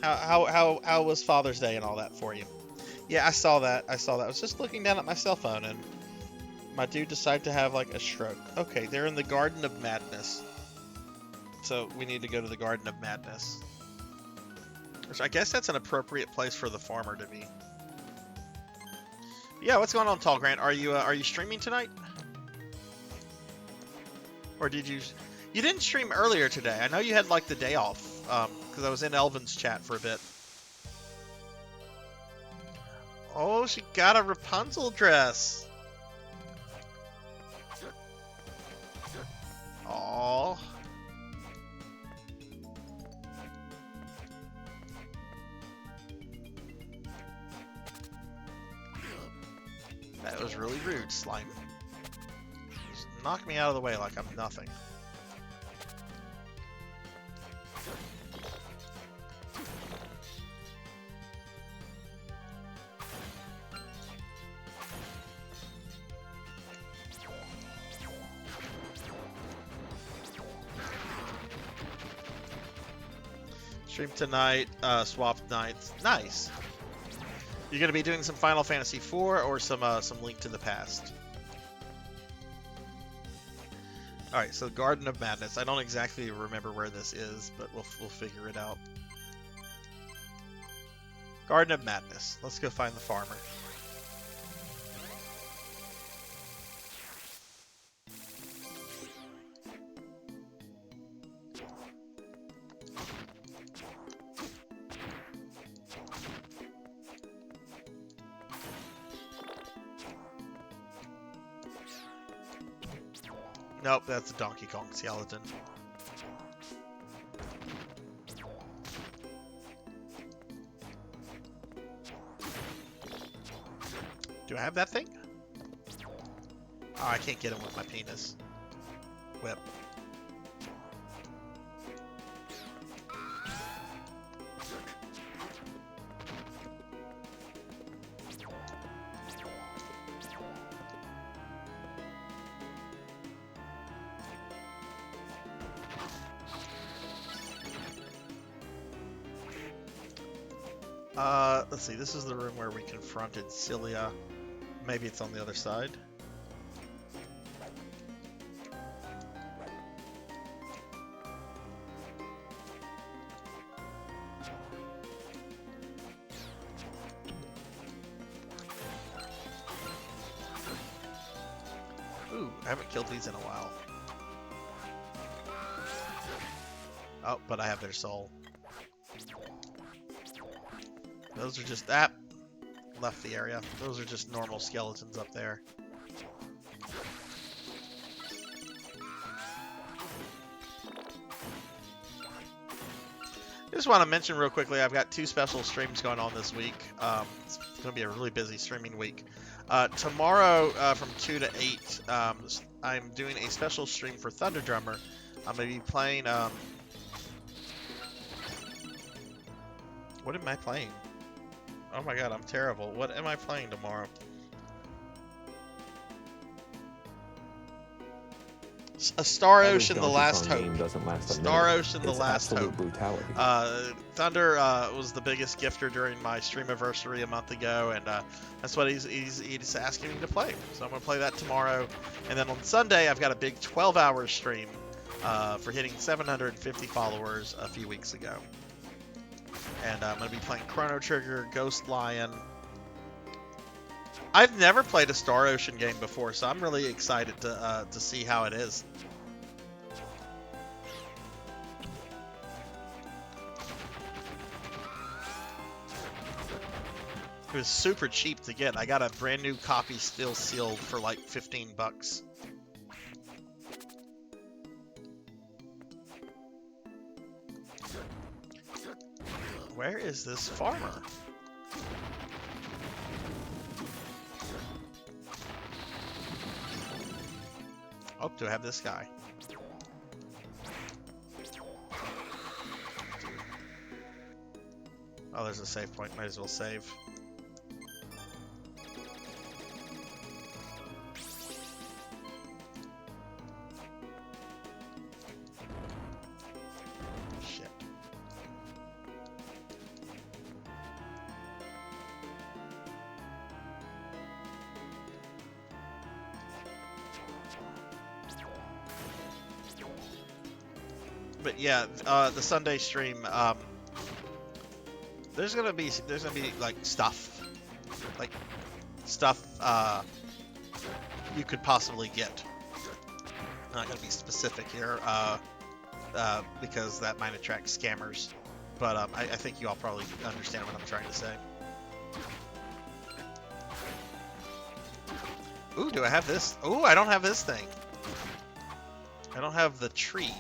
How was Father's Day and all that for you? Yeah, I saw that. I was just looking down at my cell phone and my dude decided to have like a stroke. Okay, they're in the Garden of Madness. So we need to go to the Garden of Madness. Which I guess that's an appropriate place for the farmer to be. Yeah, what's going on, Tall Grant? Are you streaming tonight? Or did you didn't stream earlier today? I know you had like the day off because I was in Elvin's chat for a bit. Oh, she got a Rapunzel dress. Aww. That was really rude, Slime. Just knock me out of the way like I'm nothing. Stream tonight, swap nights. Nice. You're gonna be doing some Final Fantasy IV or some Link to the Past. All right, so Garden of Madness. I don't exactly remember where this is, but we'll figure it out. Garden of Madness. Let's go find the farmer. Nope, that's a Donkey Kong skeleton. Do I have that thing? Oh, I can't get him with my penis. Whip. Let's see, this is the room where we confronted Cilia. Maybe it's on the other side. Ooh, I haven't killed these in a while. Oh, but I have their soul. Those are just that left the area. Those are just normal skeletons up there. I just want to mention real quickly, I've got 2 special streams going on this week. It's going to be a really busy streaming week. Tomorrow from 2 to 8, I'm doing a special stream for Thunder Drummer. I'm going to be playing... What am I playing? Oh my god, I'm terrible. What am I playing tomorrow? A Star Ocean: The Last Hope. Star Ocean: The Last Hope.
Brutality.
Thunder was the biggest gifter during my streamiversary a month ago, and that's what he's asking me to play. So I'm gonna play that tomorrow, and then on Sunday I've got a big 12-hour stream for hitting 750 followers a few weeks ago. And I'm going to be playing Chrono Trigger, Ghost Lion. I've never played a Star Ocean game before, so I'm really excited to see how it is. It was super cheap to get. I got a brand new copy still sealed for like 15 bucks. Where is this farmer? Oh, do I have this guy? Oh, there's a save point. Might as well save. But yeah, the Sunday stream, there's gonna be like stuff you could possibly get. I'm not gonna be specific here, because that might attract scammers. But I think you all probably understand what I'm trying to say. Ooh, do I have this? Ooh, I don't have this thing. I don't have the tree.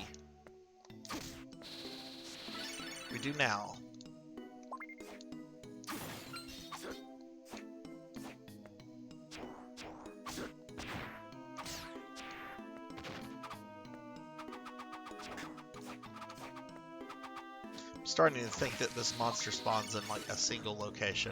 We do now. I'm starting to think that this monster spawns in like a single location.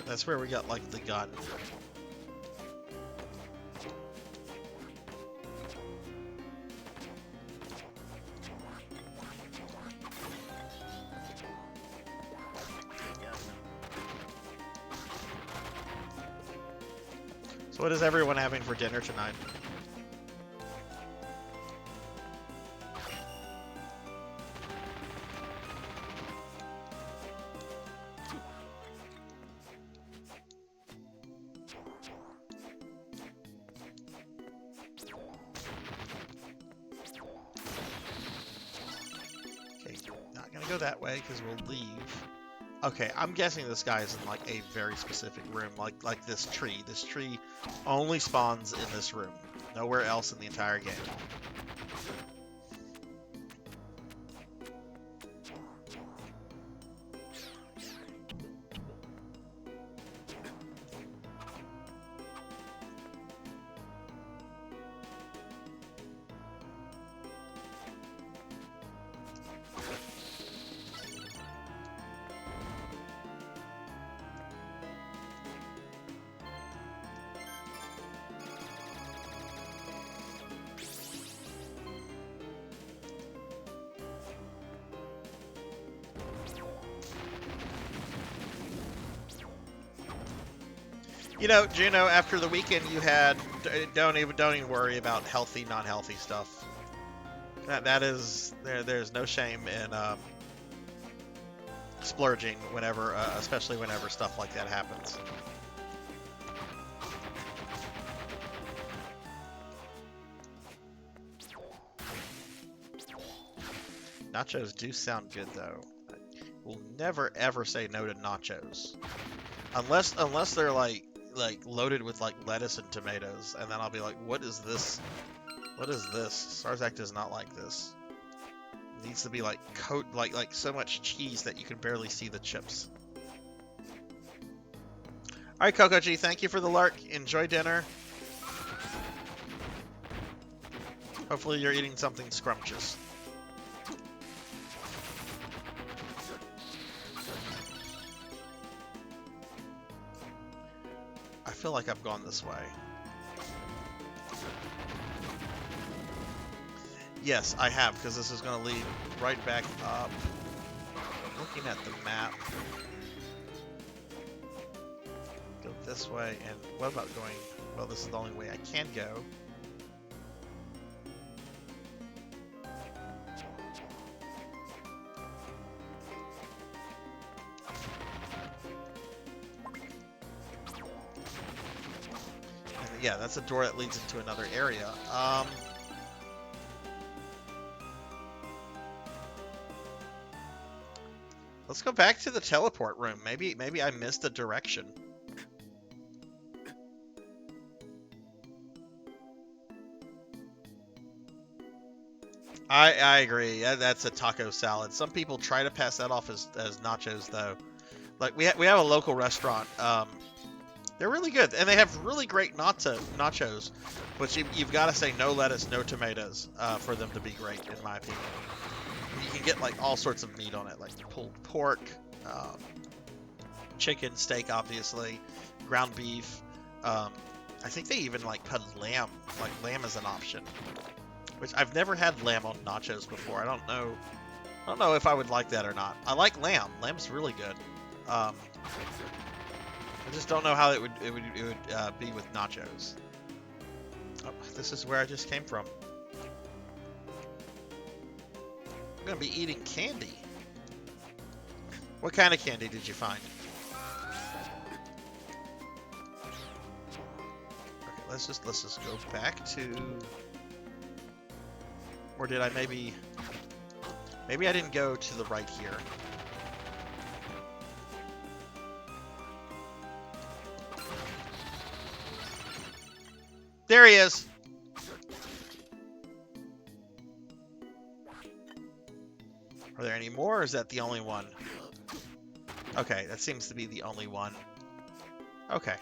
That's where we got, like, the gun. So what is everyone having for dinner tonight? Go that way because we'll leave. Okay, I'm guessing this guy is in like a very specific room, like this tree. This tree only spawns in this room, nowhere else in the entire game. You know, Juno, after the weekend you had, don't even worry about healthy, non-healthy stuff. That is, there's no shame in splurging whenever, especially whenever stuff like that happens. Nachos do sound good though. We'll never ever say no to nachos, unless they're like loaded with like lettuce and tomatoes, and then I'll be like, what is this? What is this? Sarzac does not like this. It needs to be like like so much cheese that you can barely see the chips. All right, Coco G, thank you for the lurk. Enjoy dinner. Hopefully you're eating something scrumptious. I feel like I've gone this way. Yes, I have, because this is going to lead right back up. I'm looking at the map. Go this way, and what about going... Well, this is the only way I can go. Yeah, that's a door that leads into another area. Let's go back to the teleport room. Maybe I missed a direction. I agree. That's a taco salad. Some people try to pass that off as nachos, though. Like we have a local restaurant. They're really good, and they have really great nachos, but you've got to say no lettuce, no tomatoes for them to be great, in my opinion. You can get like all sorts of meat on it, like pulled pork, chicken, steak, obviously, ground beef. I think they even like put lamb. Like lamb is an option, which I've never had lamb on nachos before. I don't know if I would like that or not. I like lamb. Lamb's really good. I just don't know how it would be with nachos. Oh, this is where I just came from. I'm gonna be eating candy. What kind of candy did you find? Okay, let's just go back to. Or did I maybe I didn't go to the right here. There he is. Are there any more, or is that the only one? Okay, that seems to be the only one. Okay.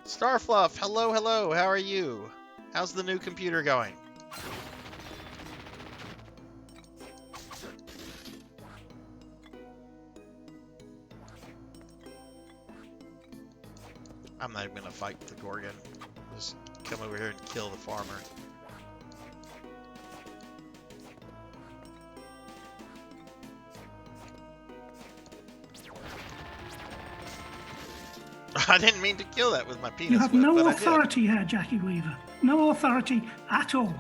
Starfluff, hello, hello, how are you? How's the new computer going? I'm not even gonna fight the Gorgon. Just come over here and kill the farmer. I didn't mean to kill that with my penis.
You have
whip,
no
but
authority here, Jackie Weaver. No authority at all.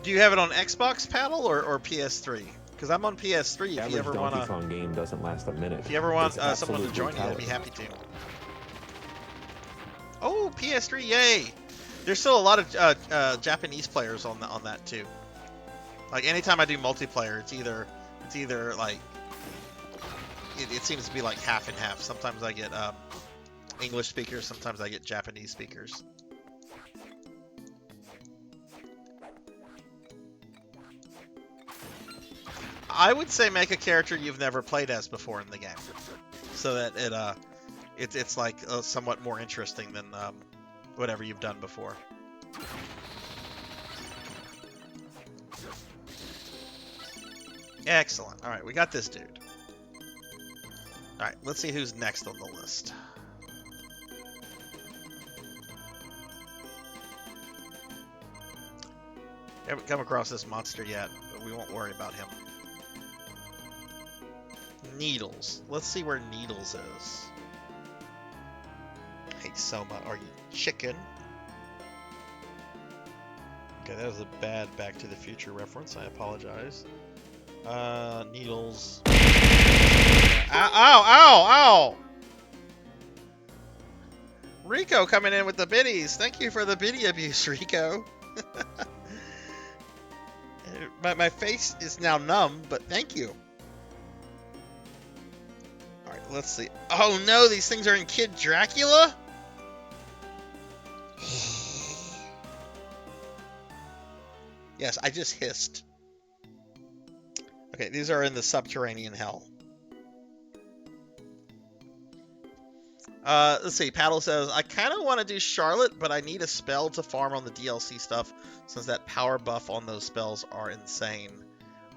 Do you have it on Xbox Paddle or PS3? Because I'm on PS3. If you ever want
Donkey Kong game doesn't last a minute.
If you ever want
It's
someone to
absolute
join you, I'd
brutality.
be happy to. Oh, PS3, yay! There's still a lot of Japanese players on that too. Like anytime I do multiplayer, it's either like it seems to be like half and half. Sometimes I get English speakers, sometimes I get Japanese speakers. I would say make a character you've never played as before in the game, so that it's like somewhat more interesting than whatever you've done before. Excellent. All right, we got this dude. All right, let's see who's next on the list. Haven't come across this monster yet, but we won't worry about him. Needles. Let's see where Needles is. Hey, Soma, are you chicken? Okay, that was a bad Back to the Future reference. I apologize. Needles. Ow, ow, ow, ow! Rico coming in with the biddies. Thank you for the biddy abuse, Rico. my face is now numb, but thank you. Alright, let's see. Oh no, these things are in Kid Dracula? Yes, I just hissed. Okay, these are in the subterranean hell. Let's see. Paddle says, I kind of want to do Charlotte, but I need a spell to farm on the DLC stuff, since that power buff on those spells are insane.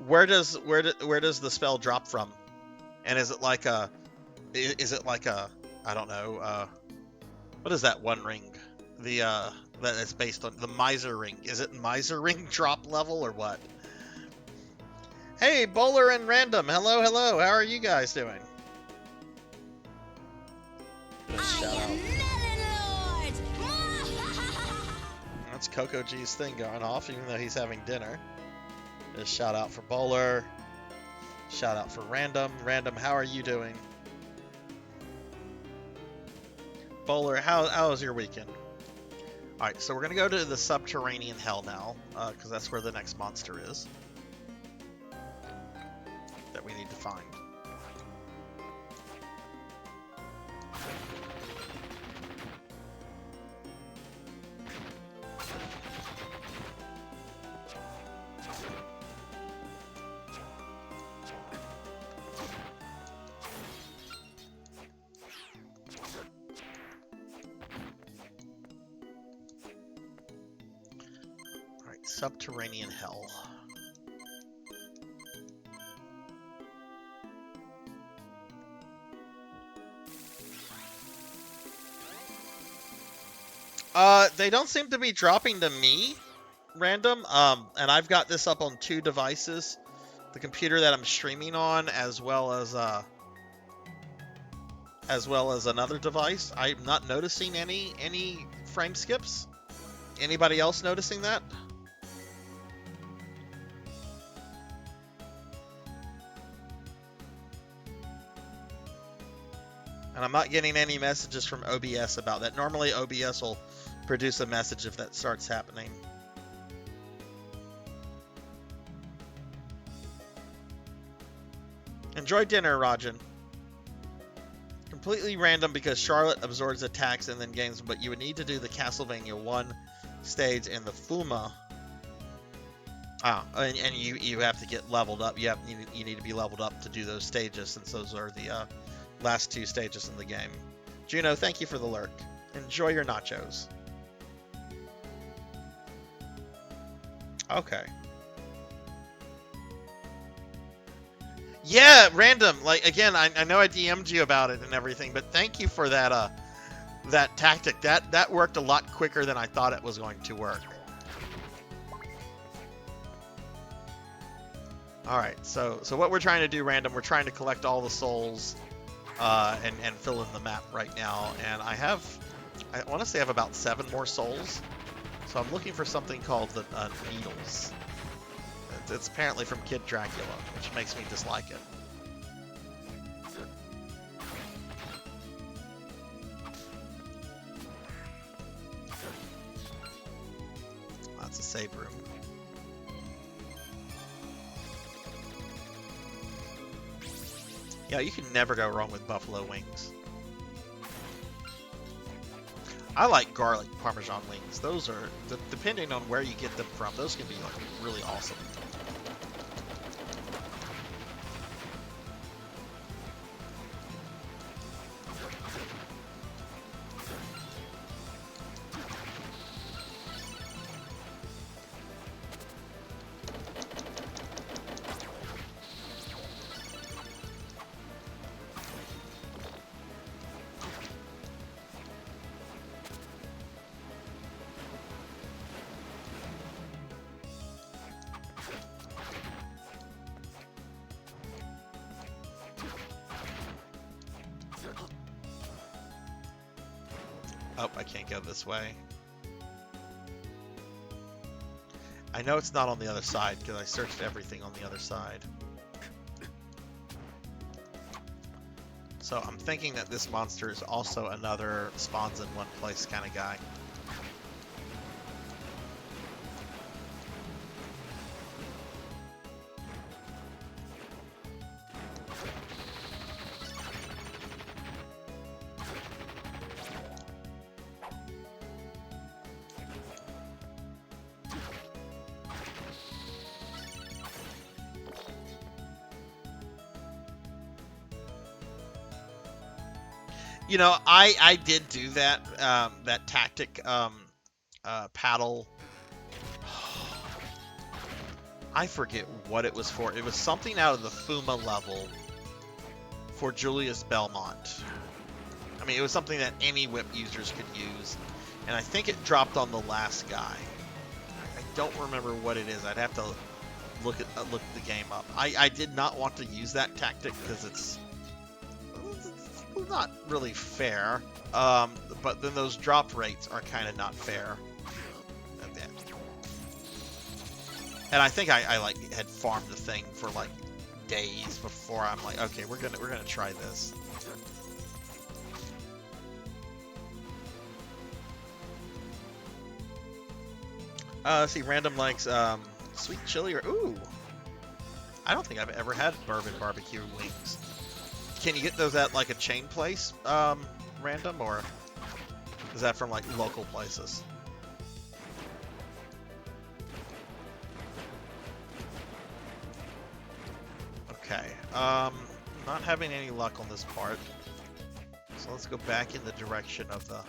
Where does the spell drop from? And is it like a I don't know, what is that one ring? That is based on the Miser ring. Is it Miser ring drop level or what? Hey, Bowler and Random. Hello, hello. How are you guys doing? Shout out. That's Coco G's thing going off, even though he's having dinner. Just shout out for Bowler. Shout out for Random. Random, how are you doing? Bowler, how was your weekend? Alright, so we're going to go to the subterranean hell now, because that's where the next monster is that we need to find. Subterranean hell. They don't seem to be dropping to me random. And I've got this up on 2 devices. The computer that I'm streaming on, as well as another device. I'm not noticing any frame skips. Anybody else noticing that? And I'm not getting any messages from OBS about that. Normally OBS will produce a message if that starts happening. Enjoy dinner, Rajan. Completely random because Charlotte absorbs attacks and then gains, but you would need to do the Castlevania 1 stage and the Fuma. And you have to get leveled up. You need to be leveled up to do those stages, since those are the last 2 stages in the game. Juno, thank you for the lurk. Enjoy your nachos. Okay. Yeah, random. Like, again, I know I DM'd you about it and everything, but thank you for that that tactic. That worked a lot quicker than I thought it was going to work. All right, so what we're trying to do, random, we're trying to collect all the souls and fill in the map right now. And I want to say I have about 7 more souls. So I'm looking for something called the Needles. It's apparently from Kid Dracula, which makes me dislike it. That's a save room. Yeah, you can never go wrong with buffalo wings. I like garlic Parmesan wings. Those are, depending on where you get them from, those can be like really awesome. Oh, I can't go this way. I know it's not on the other side because I searched everything on the other side. So I'm thinking that this monster is also another spawns in one place kind of guy. You know, I did do that that tactic paddle. I forget what it was for. It was something out of the Fuma level for Julius Belmont. I mean, it was something that any whip users could use, and I think it dropped on the last guy. I don't remember what it is. I'd have to look the game up. I did not want to use that tactic because it's not really fair, but then those drop rates are kind of not fair. And I think I like had farmed the thing for like days before I'm like, okay, we're gonna try this. Let's see, random likes sweet chili or ooh. I don't think I've ever had bourbon barbecue wings. Can you get those at like a chain place, random, or is that from like local places? Okay, not having any luck on this part, so let's go back in the direction of the...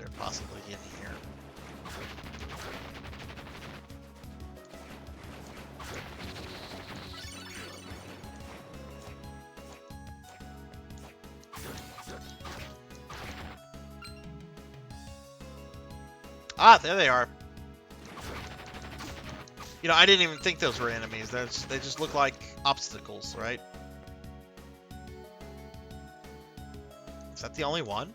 they're possibly in here. Ah, there they are. You know, I didn't even think those were enemies. They just look like obstacles, right? Is that the only one?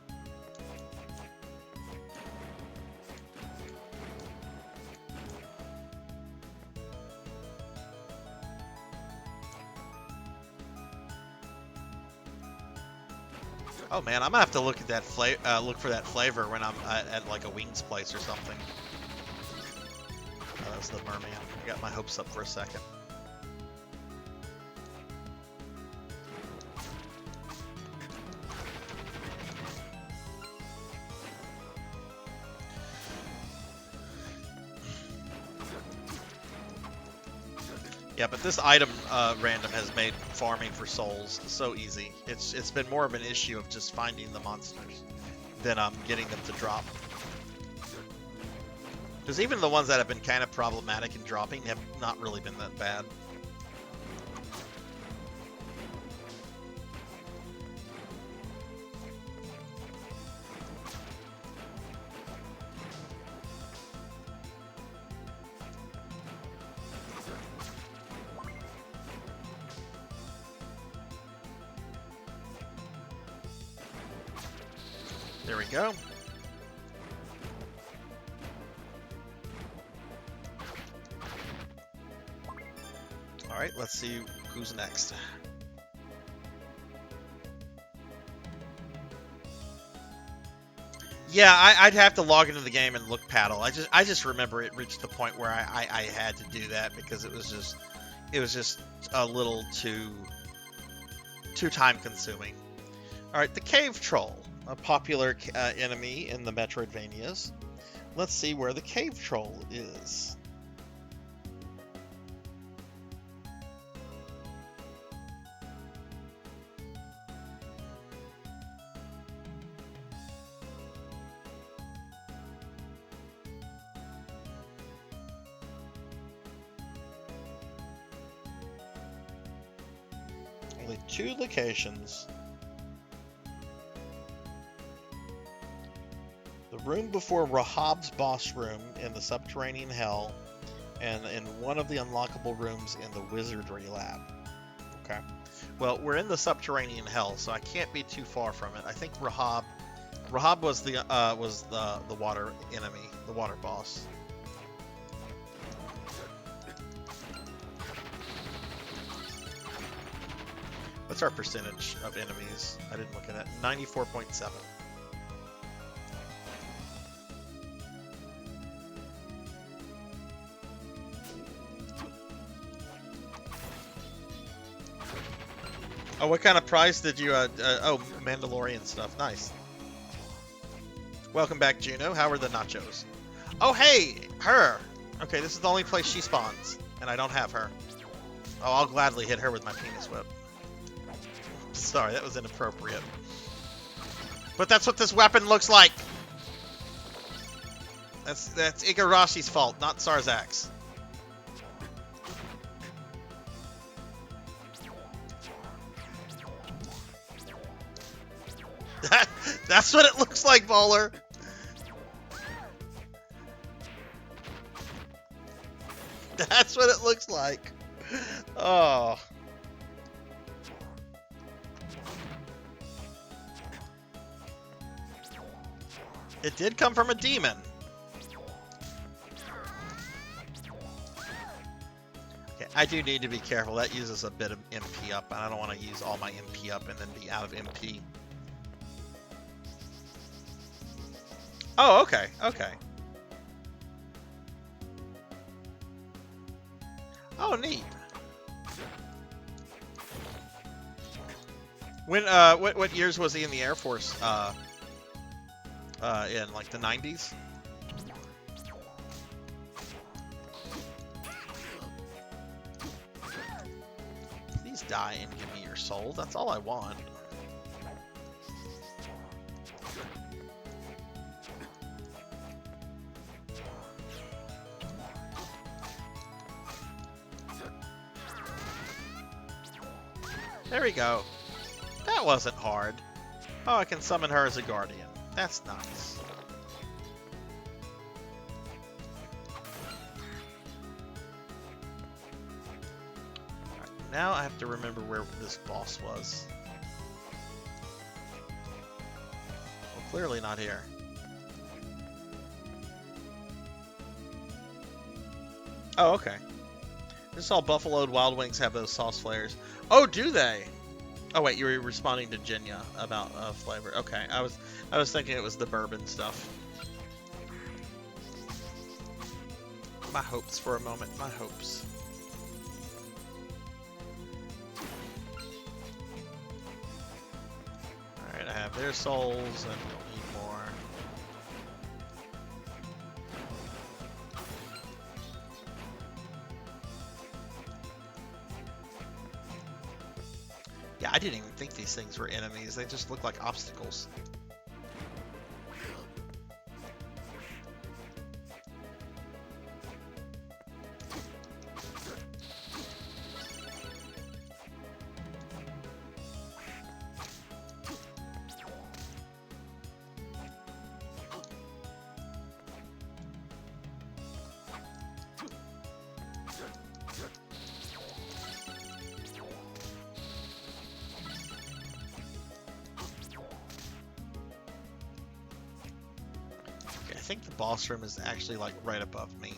Oh man, I'm gonna have to look at that look for that flavor when I'm at like a wings place or something. Oh, that's the merman. I got my hopes up for a second. Yeah, but this item random has made farming for souls so easy. It's been more of an issue of just finding the monsters than getting them to drop. Because even the ones that have been kind of problematic in dropping have not really been that bad. There we go. All right, let's see who's next. Yeah, I'd have to log into the game and look paddle. I just remember it reached the point where I had to do that because it was just a little too time consuming. All right, the cave troll, a popular enemy in the Metroidvanias. Let's see where the cave troll is. Only 2 locations. The room before Rahab's boss room in the subterranean hell, and in one of the unlockable rooms in the wizardry lab. Okay. Well, we're in the subterranean hell, so I can't be too far from it. I think Rahab was the water enemy, the water boss. What's our percentage of enemies? I didn't look at that. 94.7. Oh, what kind of prize did you, oh, Mandalorian stuff. Nice. Welcome back, Juno. How are the nachos? Oh, hey, her. Okay, this is the only place she spawns, and I don't have her. Oh, I'll gladly hit her with my penis whip. Sorry, that was inappropriate. But that's what this weapon looks like. That's Igarashi's fault, not Sarzac's. That's what it looks like, Bowler. That's what it looks like. Oh. It did come from a demon. Okay, I do need to be careful. That uses a bit of MP up, and I don't want to use all my MP up and then be out of MP. Oh, okay, okay. Oh, neat. When what years was he in the Air Force? In like the 90s? Please die and give me your soul. That's all I want. There we go. That wasn't hard. Oh, I can summon her as a guardian. That's nice. Alright, now I have to remember where this boss was. Well, clearly not here. Oh, okay. I just saw Buffaloed Wild Wings have those sauce flavors. Oh, do they? Oh wait, you were responding to Jinya about flavor. Okay, I was thinking it was the bourbon stuff. My hopes for a moment. My hopes. All right, I have their souls and don't need more. Yeah, I didn't even think these things were enemies. They just look like obstacles. I think the boss room is actually like right above me.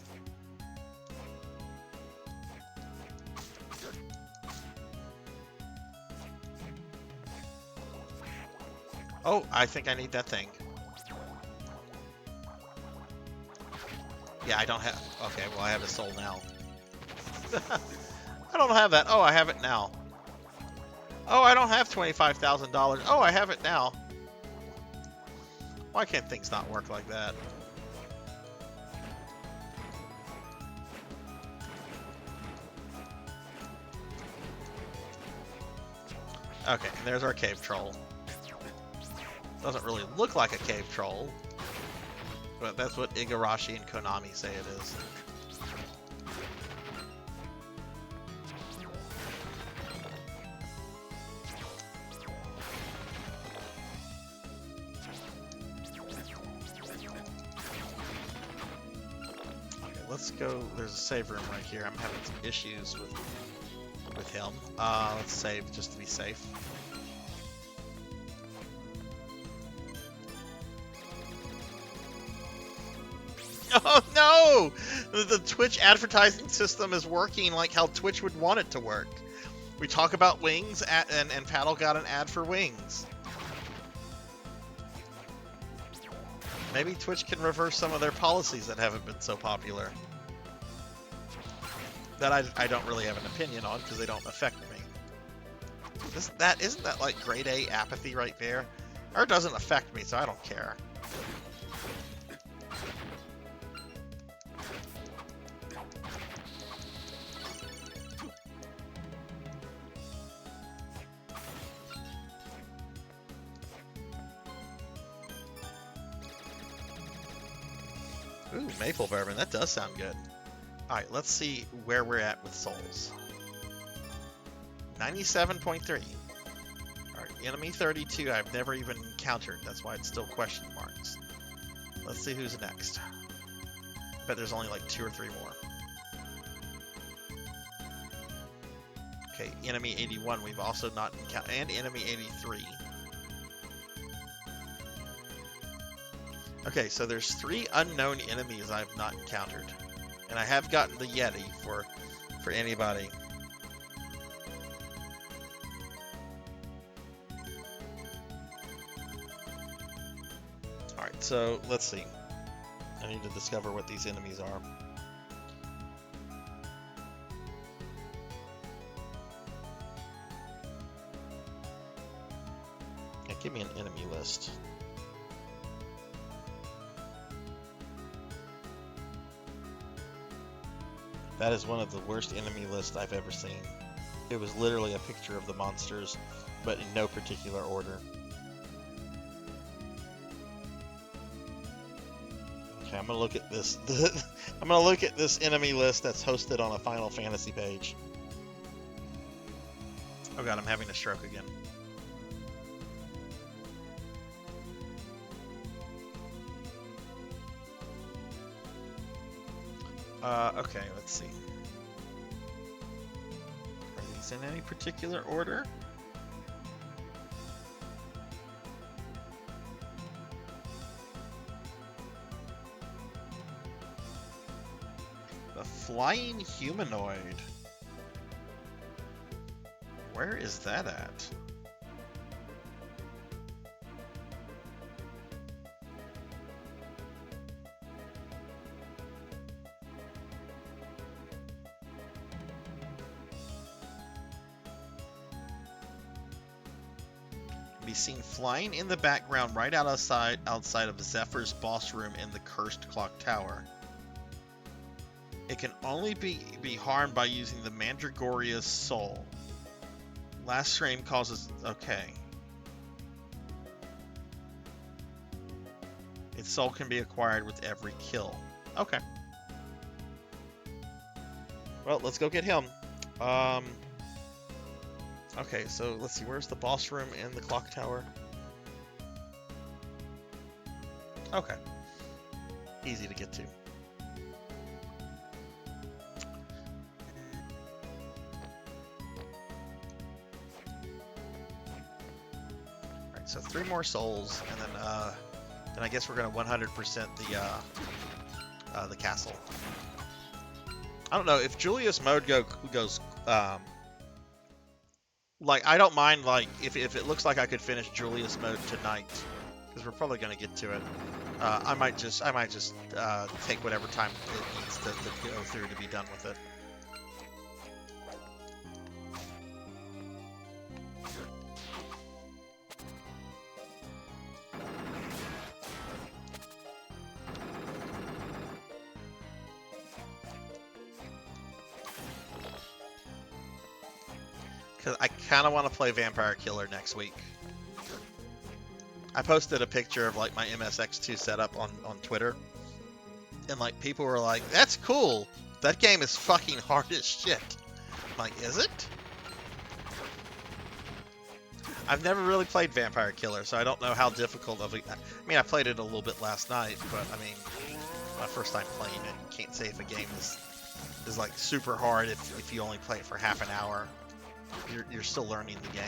Oh, I think I need that thing. Yeah, I don't have... Okay, well I have a soul now. I don't have that. Oh, I have it now. Oh, I don't have $25,000. Oh, I have it now. Why can't things not work like that? Okay, and there's our cave troll. Doesn't really look like a cave troll, but that's what Igarashi and Konami say it is. Okay, let's go. There's a save room right here. I'm having some issues with him. Let's save just to be safe. Oh no! The Twitch advertising system is working like how Twitch would want it to work. We talk about wings, and Paddle got an ad for wings. Maybe Twitch can reverse some of their policies that haven't been so popular. That I don't really have an opinion on because they don't affect me. Isn't that like grade A apathy right there? Or it doesn't affect me, so I don't care. Ooh, maple bourbon, that does sound good. Alright, let's see where we're at with souls. 97.3. Alright, enemy 32 I've never even encountered, that's why it's still question marks. Let's see who's next. I bet there's only like 2 or 3 more. Okay, enemy 81 we've also not encountered, and enemy 83. Okay, so there's 3 unknown enemies I've not encountered. And I have gotten the Yeti for anybody. Alright, so let's see. I need to discover what these enemies are. Yeah, give me an enemy list. That is one of the worst enemy lists I've ever seen. It was literally a picture of the monsters, but in no particular order. Okay, I'm gonna look at this. I'm gonna look at this enemy list that's hosted on a Final Fantasy page. Oh god, I'm having a stroke again. Okay, let's see. Are these in any particular order? The flying humanoid. Where is that at? Be seen flying in the background right outside of Zephyr's boss room in the Cursed Clock Tower. It can only be harmed by using the Mandragoria's soul. Last stream causes... okay. Its soul can be acquired with every kill. Okay. Well, let's go get him. Okay, so let's see, where's the boss room in the clock tower? Okay. Easy to get to. Alright, so 3 more souls, and then I guess we're gonna 100% the castle. I don't know, if Julius mode goes like, I don't mind, like, if it looks like I could finish Julius mode tonight, because we're probably going to get to it. I might just take whatever time it needs to go through to be done with it. I kind of want to play Vampire Killer next week. I posted a picture of like my MSX2 setup on Twitter, and like people were like, "That's cool. That game is fucking hard as shit." I'm like, is it? I've never really played Vampire Killer, so I don't know how difficult of it. I mean, I played it a little bit last night, but I mean, my first time playing it, you can't say if a game is like super hard if you only play it for half an hour. You're still learning the game.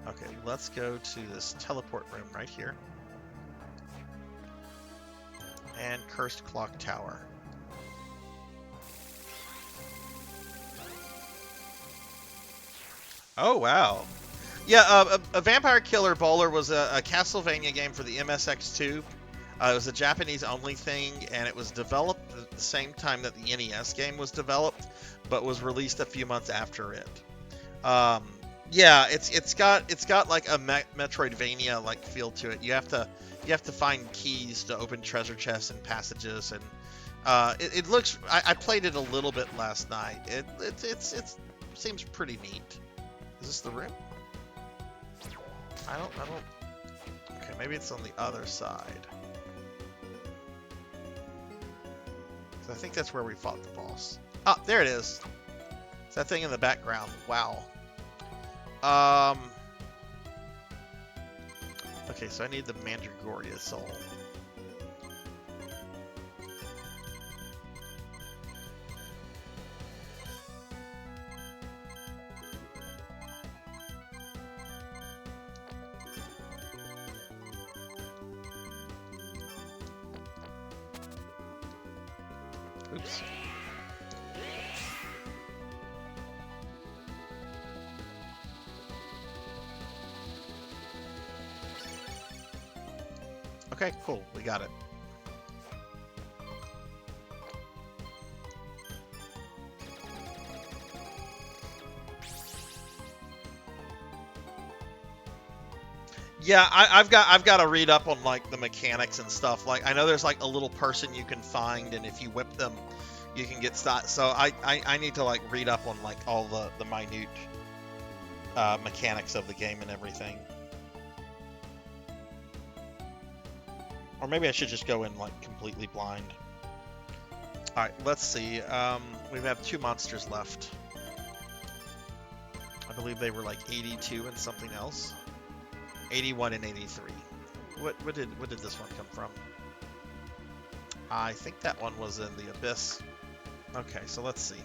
Okay, let's go to this teleport room right here. And Cursed Clock Tower. Oh, wow. Yeah, a Vampire Killer Bowler was a Castlevania game for the MSX2. It was a Japanese-only thing, and it was developed at the same time that the NES game was developed, but was released a few months after it. Yeah, it's got like a Metroidvania like feel to it. You have to find keys to open treasure chests and passages, and it looks. I played it a little bit last night. It seems pretty neat. Is this the room? I don't. Okay, maybe it's on the other side. I think that's where we fought the boss. Ah, there it is. It's that thing in the background. Wow. Okay, so I need the Mandragoria soul. Oops. Okay, cool. We got it. Yeah, I've got to read up on like the mechanics and stuff. Like I know there's like a little person you can find, and if you whip them, you can get stopped. So I need to like read up on like all the minute mechanics of the game and everything. Or maybe I should just go in like completely blind. Alright, let's see. We have 2 monsters left. I believe they were like 82 and something else. 81 and 83. What did this one come from? I think that one was in the Abyss. Okay, so let's see.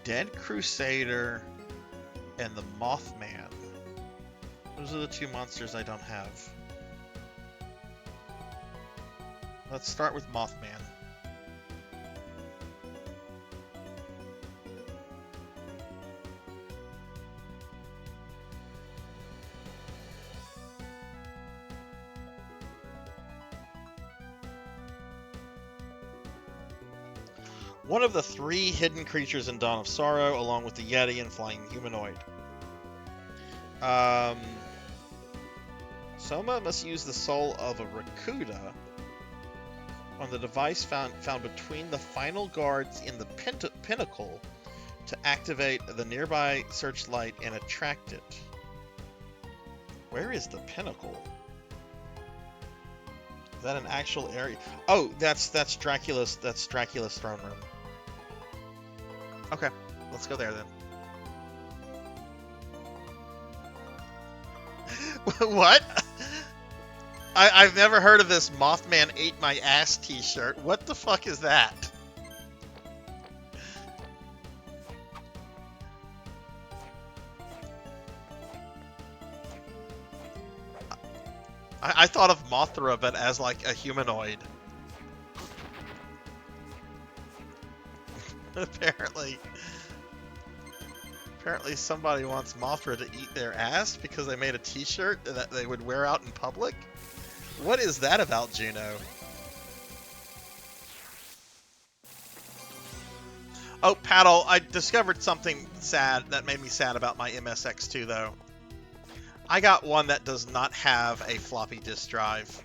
Dead Crusader and the Mothman. Those are the 2 monsters I don't have. Let's start with Mothman. One of the 3 hidden creatures in Dawn of Sorrow, along with the Yeti and Flying Humanoid. Soma must use the soul of a Rakuda on the device found between the final guards in the pinnacle to activate the nearby searchlight and attract it. Where is the pinnacle? Is that an actual area? Oh, that's Dracula's throne room. Okay, let's go there then. What? I've never heard of this Mothman ate my ass t-shirt. What the fuck is that? I thought of Mothra, but as like a humanoid. Apparently somebody wants Mothra to eat their ass because they made a t-shirt that they would wear out in public? What is that about, Juno? Oh, Paddle, I discovered something sad that made me sad about my MSX2, though. I got one that does not have a floppy disk drive.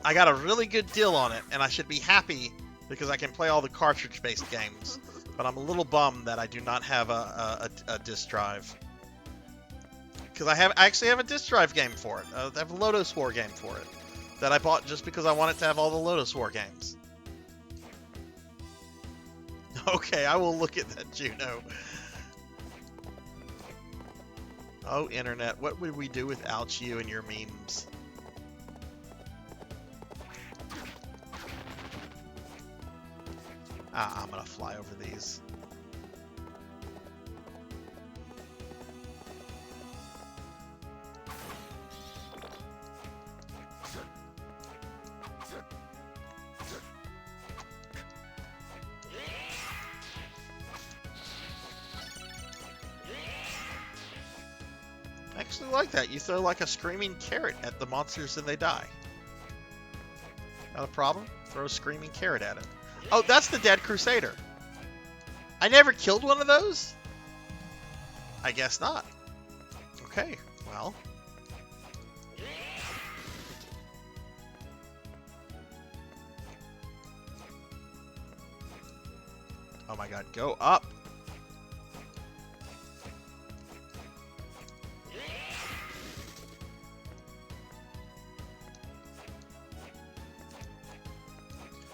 I got a really good deal on it, and I should be happy because I can play all the cartridge-based games. But I'm a little bummed that I do not have a disk drive. Because I actually have a disk drive game for it. I have a Lotus War game for it. That I bought just because I wanted to have all the Lotus War games. Okay, I will look at that, Juno. Oh, Internet, what would we do without you and your memes? I'm gonna fly over these. I actually like that. You throw like a screaming carrot at the monsters and they die. Not a problem? Throw a screaming carrot at it. Oh, that's the Dead Crusader. I never killed one of those? I guess not. Okay, well. Oh my god, go up.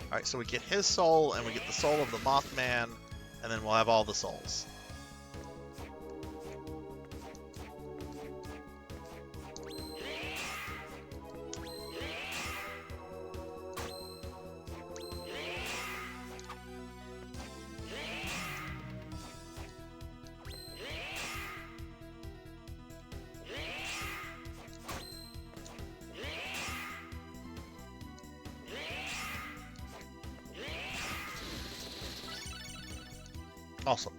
Alright, so we get his soul, and we get the soul of the Mothman, and then we'll have all the souls. Awesome.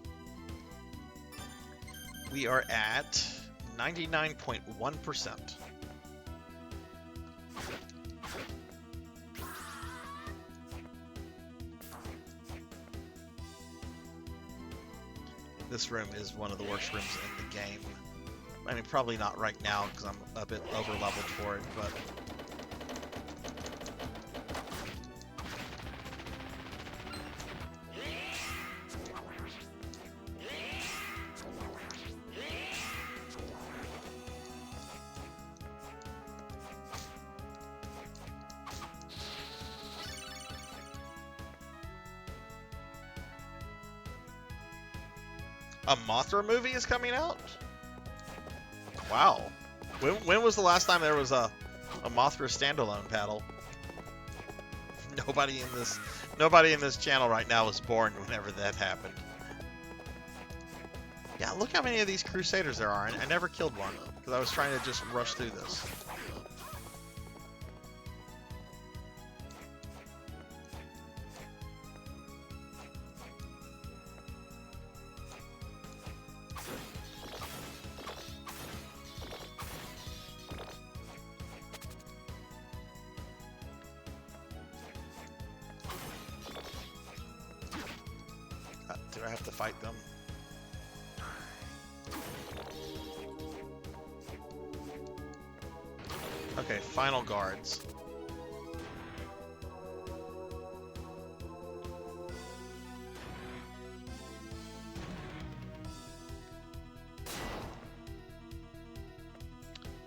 We are at 99.1%. This room is one of the worst rooms in the game. I mean, probably not right now because I'm a bit over-leveled for it, but... A Mothra movie is coming out? Wow. When was the last time there was a Mothra standalone paddle? Nobody in this channel right now was born whenever that happened. Yeah, look how many of these Crusaders there are. I never killed one because I was trying to just rush through this. Do I have to fight them? Okay, final guards.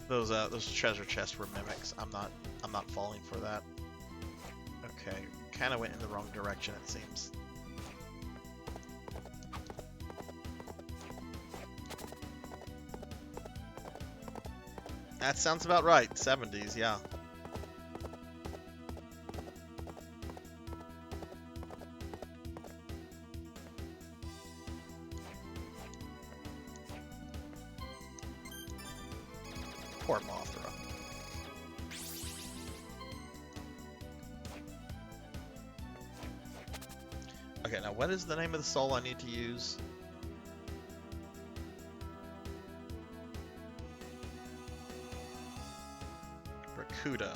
Those treasure chests were mimics. I'm not falling for that. Okay, kind of went in the wrong direction, it seems. That sounds about right. 70s, yeah. Poor Mothra. Okay, now what is the name of the soul I need to use? Rakuda.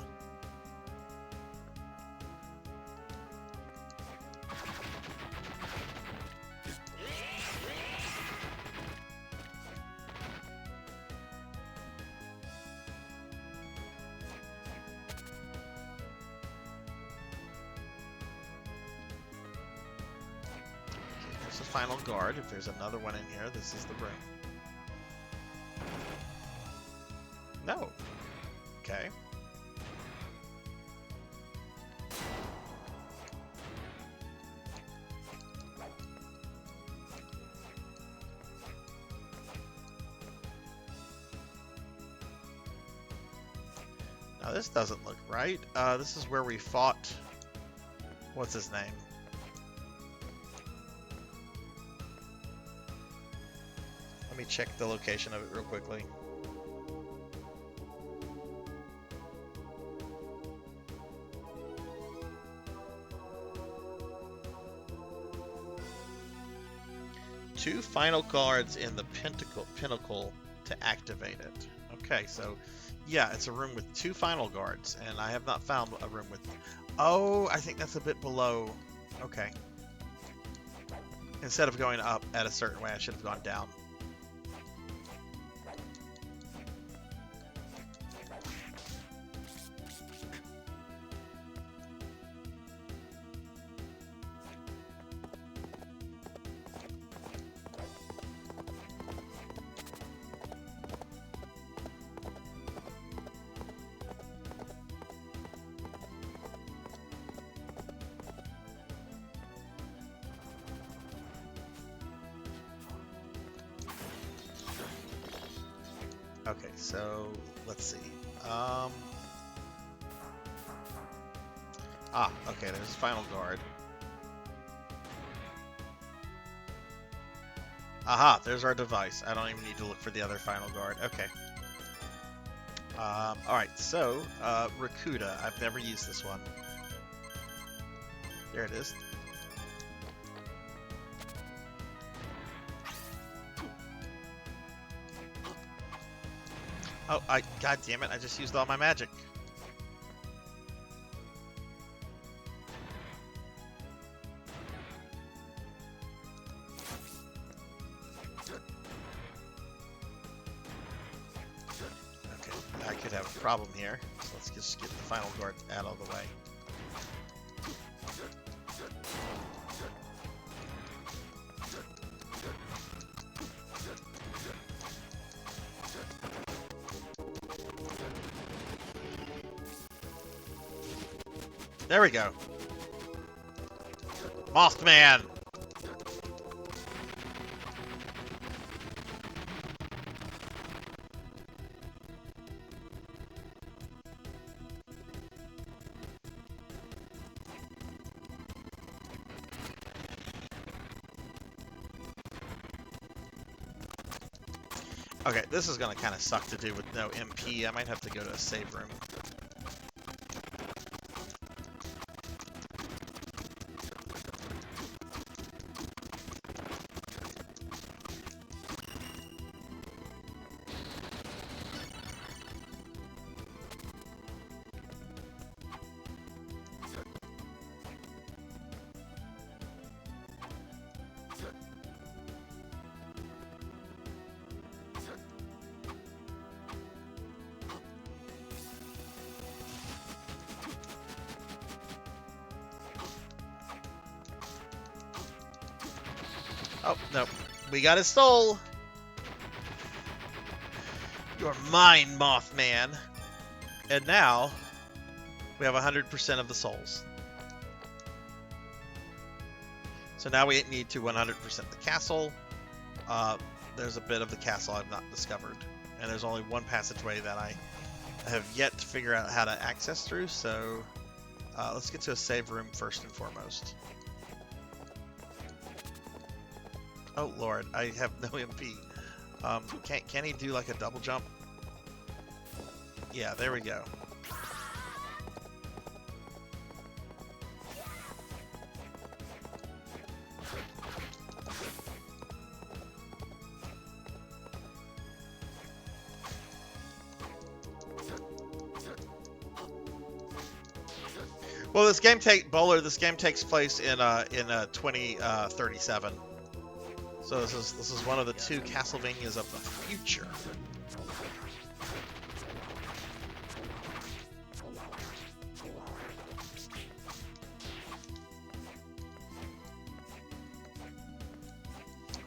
There's the final guard. If there's another one in here, this is the room. No. Okay. Now this doesn't look right. This is where we fought... What's his name? Let me check the location of it real quickly. Two final guards in the pinnacle to activate it. Okay, so yeah, it's a room with two final guards, and I have not found a room with... Oh, I think that's a bit below. Okay. Instead of going up at a certain way, I should have gone down. Okay, so let's see. Okay, there's final guard. Aha, there's our device. I don't even need to look for the other final guard. Okay. Alright, so, Rakuda. I've never used this one. There it is. Oh, god damn it, I just used all my magic. could have a problem here. So let's just get the final guard out of the way. There we go. Mothman! Okay, this is gonna kind of suck to do with no MP. I might have to go to a save room. Oh, no. We got his soul! You're mine, Mothman! And now, we have 100% of the souls. So now we need to 100% the castle. There's a bit of the castle I've not discovered. And there's only one passageway that I have yet to figure out how to access through, so let's get to a save room first and foremost. Oh lord, I have no MP. Can he do like a double jump? Yeah, there we go. Well, this game this game takes place in 2037. So this is one of the two Castlevanias of the future.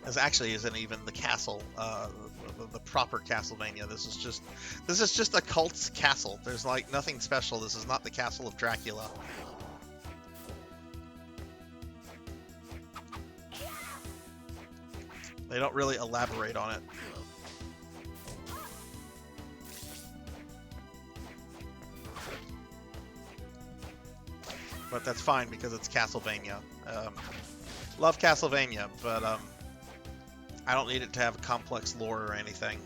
This actually isn't even the castle, the proper Castlevania. This is just a cult's castle. There's like nothing special. This is not the castle of Dracula. They don't really elaborate on it. But that's fine because it's Castlevania. Love Castlevania, but I don't need it to have complex lore or anything.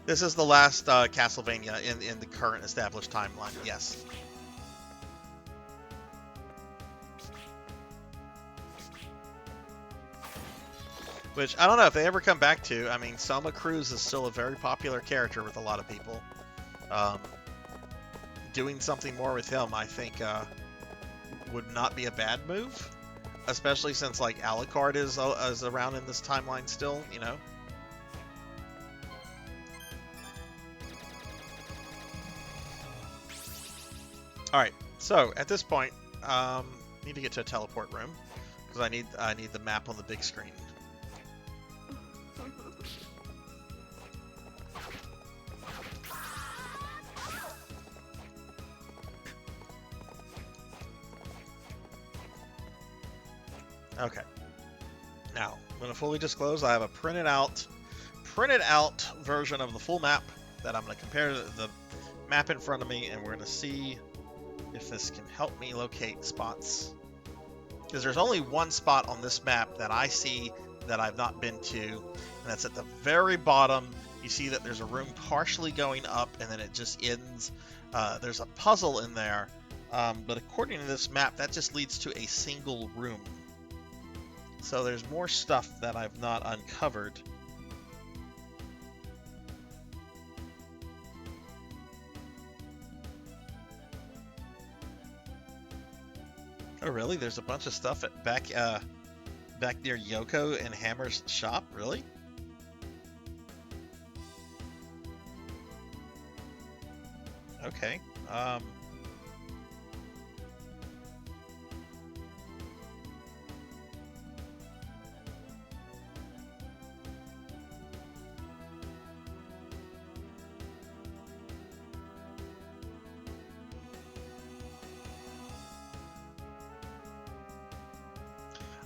This is the last Castlevania in the current established timeline, yes. Which, I don't know if they ever come back to. I mean, Selma Cruz is still a very popular character with a lot of people. Doing something more with him, I think, would not be a bad move. Especially since, like, Alucard is around in this timeline still, you know? Alright, so, at this point, need to get to a teleport room. Because I need the map on the big screen. Okay. Now, I'm going to fully disclose I have a printed out version of the full map that I'm going to compare to the map in front of me, and we're going to see if this can help me locate spots. Because there's only one spot on this map that I see that I've not been to, and that's at the very bottom. You see that there's a room partially going up, and then it just ends. There's a puzzle in there, but according to this map, that just leads to a single room. So there's more stuff that I've not uncovered. Oh really? There's a bunch of stuff at back near Yoko and Hammer's shop? Really? Okay.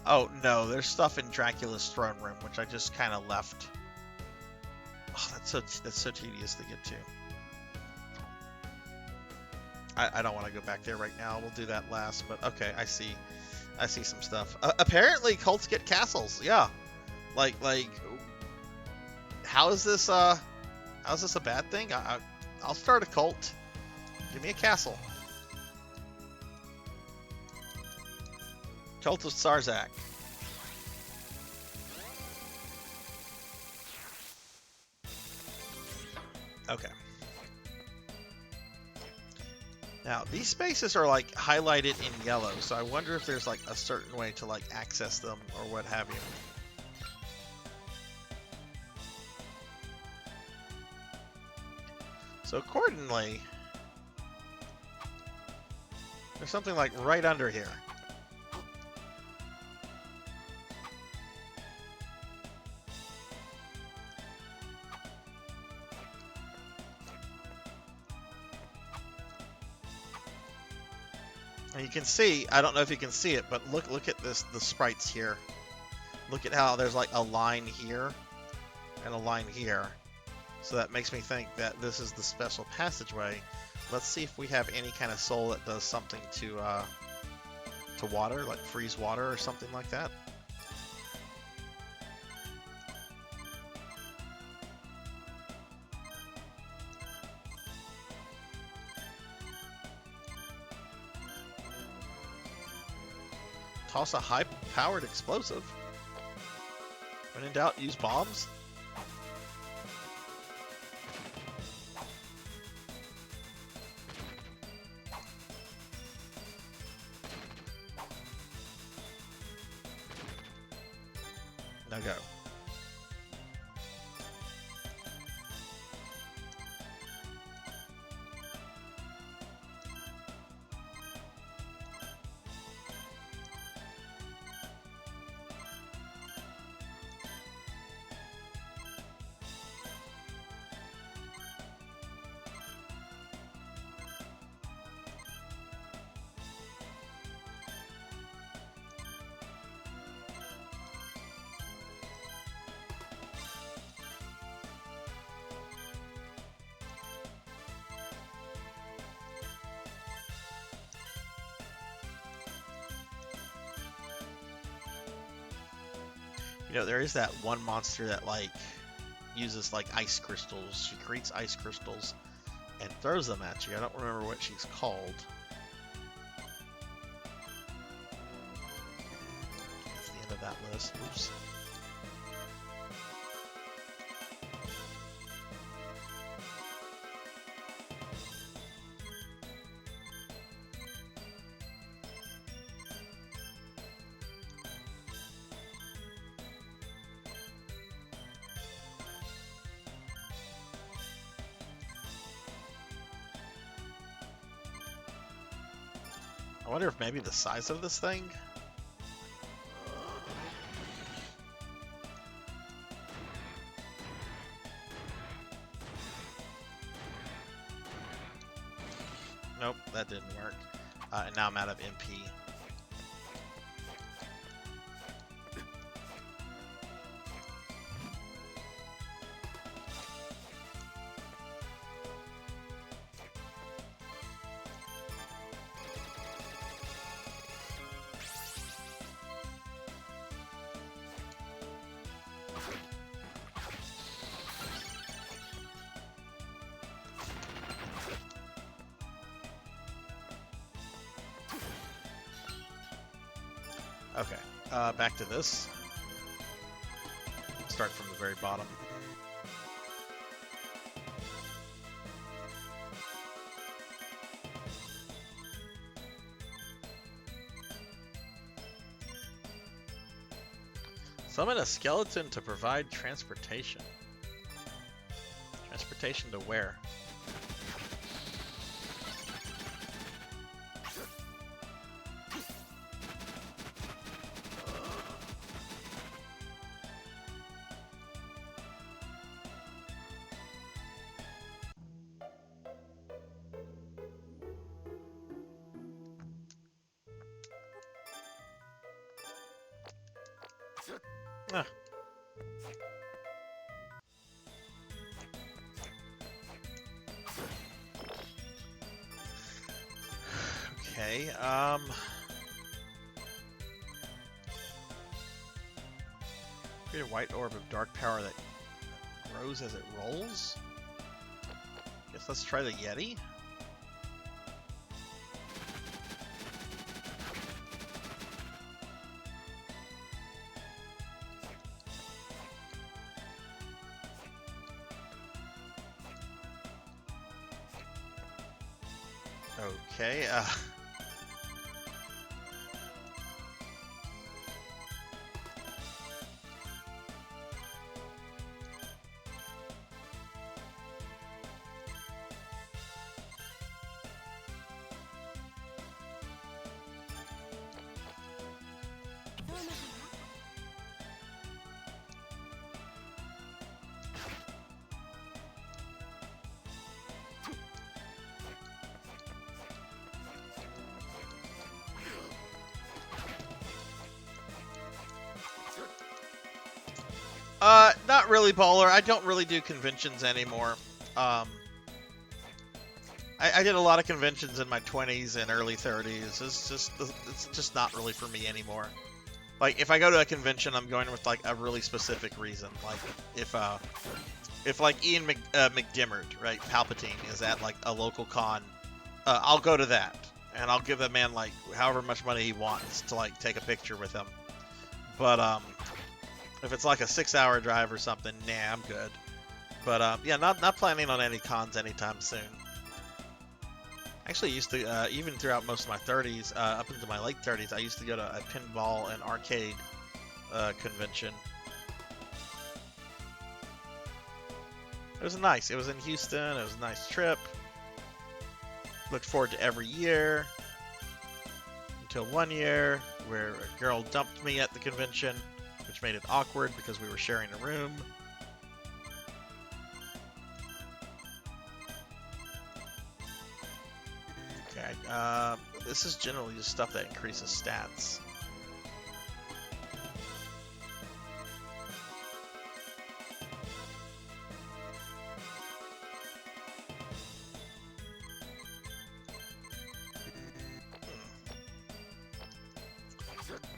Oh, no, there's stuff in Dracula's throne room, which I just kind of left. Oh, that's so tedious to get to. I don't want to go back there right now. We'll do that last, but okay, I see some stuff. Apparently, cults get castles. Yeah, like, how is this a bad thing? I'll start a cult. Give me a castle. Cult of Sarzac. Okay. Now, these spaces are like highlighted in yellow, so I wonder if there's like a certain way to like access them or what have you. So accordingly, there's something like right under here. And you can see, I don't know if you can see it, but look at the sprites here. Look at how there's like a line here and a line here. So that makes me think that this is the special passageway. Let's see if we have any kind of soul that does something to water, like freeze water or something like that. Toss a high-powered explosive. When in doubt, use bombs. Now go. You know, there is that one monster that, like, uses, like, ice crystals. She creates ice crystals and throws them at you. I don't remember what she's called. That's the end of that list. Oops. I wonder if maybe the size of this thing? Nope, that didn't work. And now I'm out of MP. Okay, back to this. Start from the very bottom. Summon a skeleton to provide transportation. Transportation to where? Ah. Okay, create a white orb of dark power that grows as it rolls? Guess let's try the Yeti. Okay, not really, Baller. I don't really do conventions anymore. I did a lot of conventions in my 20s and early 30s. It's just not really for me anymore. Like, if I go to a convention, I'm going with like a really specific reason. Like, if like Ian McDimmerd, right, Palpatine, is at like a local con, I'll go to that, and I'll give that man like however much money he wants to like take a picture with him. But if it's like a 6-hour drive or something, nah, I'm good. But yeah, not planning on any cons anytime soon. Actually, used to even throughout most of my 30s, up into my late 30s, I used to go to a pinball and arcade convention. It was nice. It was in Houston. It was a nice trip. Looked forward to every year. Until one year where a girl dumped me at the convention, which made it awkward because we were sharing a room. Okay, this is generally just stuff that increases stats.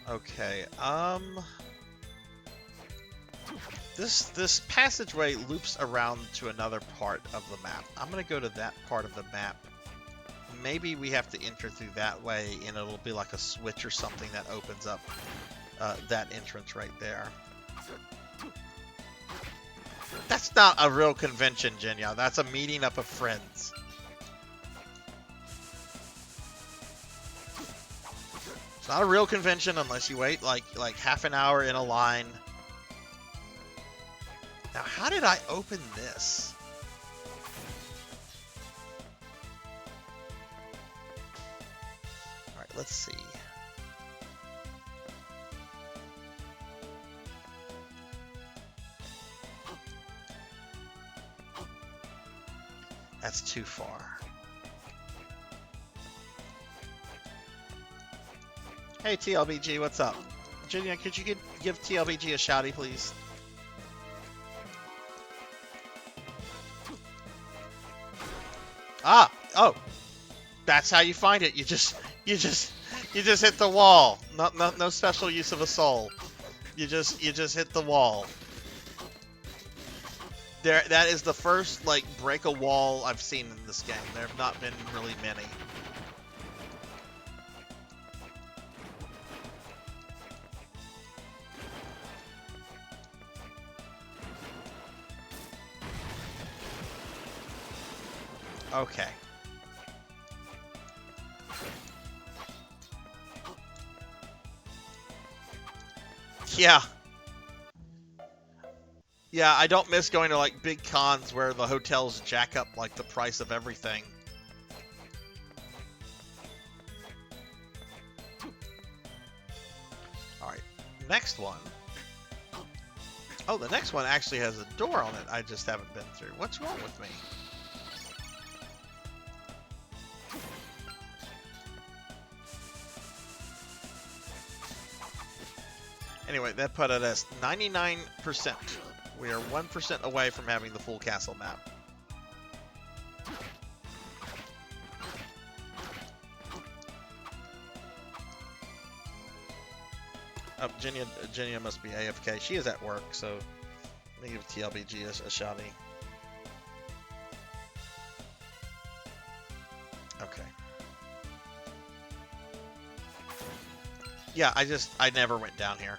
Okay, this passageway loops around to another part of the map. I'm gonna go to that part of the map. Maybe we have to enter through that way, and it'll be like a switch or something that opens up that entrance right there. That's not a real convention, Genya. That's a meeting up of friends. It's not a real convention unless you wait like half an hour in a line. Now, how did I open this? All right, let's see. That's too far. Hey, TLBG, what's up? Junior, could you give TLBG a shouty, please? Ah! Oh! That's how you find it. You just hit the wall. No special use of a soul. You just hit the wall. That is the first, like, break a wall I've seen in this game. There have not been really many. Okay. Yeah. Yeah, I don't miss going to, like, big cons where the hotels jack up, like, the price of everything. Alright, next one. Oh, the next one actually has a door on it I just haven't been through. What's wrong with me? Anyway, that put it as 99%. We are 1% away from having the full castle map. Oh, Genia must be AFK. She is at work, so let me give TLBG a shotty. Okay. Yeah, I never went down here.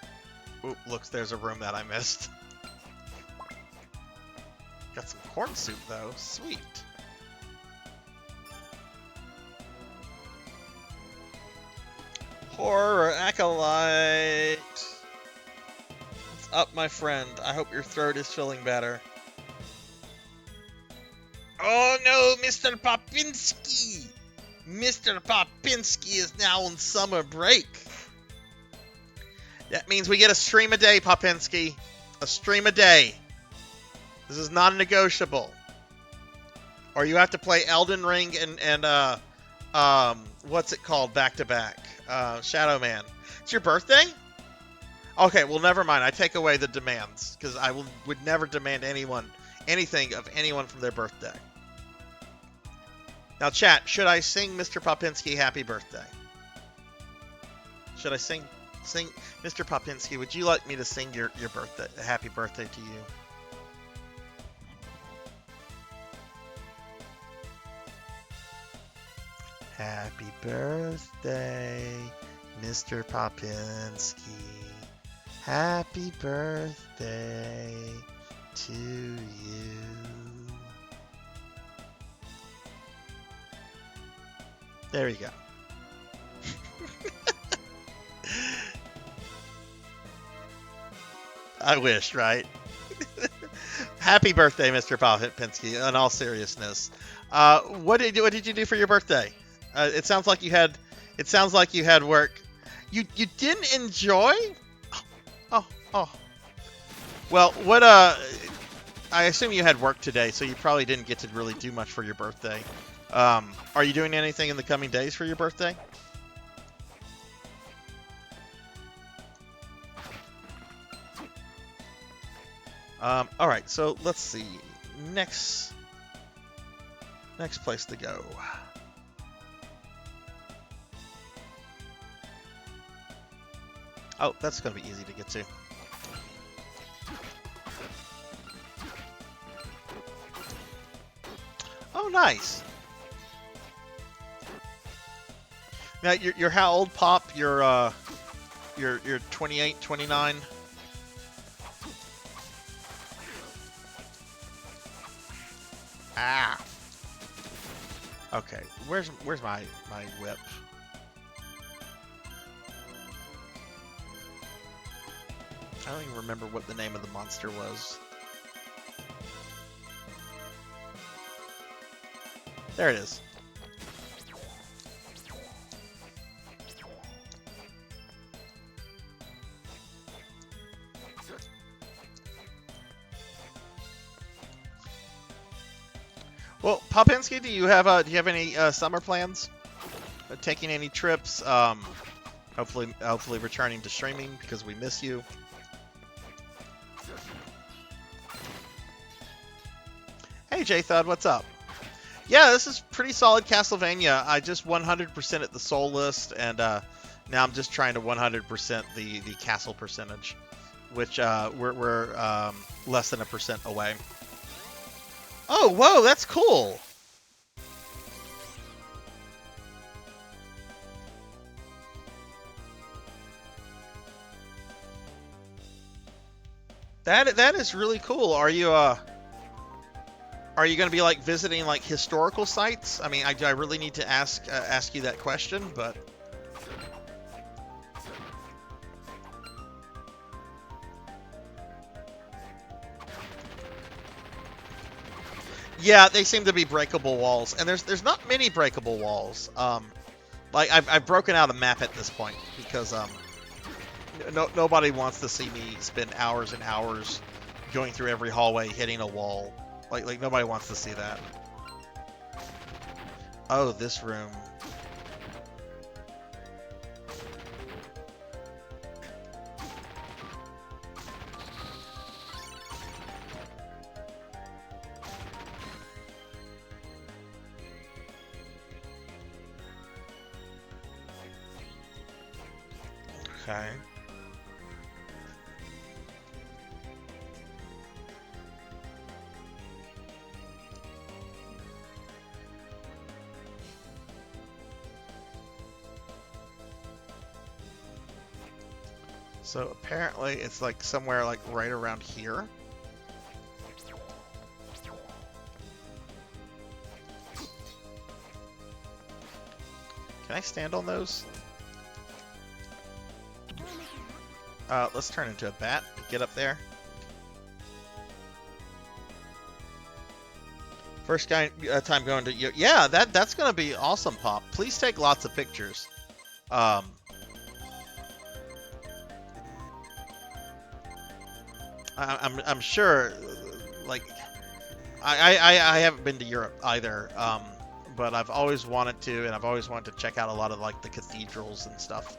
Oop, looks, there's a room that I missed. Got some corn soup, though. Sweet. Horror Acolyte. What's up, my friend? I hope your throat is feeling better. Oh no, Mr. Popinski! Mr. Popinski is now on summer break. That means we get a stream a day, Popinski. A stream a day. This is non-negotiable. Or you have to play Elden Ring and what's it called back to back? Shadow Man. It's your birthday? Okay, well, never mind. I take away the demands because I would never demand anything of anyone from their birthday. Now, chat, should I sing Mr. Popinski happy birthday? Should I sing Mr. Popinski? Would you like me to sing your birthday, happy birthday to you? Happy birthday, Mr. Popinski. Happy birthday to you. There you go. I wish, right? Happy birthday, Mr. Popinski. In all seriousness, what did you do for your birthday? It sounds like you had work. You didn't enjoy? Oh. Well, what I assume you had work today, so you probably didn't get to really do much for your birthday. Are you doing anything in the coming days for your birthday? All right, so let's see. Next place to go. Oh, that's going to be easy to get to. Oh, nice. Now, you're how old, Pop? You're 28, 29? Ah. Okay, where's my whip? I don't even remember what the name of the monster was. There it is. Well, Popinski, do you have any summer plans? Taking any trips? Hopefully returning to streaming because we miss you. Hey, J-Thud, what's up? Yeah, this is pretty solid Castlevania. I just 100% at the soul list, and now I'm just trying to 100% the castle percentage, which we're less than 1% away. Oh, whoa, that's cool. That is really cool. Are you going to be like visiting like historical sites? I mean, I really need to ask you that question, but yeah, they seem to be breakable walls, and there's not many breakable walls. Like I've broken out a map at this point because nobody wants to see me spend hours and hours going through every hallway hitting a wall. Like nobody wants to see that. Oh, this room. Okay. So apparently it's like somewhere like right around here. Can I stand on those? Let's turn into a bat. Get up there. First guy, time going to... Yeah, that's going to be awesome, Pop. Please take lots of pictures. I'm sure, like, I haven't been to Europe either, but I've always wanted to, and I've always wanted to check out a lot of, like, the cathedrals and stuff.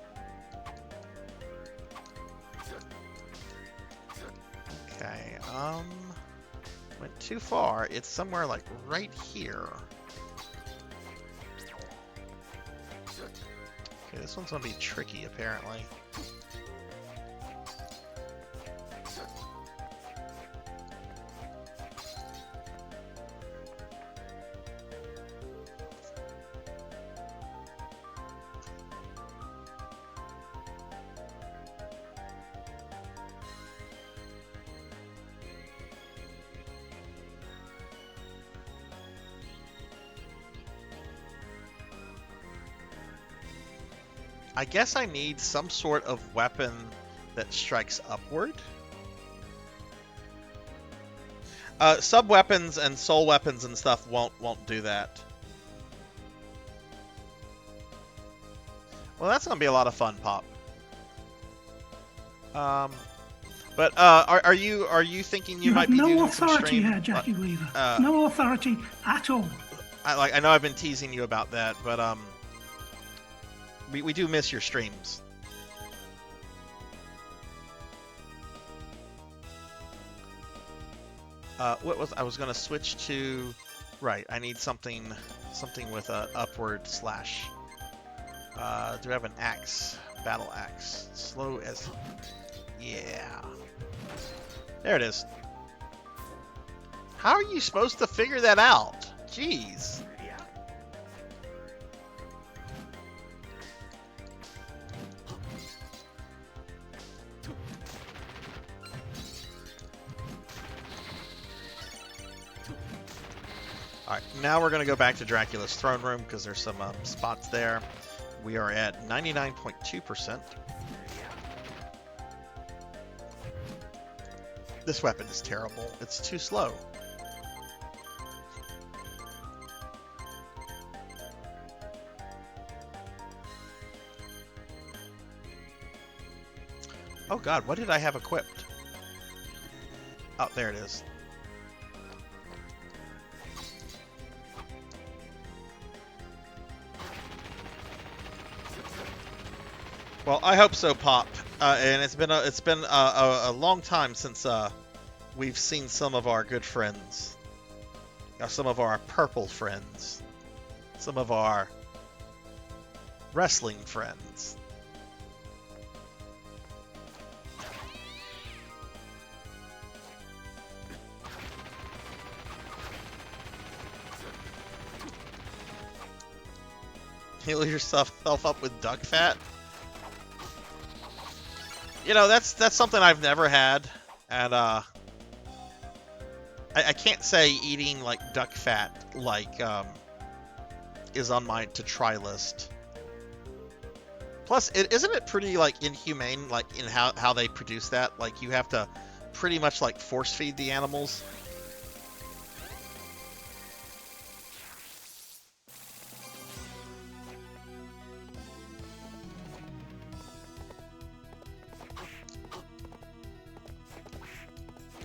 Okay, went too far. It's somewhere, like, right here. Okay, this one's gonna be tricky, apparently. I guess I need some sort of weapon that strikes upward. Sub weapons and soul weapons and stuff won't do that. Well, that's gonna be a lot of fun, Pop. But are you thinking you might be doing
no
some
authority
stream?
here, Jackie Weaver. No authority at all.
I know I've been teasing you about that, but we do miss your streams. What was I was gonna switch to? Right, I need something with a upward slash. Do I have an axe? Battle axe. Slow as. Yeah. There it is. How are you supposed to figure that out? Jeez. Alright, now we're going to go back to Dracula's throne room because there's some spots there. We are at 99.2%. This weapon is terrible. It's too slow. Oh god, what did I have equipped? Oh, there it is. Well, I hope so, Pop. And it's been a long time since we've seen some of our good friends, some of our purple friends, some of our wrestling friends. Heal yourself up with duck fat. You know, that's something I've never had, and I can't say eating like duck fat like is on my to try list. Plus, isn't it pretty like inhumane, like in how they produce that? Like you have to pretty much like force feed the animals.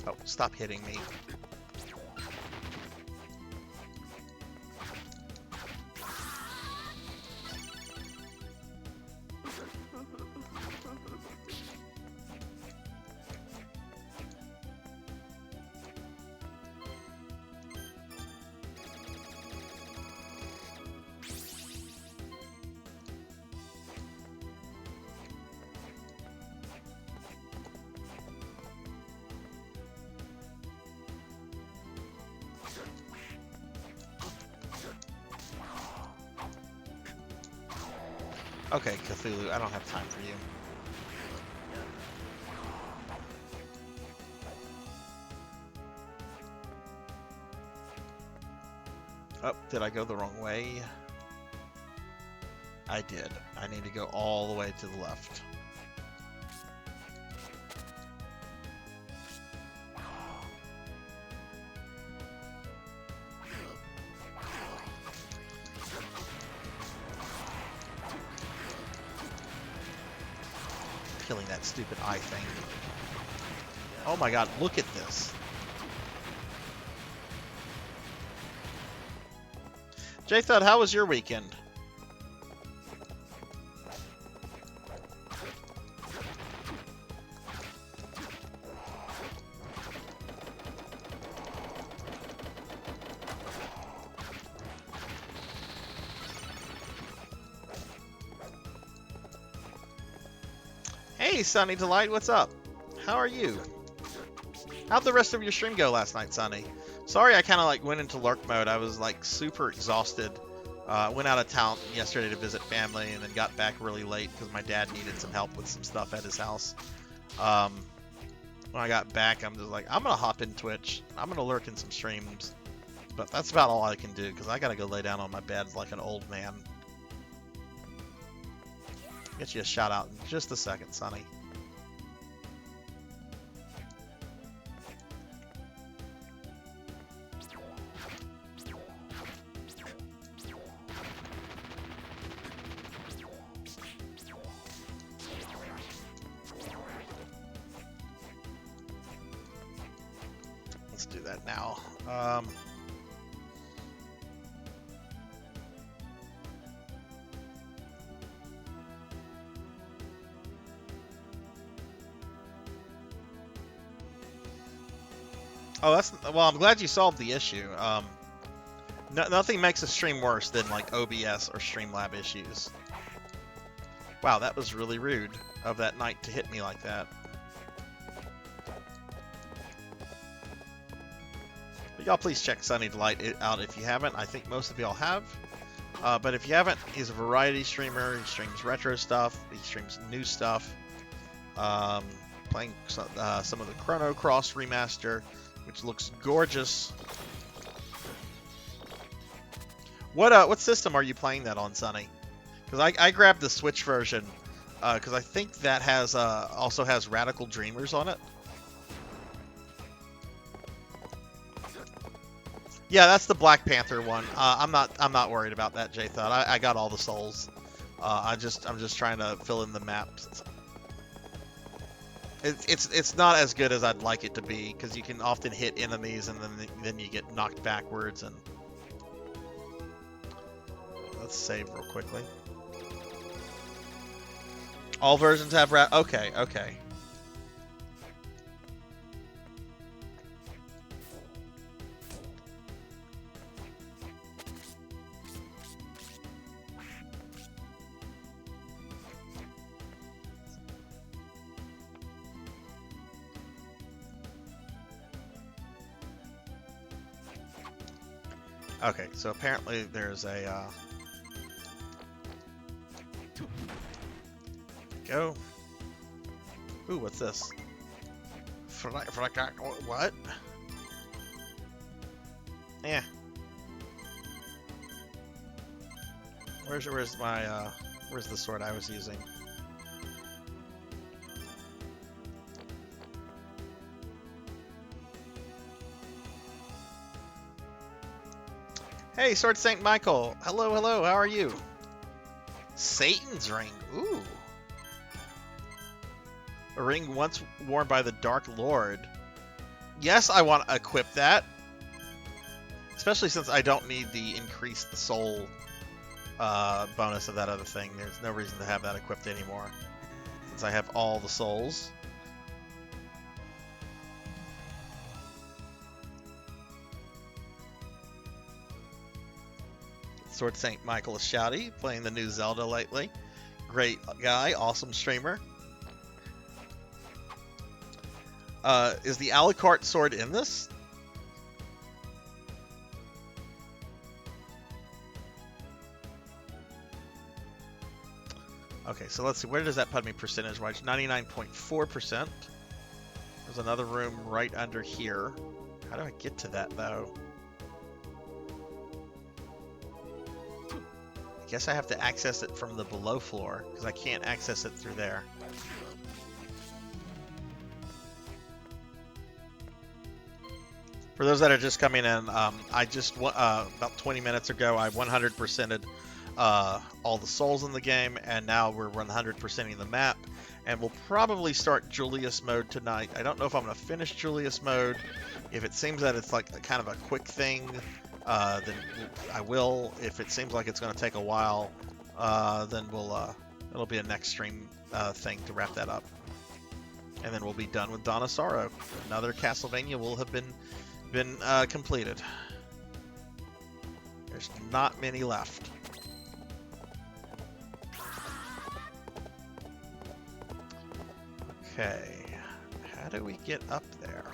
Oh, stop hitting me. Okay, Cthulhu, I don't have time for you. Oh, did I go the wrong way? I did. I need to go all the way to the left. Killing that stupid eye thing. Oh my god, look at this. J-Thud, how was your weekend? Hey, Sunny Delight, what's up? How are you? How'd the rest of your stream go last night, Sunny? Sorry I kind of like went into lurk mode. I was like super exhausted. Went out of town yesterday to visit family and then got back really late because my dad needed some help with some stuff at his house. When I got back, I'm just like, I'm going to hop in Twitch. I'm going to lurk in some streams. But that's about all I can do because I got to go lay down on my bed like an old man. Get you a shout out in just a second, Sonny. Let's do that now. Oh, that's well. I'm glad you solved the issue. Nothing makes a stream worse than like OBS or Streamlab issues. Wow, that was really rude of that knight to hit me like that. But y'all please check Sunny Delight out if you haven't. I think most of y'all have. But if you haven't, he's a variety streamer. He streams retro stuff. He streams new stuff. Playing some of the Chrono Cross remaster, which looks gorgeous. What system are you playing that on, Sonny? Because I grabbed the Switch version because I think that has also has Radical Dreamers on it. Yeah, that's the Black Panther one. I'm not worried about that, J-Thud. I got all the souls. I'm just trying to fill in the maps. It's not as good as I'd like it to be because you can often hit enemies and then you get knocked backwards. And let's save real quickly. All versions have okay. Okay, so apparently there's a go. Ooh, what's this? What? Yeah. Where's the sword I was using? Hey, Sword Saint Michael. Hello, hello. How are you? Satan's ring. Ooh. A ring once worn by the Dark Lord. Yes, I want to equip that. Especially since I don't need the increase the soul bonus of that other thing. There's no reason to have that equipped anymore. Since I have all the souls. Sword Saint Michael is shouty, playing the new Zelda lately. Great guy, awesome streamer. Is the Alucard sword in this? Okay, so let's see. Where does that put me percentage-wise? 99.4%. There's another room right under here. How do I get to that, though? I guess I have to access it from the below floor, because I can't access it through there. For those that are just coming in, I just, about 20 minutes ago, I 100%ed all the souls in the game, and now we're 100%ing the map, and we'll probably start Julius mode tonight. I don't know if I'm going to finish Julius mode. If it seems that it's like kind of a quick thing, then I will. If it seems like it's going to take a while, then it'll be a next stream thing to wrap that up. And then we'll be done with Dawn of Sorrow. Another Castlevania will have been completed. There's not many left. Okay, how do we get up there?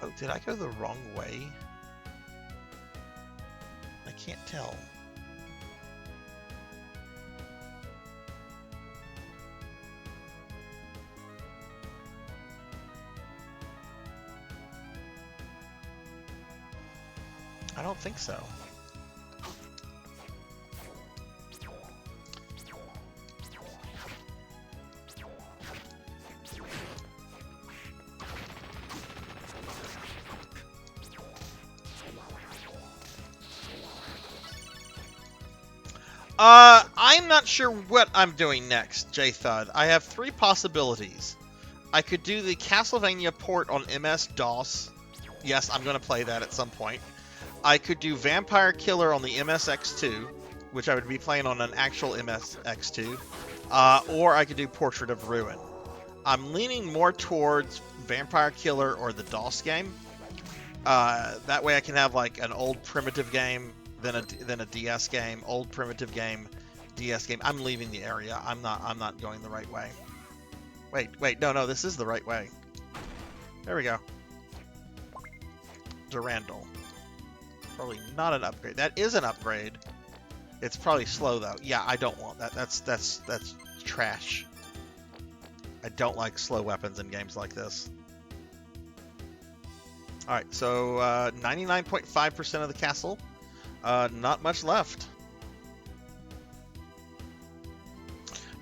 Oh, did I go the wrong way? I can't tell. I don't think so. I'm not sure what I'm doing next, J-Thud. I have three possibilities. I could do the Castlevania port on MS-DOS. Yes, I'm going to play that at some point. I could do Vampire Killer on the MSX2, which I would be playing on an actual MSX2. Or I could do Portrait of Ruin. I'm leaning more towards Vampire Killer or the DOS game. That way I can have like an old primitive game, then a DS game, old primitive game, DS game. I'm leaving the area. I'm not going the right way. Wait, no, this is the right way. There we go. Durandal. Probably not an upgrade. That is an upgrade. It's probably slow though. Yeah, I don't want that. That's trash. I don't like slow weapons in games like this. Alright, so 99.5% of the castle. Not much left.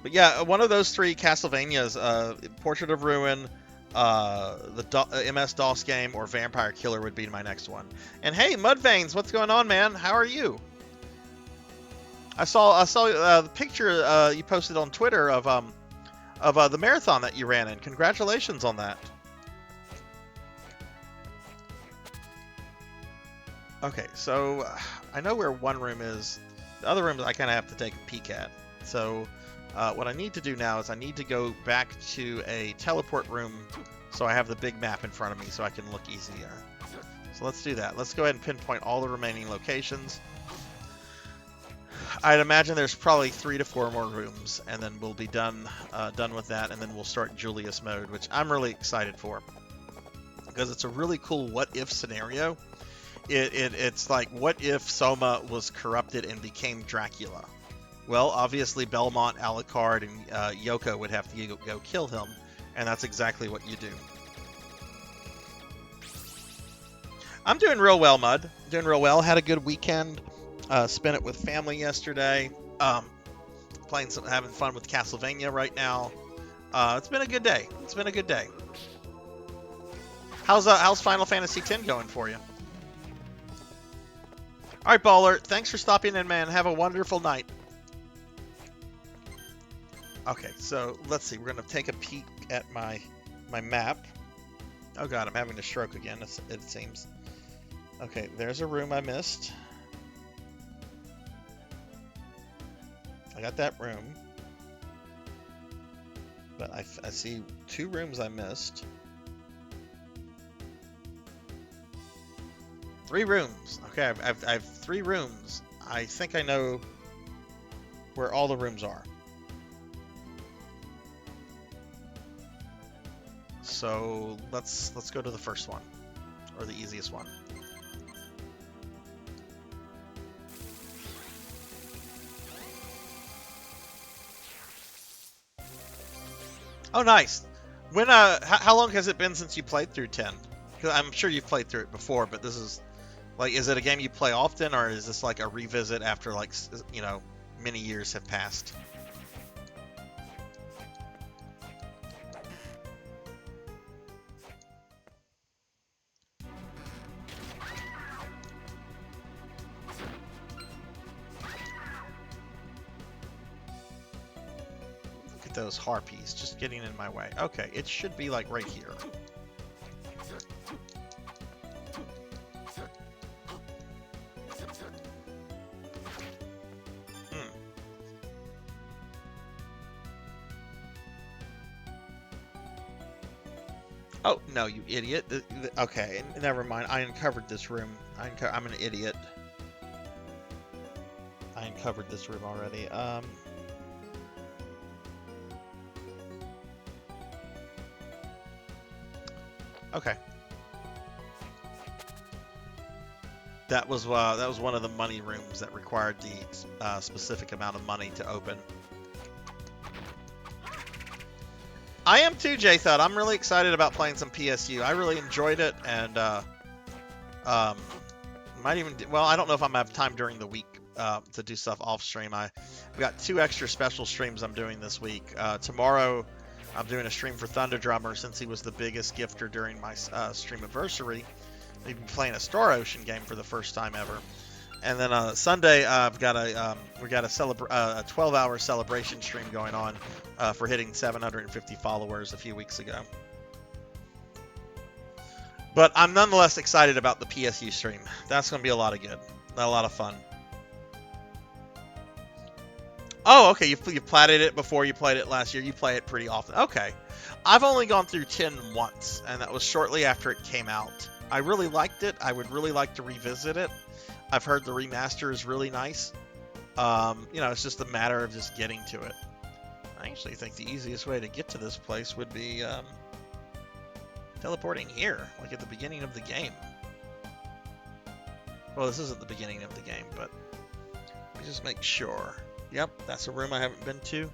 But yeah, one of those three Castlevanias, Portrait of Ruin, the MS-DOS game, or Vampire Killer would be my next one. And hey, Mudveins, what's going on, man? How are you? I saw the picture you posted on Twitter of the marathon that you ran in. Congratulations on that. Okay, so I know where one room is. The other rooms I kind of have to take a peek at. So what I need to do now is I need to go back to a teleport room so I have the big map in front of me so I can look easier. So let's do that. Let's go ahead and pinpoint all the remaining locations. I'd imagine there's probably 3 to 4 more rooms, and then we'll be done with that, and then we'll start Julius mode, which I'm really excited for because it's a really cool what-if scenario. It's like, what if Soma was corrupted and became Dracula? Well, obviously Belmont, Alucard, and Yoko would have to go kill him, and that's exactly what you do. I'm doing real well, Mud. Doing real well. Had a good weekend. Spent it with family yesterday. Having fun with Castlevania right now. It's been a good day. It's been a good day. How's Final Fantasy X going for you? All right, Baller. Thanks for stopping in, man. Have a wonderful night. Okay, so let's see. We're gonna take a peek at my map. Oh God, I'm having a stroke again. It seems. Okay, there's a room I missed. I got that room, but I see 2 rooms I missed. 3 rooms. Okay, I have 3 rooms. I think I know where all the rooms are. So let's go to the first one, or the easiest one. Oh, nice. When how long has it been since you played through 10? 'Cause I'm sure you've played through it before, but this is like, is it a game you play often, or is this like a revisit after like you know, many years have passed? Look at those harpies just getting in my way. Okay, it should be like right here. Oh, no, you idiot. Okay, never mind. I uncovered this room. I'm an idiot. I uncovered this room already. Okay. That was one of the money rooms that required the specific amount of money to open. I am too, J-Thud. I'm really excited about playing some PSU. I really enjoyed it, and might even well, I don't know if I'm gonna have time during the week to do stuff off stream. I've got 2 extra special streams I'm doing this week. Tomorrow, I'm doing a stream for Thunder Drummer since he was the biggest gifter during my stream anniversary. We've been playing a Star Ocean game for the first time ever. And then Sunday, we got a 12-hour celebration stream going on for hitting 750 followers a few weeks ago. But I'm nonetheless excited about the PSU stream. That's going to be a lot of good, a lot of fun. Oh, okay. You platted it before you played it last year. You play it pretty often. Okay. I've only gone through 10 once, and that was shortly after it came out. I really liked it. I would really like to revisit it. I've heard the remaster is really nice. You know, it's just a matter of just getting to it. I actually think the easiest way to get to this place would be teleporting here, like at the beginning of the game. Well, this isn't the beginning of the game, but let me just make sure. Yep, that's a room I haven't been to.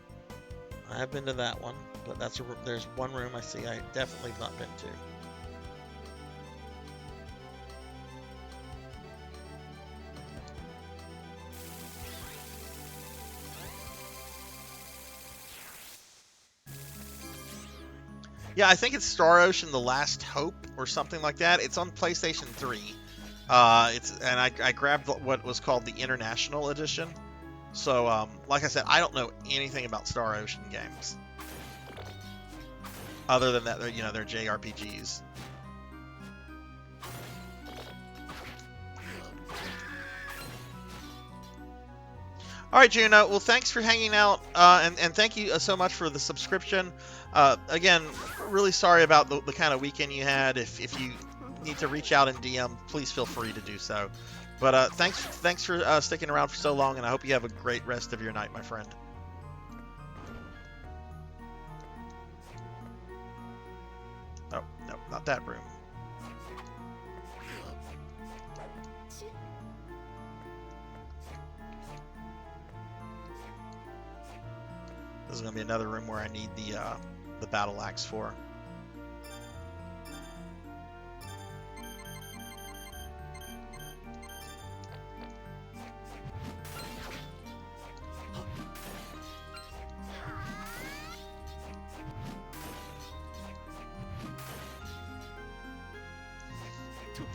I have been to that one, but there's one room I see I definitely have not been to. Yeah, I think it's Star Ocean: The Last Hope or something like that. It's on PlayStation 3. I grabbed what was called the International Edition. So, like I said, I don't know anything about Star Ocean games. Other than that, they're JRPGs. All right, Juno. Well, thanks for hanging out, and thank you so much for the subscription. Again, really sorry about the kind of weekend you had. If you need to reach out and DM, please feel free to do so. But thanks for sticking around for so long, and I hope you have a great rest of your night, my friend. Oh, no, not that room. This is going to be another room where I need the battle axe for.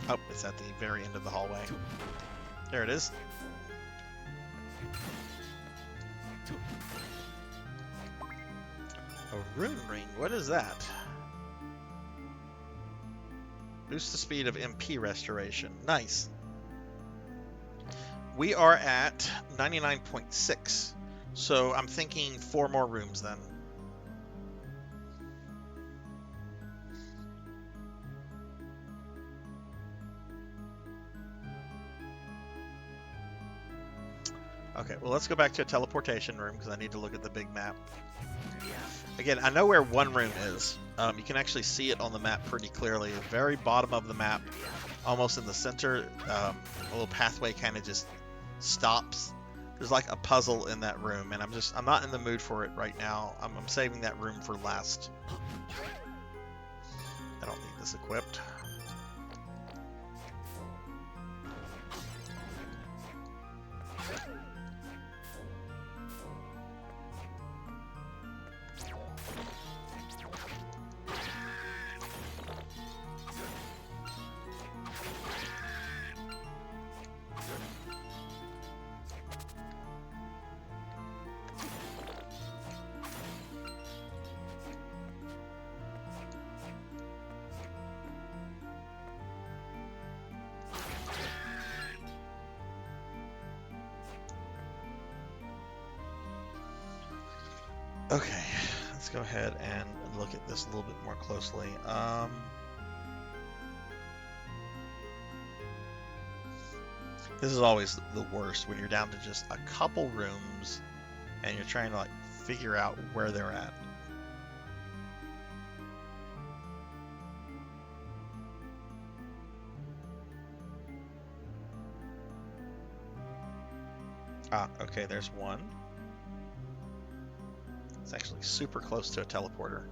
Oh, it's at the very end of the hallway. There it is. A rune ring, what is that? Boost the speed of MP restoration. Nice. We are at 99.6, so I'm thinking 4 more rooms then. Okay, well, let's go back to a teleportation room because I need to look at the big map. Again, I know where one room is. You can actually see it on the map pretty clearly. The very bottom of the map, almost in the center, a little pathway kind of just stops. There's like a puzzle in that room, and I'm not in the mood for it right now. I'm saving that room for last. I don't need this equipped. Okay, let's go ahead and look at this a little bit more closely. This is always the worst when you're down to just a couple rooms and you're trying to like figure out where they're at. Ah, okay, there's one. It's actually super close to a teleporter.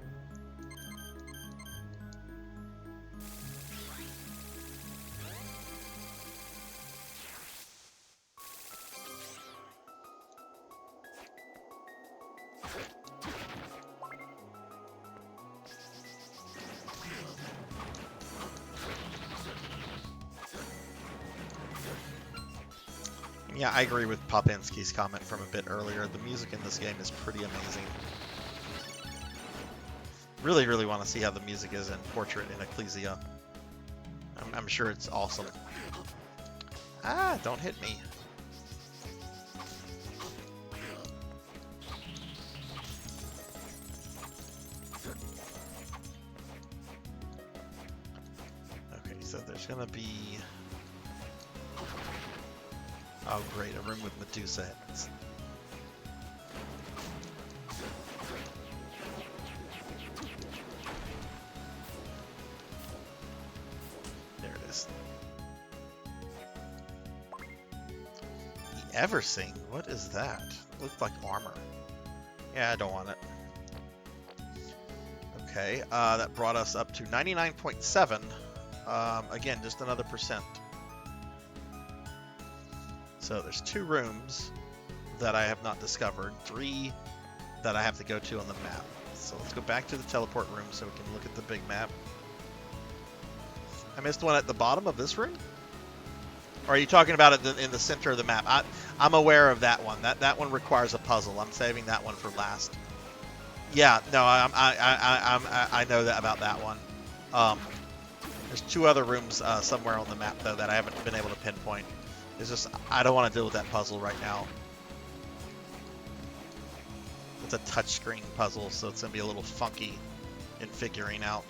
Yeah, I agree with Popinski's comment from a bit earlier. The music in this game is pretty amazing. Really, really want to see how the music is in Portrait in Ecclesia. I'm sure it's awesome. Ah, don't hit me. Okay, so there's gonna be... Oh great, a room with Medusa heads. There it is. The Eversing? What is that? Looks like armor. Yeah, I don't want it. Okay, that brought us up to 99.7. Again, just another percent. So there's 2 rooms that I have not discovered, 3 that I have to go to on the map. So let's go back to the teleport room so we can look at the big map. I missed one at the bottom of this room? Or are you talking about it in the center of the map? I'm aware of that one. That one requires a puzzle. I'm saving that one for last. Yeah, no, I know that about that one. There's 2 other rooms somewhere on the map though that I haven't been able to pinpoint. It's just, I don't want to deal with that puzzle right now. It's a touchscreen puzzle, so it's going to be a little funky in figuring out.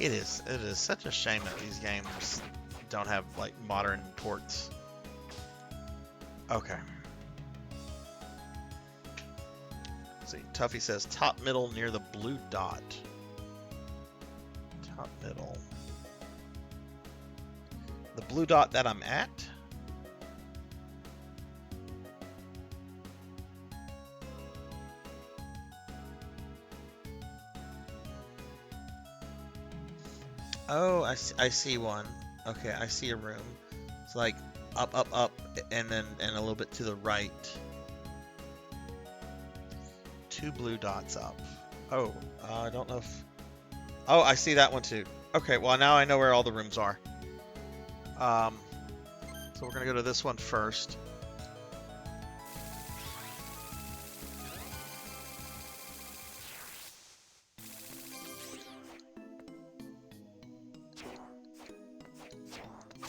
It is such a shame that these games don't have like modern ports. Okay. Let's see, Tuffy says top middle near the blue dot. Top middle. The blue dot that I'm at? Oh, I see one. Okay, I see a room. It's like up, up, up, and a little bit to the right. 2 blue dots up. Oh, I don't know if... Oh, I see that one too. Okay, well now I know where all the rooms are. So we're gonna go to this one first.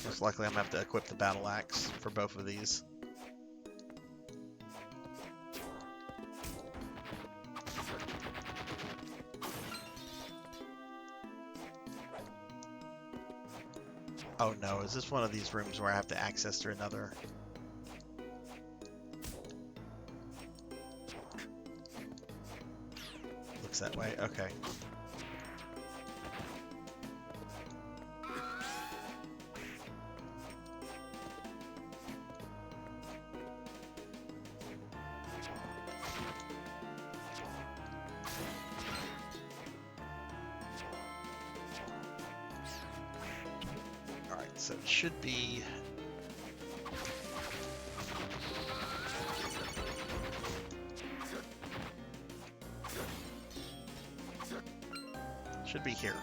Most likely I'm gonna have to equip the battle axe for both of these. Oh no, is this one of these rooms where I have to access through another? Looks that way, okay. So it should be... should be here.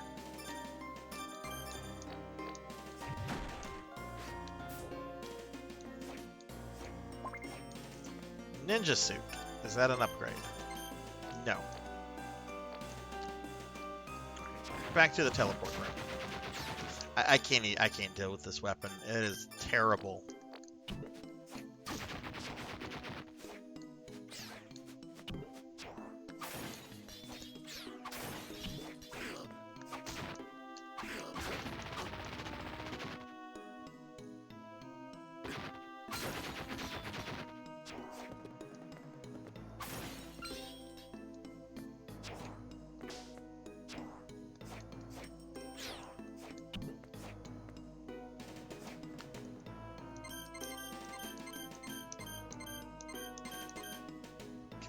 Ninja suit. Is that an upgrade? No. Back to the teleport room. I can't deal with this weapon. It is terrible.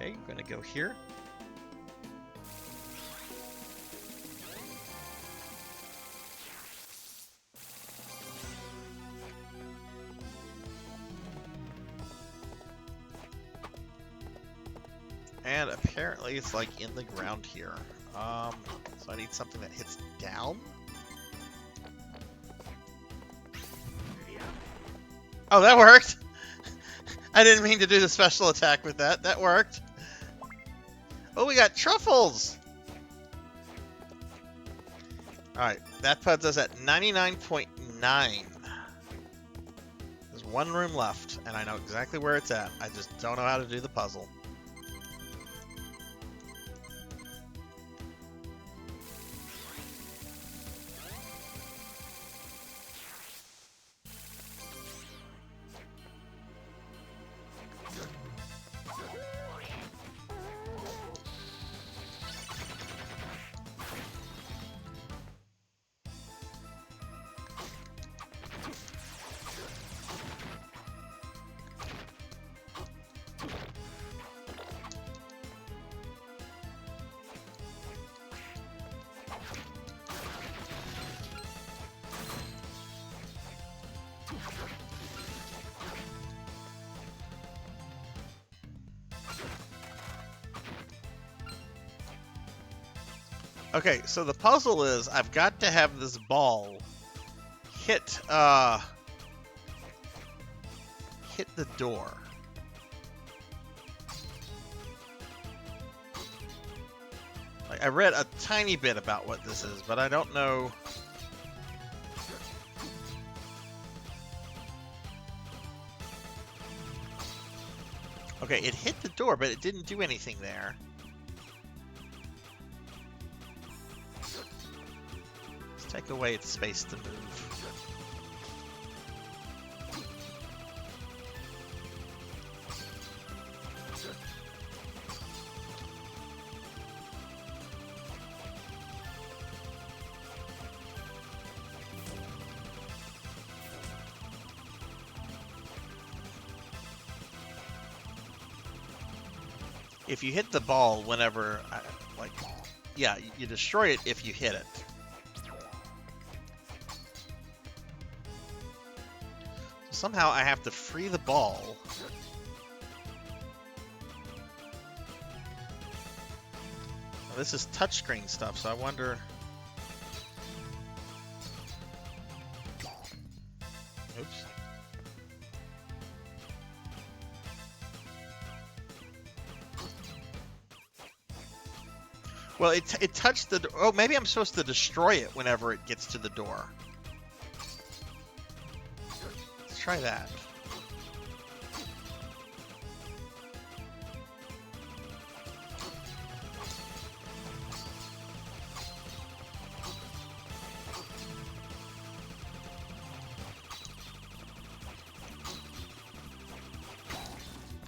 Okay, I'm gonna go here. And apparently it's like in the ground here. So I need something that hits down. Oh, that worked! I didn't mean to do the special attack with that. That worked. Oh, we got truffles! Alright, that puts us at 99.9. There's one room left, and I know exactly where it's at. I just don't know how to do the puzzle. Okay, so the puzzle is I've got to have this ball hit the door. Like, I read a tiny bit about what this is, but I don't know. Okay, it hit the door, but it didn't do anything there. Take away its space to move. If you hit the ball whenever, like, yeah, you destroy it if you hit it. Somehow I have to free the ball. Now, this is touchscreen stuff, so I wonder... Well, it touched the... Oh, maybe I'm supposed to destroy it whenever it gets to the door. Let's try that.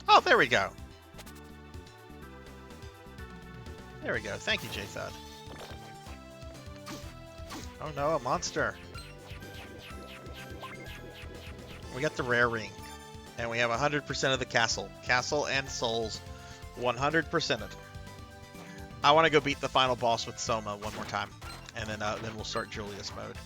Oh, there we go. There we go. Thank you, J-Thud. Oh no, a monster. We got the rare ring. And we have 100% of the castle. Castle and souls. 100%ed. I want to go beat the final boss with Soma one more time. And then we'll start Julius mode.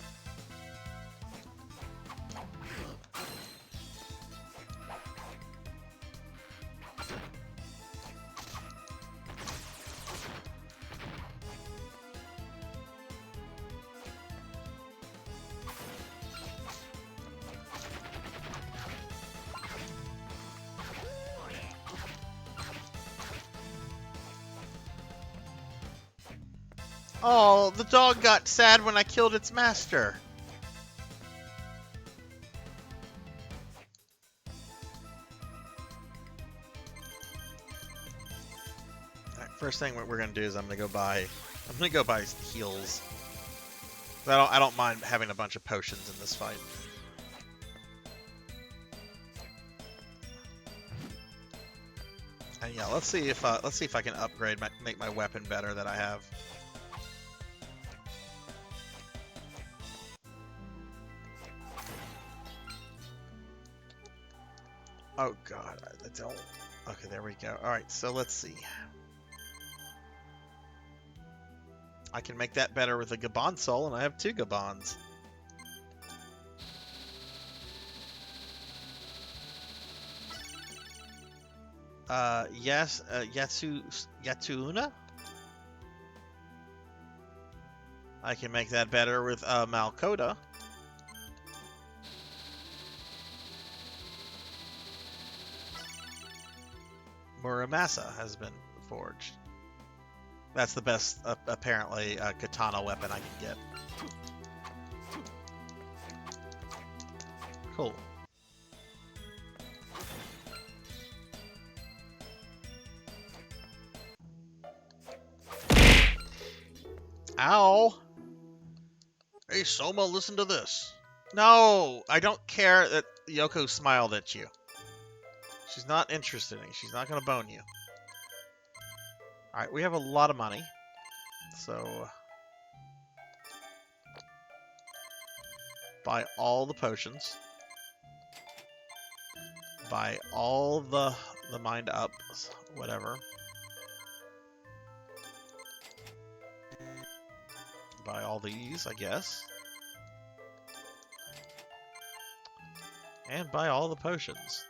Oh, the dog got sad when I killed its master. Alright, first thing what we're gonna do is I'm gonna go buy heals. I don't mind having a bunch of potions in this fight. And yeah, let's see if I can upgrade make my weapon better that I have. Oh god, I don't... Okay, there we go. Alright, so let's see. I can make that better with a Gabon soul, and I have 2 Gabons. Yes, Yatuna? I can make that better with Malkoda. Muramasa has been forged. That's the best, apparently, katana weapon I can get. Cool. Ow! Hey, Soma, listen to this. No! I don't care that Yoko smiled at you. She's not interested in you. She's not going to bone you. Alright, we have a lot of money. So... buy all the potions. Buy all the mind ups. Whatever. Buy all these, I guess. And buy all the potions.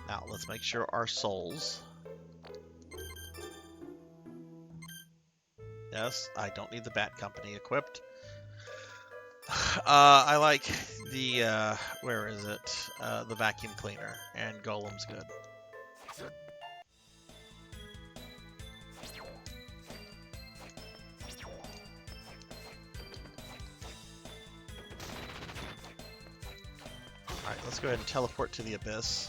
Now, let's make sure our souls... Yes, I don't need the Bat Company equipped. I like the, where is it? The vacuum cleaner, and Golem's good. Alright, let's go ahead and teleport to the Abyss.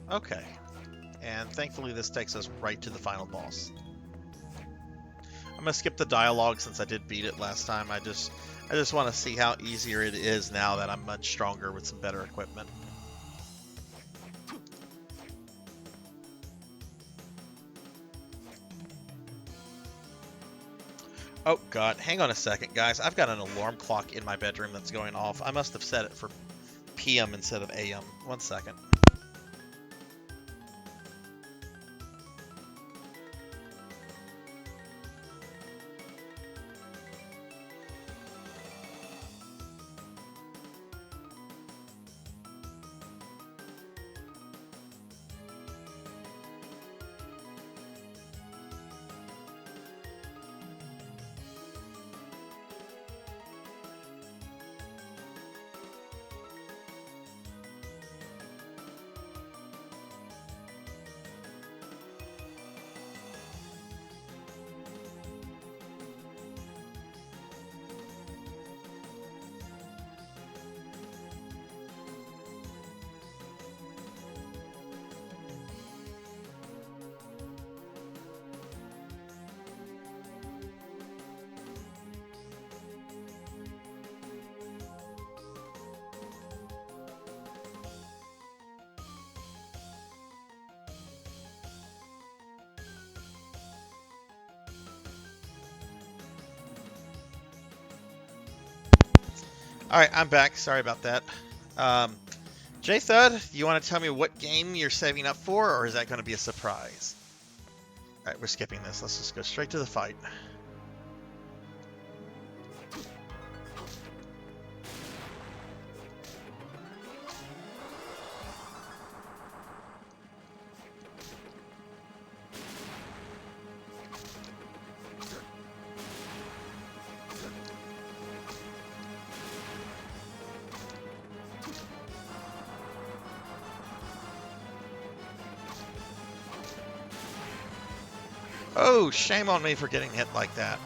Okay, and thankfully this takes us right to the final boss. I'm gonna skip the dialogue since I did beat it last time. I just want to see how easier it is now that I'm much stronger with some better equipment. Oh god, hang on a second, guys. I've got an alarm clock in my bedroom that's going off. I must have set it for PM instead of AM. 1 second. All right, I'm back. Sorry about that. J-Thud, you want to tell me what game you're saving up for, or is that going to be a surprise? All right, we're skipping this. Let's just go straight to the fight. Oh, shame on me for getting hit like that.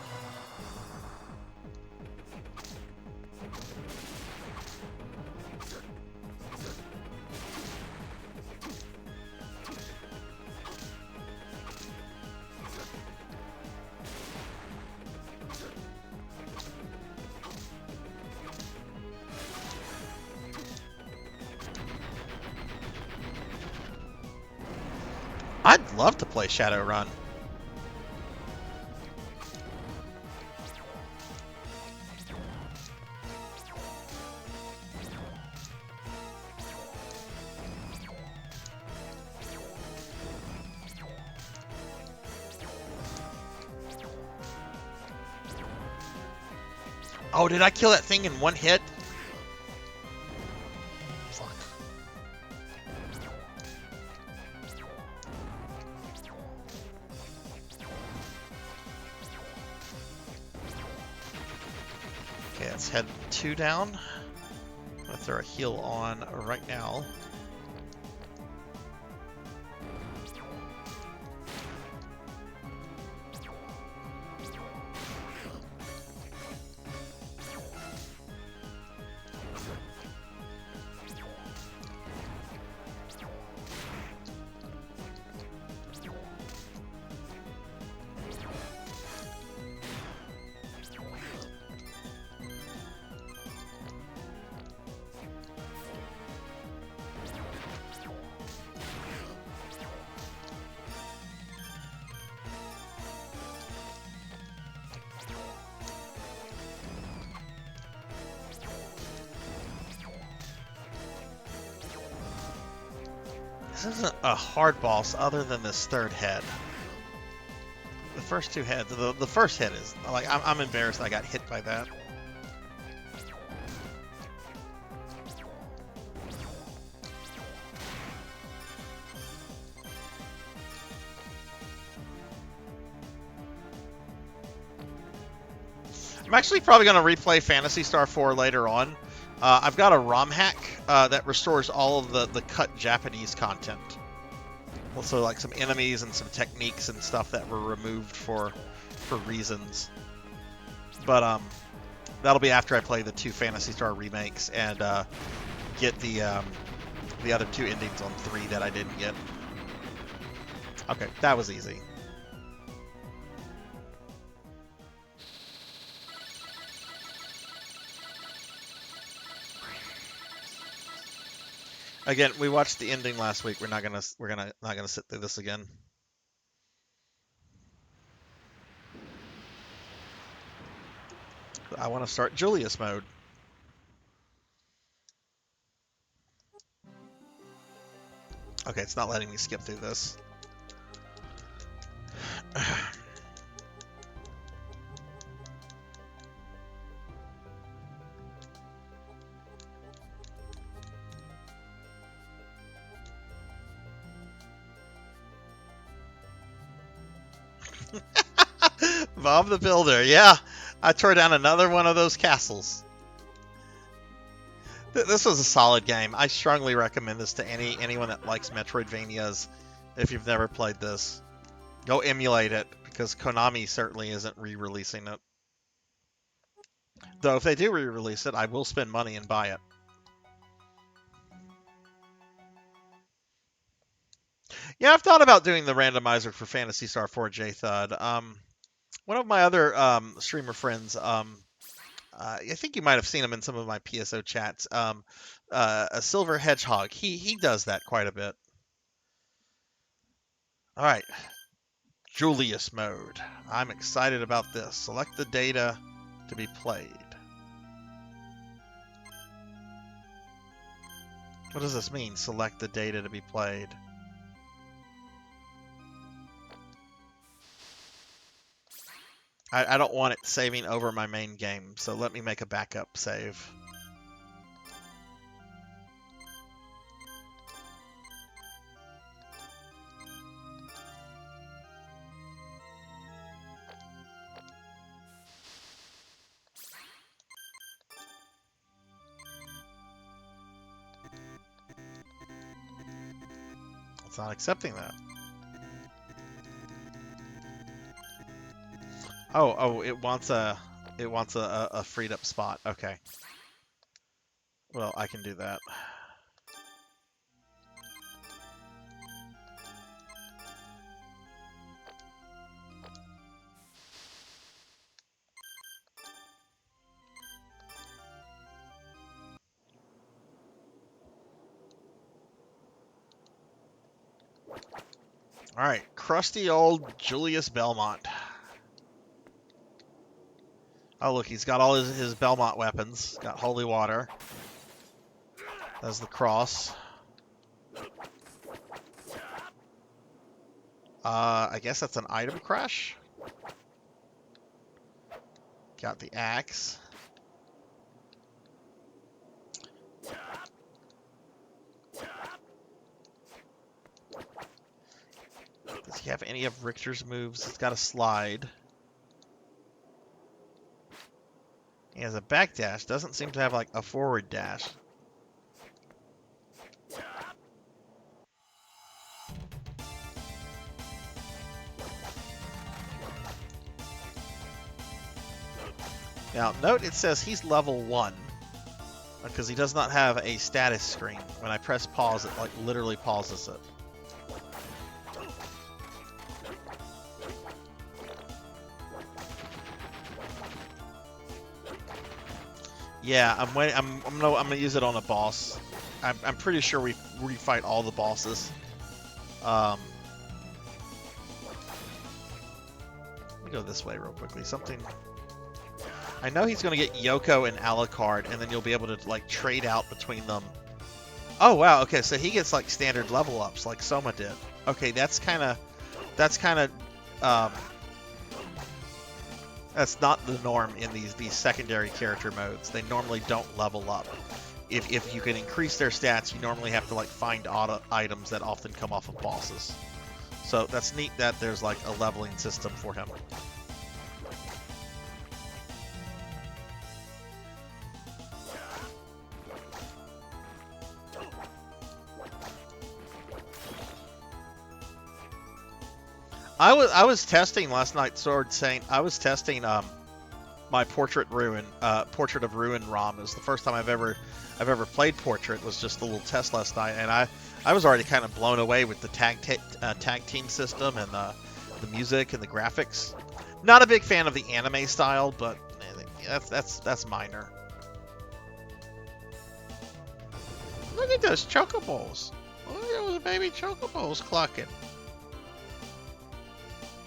I'd love to play Shadowrun. Oh, did I kill that thing in one hit? Fuck. Okay, let's head 2 down. I'm gonna throw a heal on right now. This isn't a hard boss other than this third head. The first 2 heads, the first head is, like, I'm embarrassed I got hit by that. I'm actually probably going to replay Phantasy Star 4 later on. I've got a ROM hack that restores all of the cut Japanese content. Also, like some enemies and some techniques and stuff that were removed for reasons. But that'll be after I play the 2 Phantasy Star remakes and get the other 2 endings on 3 that I didn't get. Okay, that was easy. Again, we watched the ending last week. We're not gonna sit through this again. I want to start Julius mode. Okay, it's not letting me skip through this. Bob the Builder, yeah. I tore down another one of those castles. This was a solid game. I strongly recommend this to anyone that likes Metroidvanias. If you've never played this, go emulate it, because Konami certainly isn't re-releasing it. Though if they do re-release it, I will spend money and buy it. Yeah, I've thought about doing the randomizer for Phantasy Star 4 J-Thud. One of my other streamer friends, I think you might have seen him in some of my PSO chats, a Silver Hedgehog. He does that quite a bit. All right, Julius mode. I'm excited about this. Select the data to be played. What does this mean? Select the data to be played. I don't want it saving over my main game, so let me make a backup save. It's not accepting that. Oh, it wants a freed up spot. Okay. Well, I can do that. All right, crusty old Julius Belmont. Oh, look, he's got all his Belmont weapons. Got holy water. That's the cross. I guess that's an item crash. Got the axe. Does he have any of Richter's moves? He's got a slide. He has a back dash. Doesn't seem to have like a forward dash. Now, note it says he's level 1 because he does not have a status screen. When I press pause, it like literally pauses it. Yeah, I'm waiting. I'm gonna use it on a boss. I'm pretty sure we refight all the bosses. Let me go this way real quickly. Something. I know he's gonna get Yoko and Alucard, and then you'll be able to like trade out between them. Oh wow. Okay, so he gets like standard level ups, like Soma did. Okay, that's kind of. That's not the norm in these secondary character modes. They normally don't level up. If you can increase their stats, you normally have to like find items that often come off of bosses. So that's neat that there's like a leveling system for him. I was testing last night, Sword Saint. I was testing my Portrait of Ruin ROM. It was the first time I've ever played Portrait. It was just a little test last night, and I was already kind of blown away with the tag team system and the music and the graphics. Not a big fan of the anime style, but that's minor. Look at those chocobos. Look at those baby chocobos clucking.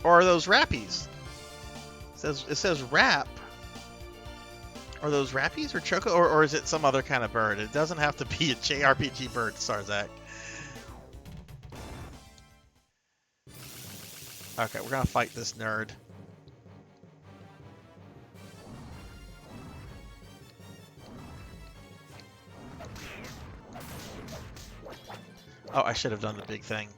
Or are those rappies? It says rap. Are those rappies or choco, or is it some other kind of bird? It doesn't have to be a JRPG bird, Sarzac. Okay, we're gonna fight this nerd. Oh, I should have done the big thing.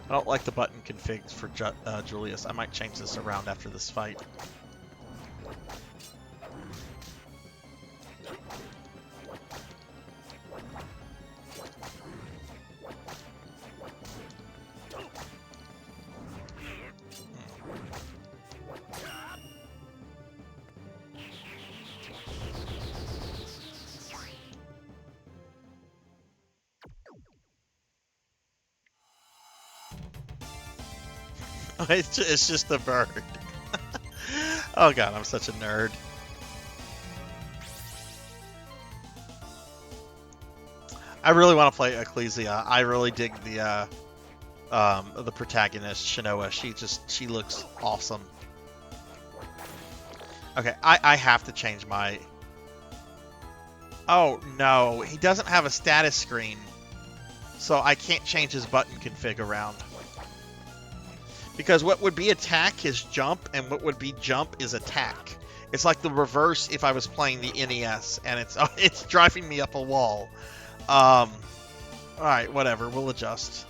I don't like the button configs for Julius. I might change this around after this fight. It's just a bird. Oh god, I'm such a nerd. I really want to play Ecclesia. I really dig the the protagonist, Shinoa. She looks awesome. Okay, I have to change my... Oh, no. He doesn't have a status screen. So I can't change his button config around. Because what would be attack is jump, and what would be jump is attack. It's like the reverse if I was playing the NES, and it's driving me up a wall. Alright, whatever. We'll adjust.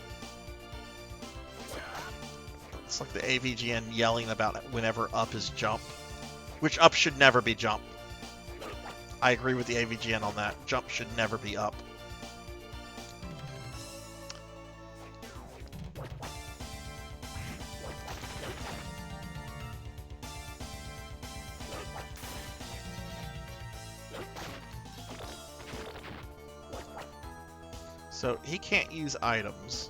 It's like the AVGN yelling about whenever up is jump. Which up should never be jump. I agree with the AVGN on that. Jump should never be up. So he can't use items.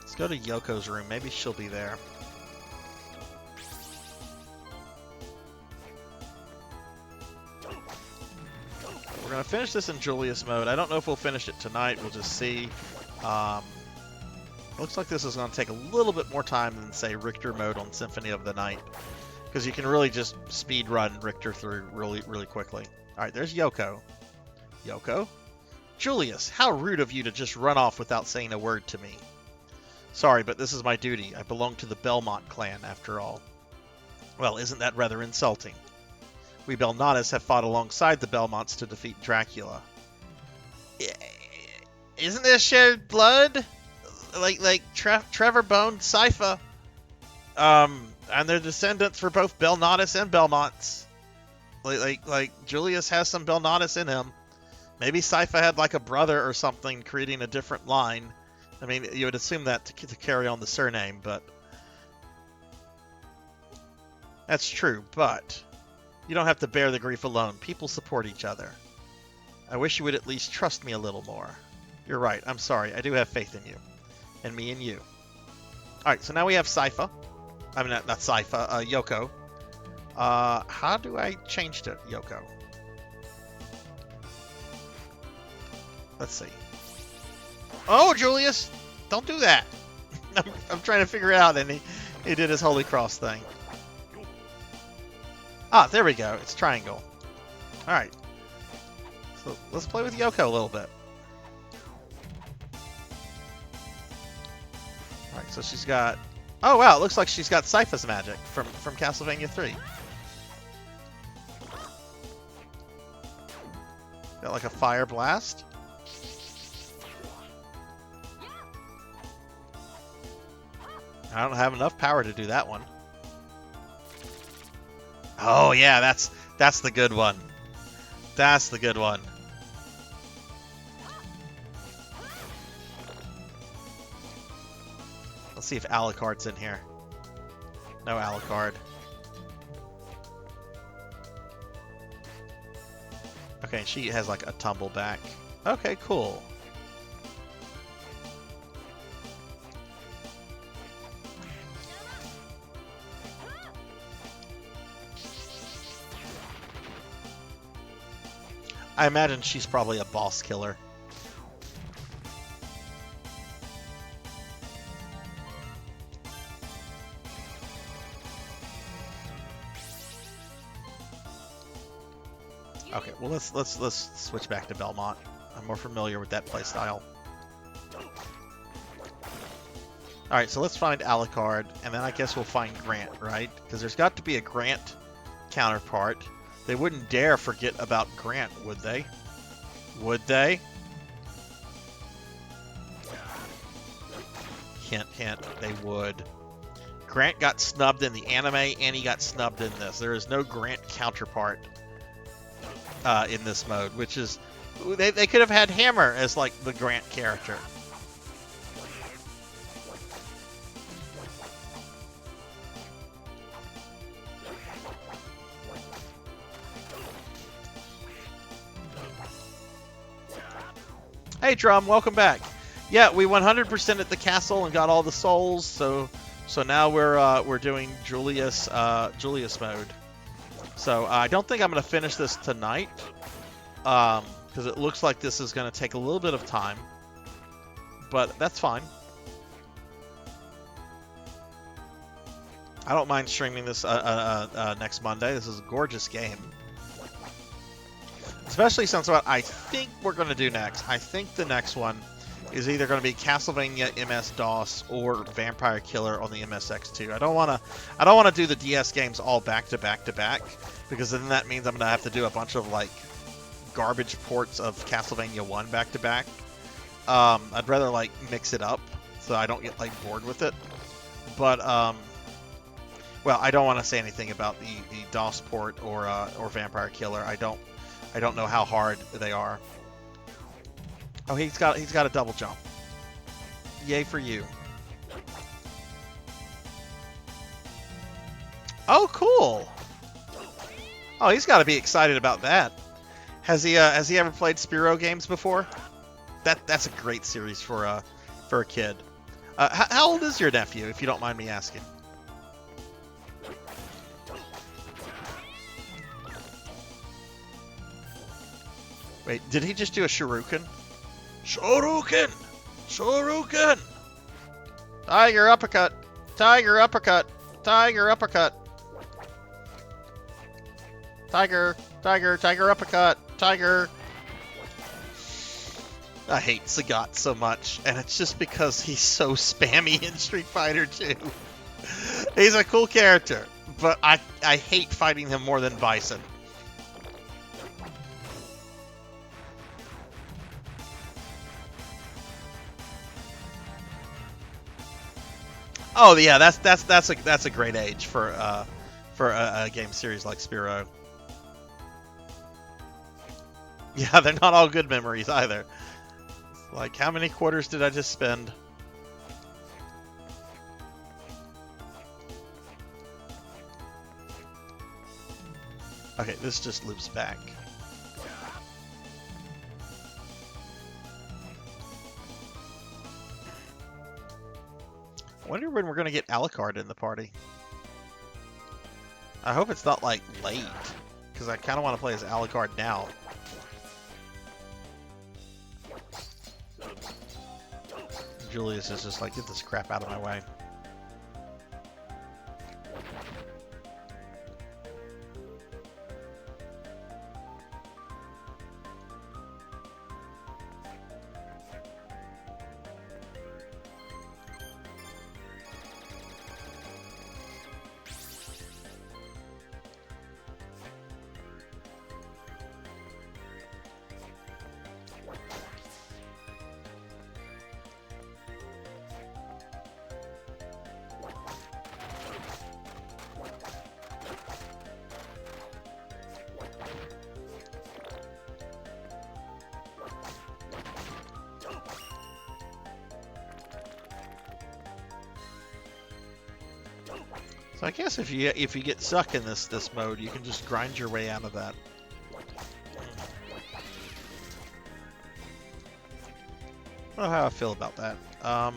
Let's go to Yoko's room. Maybe she'll be there. We're going to finish this in Julius mode. I don't know if we'll finish it tonight. We'll just see. Looks like this is going to take a little bit more time than, say, Richter mode on Symphony of the Night. Because you can really just speed run Richter through really, really quickly. Alright, there's Yoko. Yoko? Julius, how rude of you to just run off without saying a word to me. Sorry, but this is my duty. I belong to the Belmont clan, after all. Well, isn't that rather insulting? We Belnatas have fought alongside the Belmonts to defeat Dracula. Isn't this shared blood? Like Trevor Bone, Sypha. And their descendants for both Belnatas and Belmonts. Like Julius has some Belnatas in him. Maybe Sypha had like a brother or something creating a different line. I mean, you would assume that to carry on the surname, but... That's true, but... You don't have to bear the grief alone. People support each other. I wish you would at least trust me a little more. You're right. I'm sorry. I do have faith in you. And me and you. Alright, so now we have Sypha. I mean, not Sypha. Yoko. How do I change to Yoko? Let's see. Oh, Julius! Don't do that! I'm trying to figure it out, and he did his Holy Cross thing. Ah, there we go. It's triangle. Alright. So let's play with Yoko a little bit. Alright, so she's got... Oh, wow, it looks like she's got Sypha's magic from Castlevania 3. Got like a fire blast. I don't have enough power to do that one. Oh yeah, that's the good one. That's the good one. Let's see if Alucard's in here. No Alucard. Okay, she has like a tumble back. Okay, cool. I imagine she's probably a boss killer. Okay, well let's switch back to Belmont. I'm more familiar with that playstyle. Alright, so let's find Alucard, and then I guess we'll find Grant, right? Because there's got to be a Grant counterpart. They wouldn't dare forget about Grant, would they? Would they? Hint, hint, they would. Grant got snubbed in the anime, and he got snubbed in this. There is no Grant counterpart in this mode, which is... They could have had Hammer as, like, the Grant character. Hey Drum, welcome back. Yeah, we 100% at the castle and got all the souls, so now we're doing Julius mode. So I don't think I'm gonna finish this tonight, because it looks like this is gonna take a little bit of time. but that's fine. I don't mind streaming this next Monday. This is a gorgeous game. Especially since what I think we're going to do next. I think the next one is either going to be Castlevania MS-DOS or Vampire Killer on the MSX2. I don't want to do the DS games all back to back to back, because then that means I'm going to have to do a bunch of like garbage ports of Castlevania 1 back to back. I'd rather like mix it up so I don't get like bored with it. But well, I don't want to say anything about the DOS port or Vampire Killer. I don't know how hard they are. Oh, he's got a double jump. Yay for you. Oh, cool. Oh, he's got to be excited about that. Has he ever played Spyro games before? That's a great series for a kid. How old is your nephew, if you don't mind me asking? Wait, did he just do a shuriken? Shuriken! Shuriken! Tiger uppercut! Tiger uppercut! Tiger uppercut! Tiger! Tiger! Tiger uppercut! Tiger! I hate Sagat so much, and it's just because he's so spammy in Street Fighter 2. He's a cool character, but I hate fighting him more than Bison. Oh yeah, that's a great age for a game series like Spyro. Yeah, they're not all good memories either. Like, how many quarters did I just spend? Okay, this just loops back. I wonder when we're going to get Alucard in the party. I hope it's not, like, late, because I kind of want to play as Alucard now. Julius is just like, get this crap out of my way. So I guess if you get stuck in this mode, you can just grind your way out of that. I don't know how I feel about that. I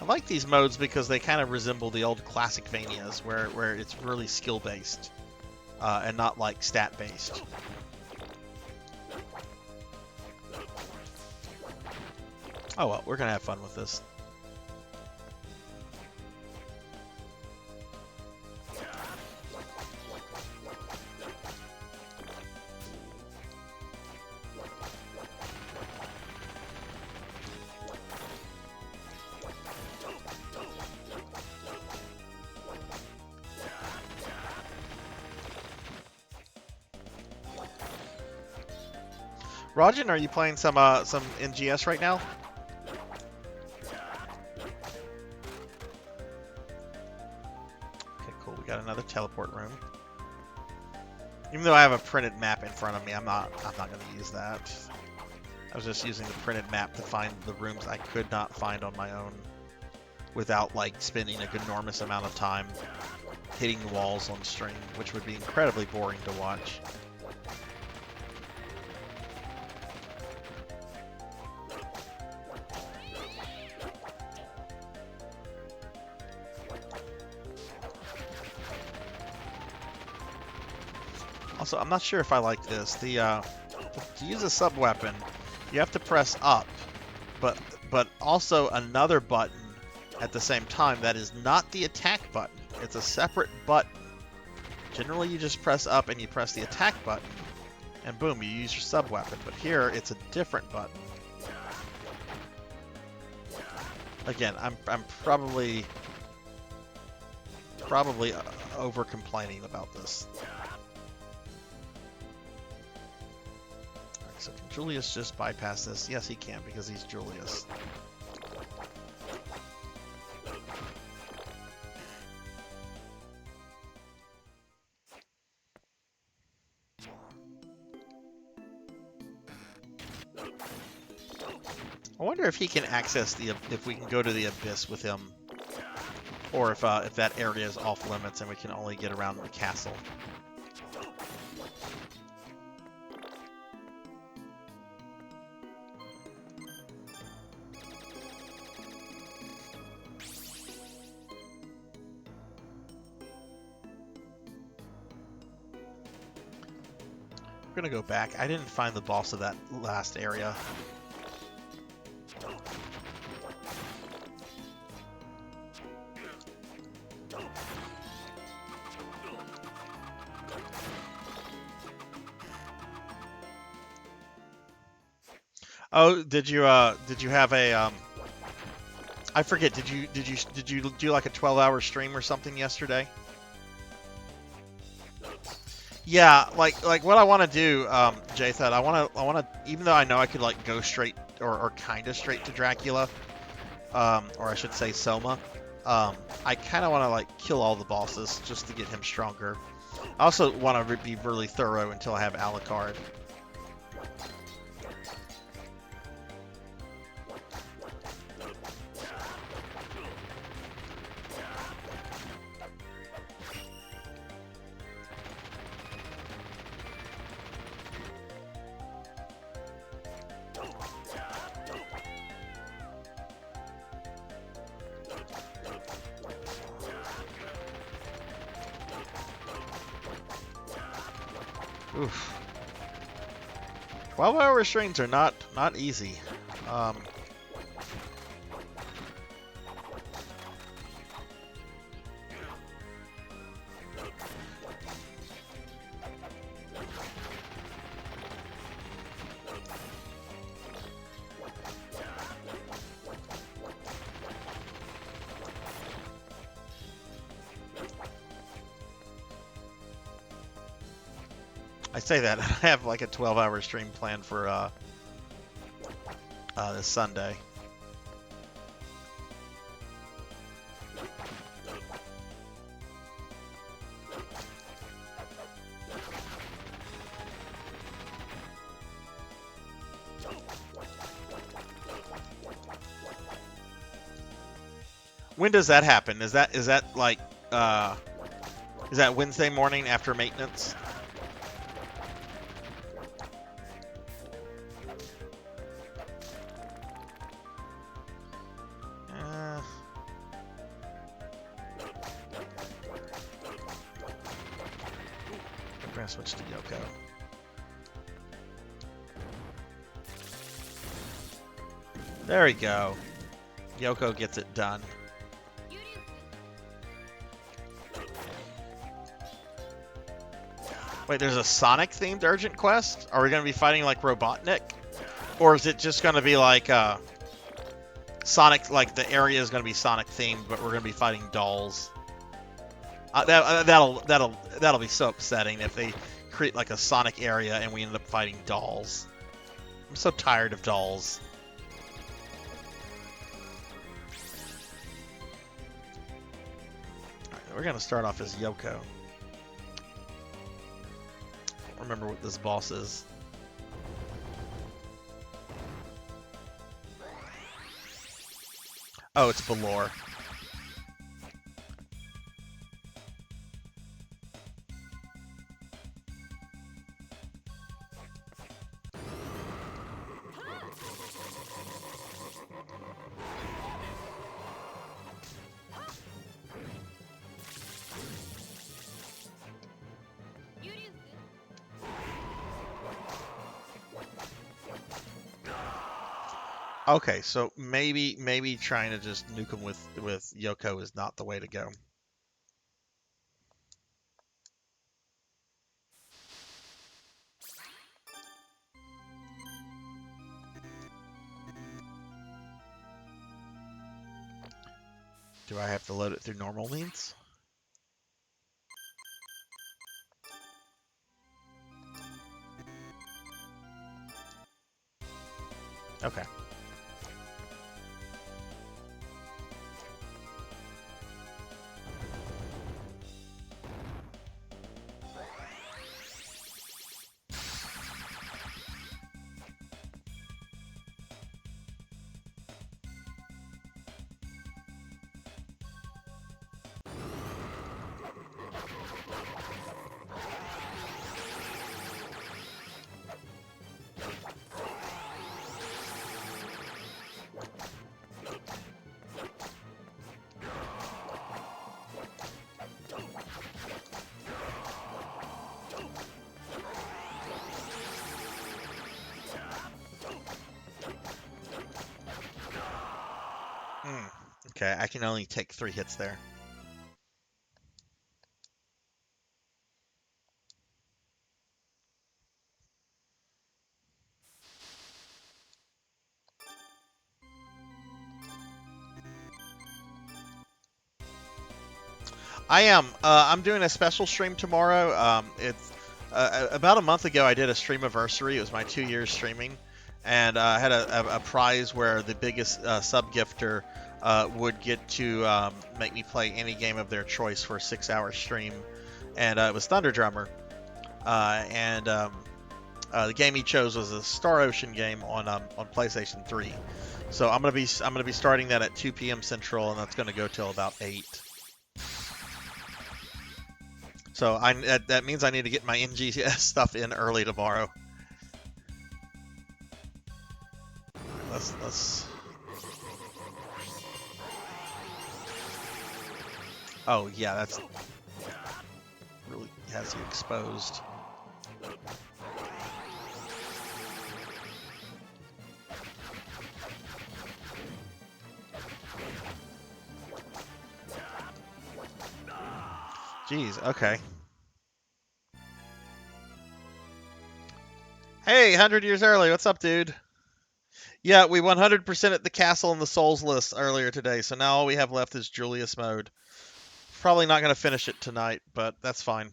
like these modes because they kind of resemble the old classic Vanias, where it's really skill based and not like stat based. Oh well, we're gonna have fun with this. Rajan, are you playing some NGS right now? Okay, cool. We got another teleport room. Even though I have a printed map in front of me, I'm not going to use that. I was just using the printed map to find the rooms I could not find on my own without like spending an enormous amount of time hitting walls on stream, which would be incredibly boring to watch. Also, I'm not sure if I like this. To use a sub-weapon, you have to press up, but but also another button at the same time that is not the attack button. It's a separate button. Generally, you just press up and you press the attack button, and boom, you use your sub-weapon. But here, it's a different button. Again, I'm probably over complaining about this. Alright, so can Julius just bypass this? Yes, he can, because he's Julius. I wonder if he can access if we can go to the abyss with him, or if that area is off limits and we can only get around the castle. We're gonna go back. I didn't find the boss of that last area. Oh, did you have a I forget, did you do like a 12-hour stream or something yesterday? Yeah, like what I want to do, Jathan, I want to even though I know I could like go straight or kind of straight to Dracula, or I should say Soma, I kind of want to like kill all the bosses just to get him stronger. I also want to be really thorough until I have Alucard. Oof. 12-hour streams are not easy. I say that I have like a 12-hour stream planned for this Sunday. When does that happen? Is that like is that Wednesday morning after maintenance? I'm gonna switch to Yoko. There we go. Yoko gets it done. Wait, there's a Sonic-themed urgent quest? Are we going to be fighting like Robotnik? Or is it just going to be like Sonic, like the area is going to be Sonic-themed, but we're going to be fighting dolls? That'll be so upsetting if they create like a Sonic area and we end up fighting dolls. I'm so tired of dolls. Alright, we're going to start off as Yoko. Remember what this boss is. Oh, it's Balor. Okay, so maybe trying to just nuke him with Yoko is not the way to go. Do I have to load it through normal means? Okay. Okay, I can only take 3 hits there. I am. I'm doing a special stream tomorrow. It's about a month ago I did a streamiversary. It was my 2 years streaming, and I had a prize where the biggest sub gifter would get to make me play any game of their choice for a 6-hour stream, and it was Thunder Drummer. The game he chose was a Star Ocean game on PlayStation 3. So I'm gonna be starting that at 2 p.m. Central, and that's gonna go till about 8. So that means I need to get my NGS stuff in early tomorrow. Let's. Oh yeah, that's really has you exposed. Jeez, okay. Hey, 100 years early. What's up, dude? Yeah, we 100% at the castle in the souls list earlier today, so now all we have left is Julius mode. Probably not going to finish it tonight, but that's fine.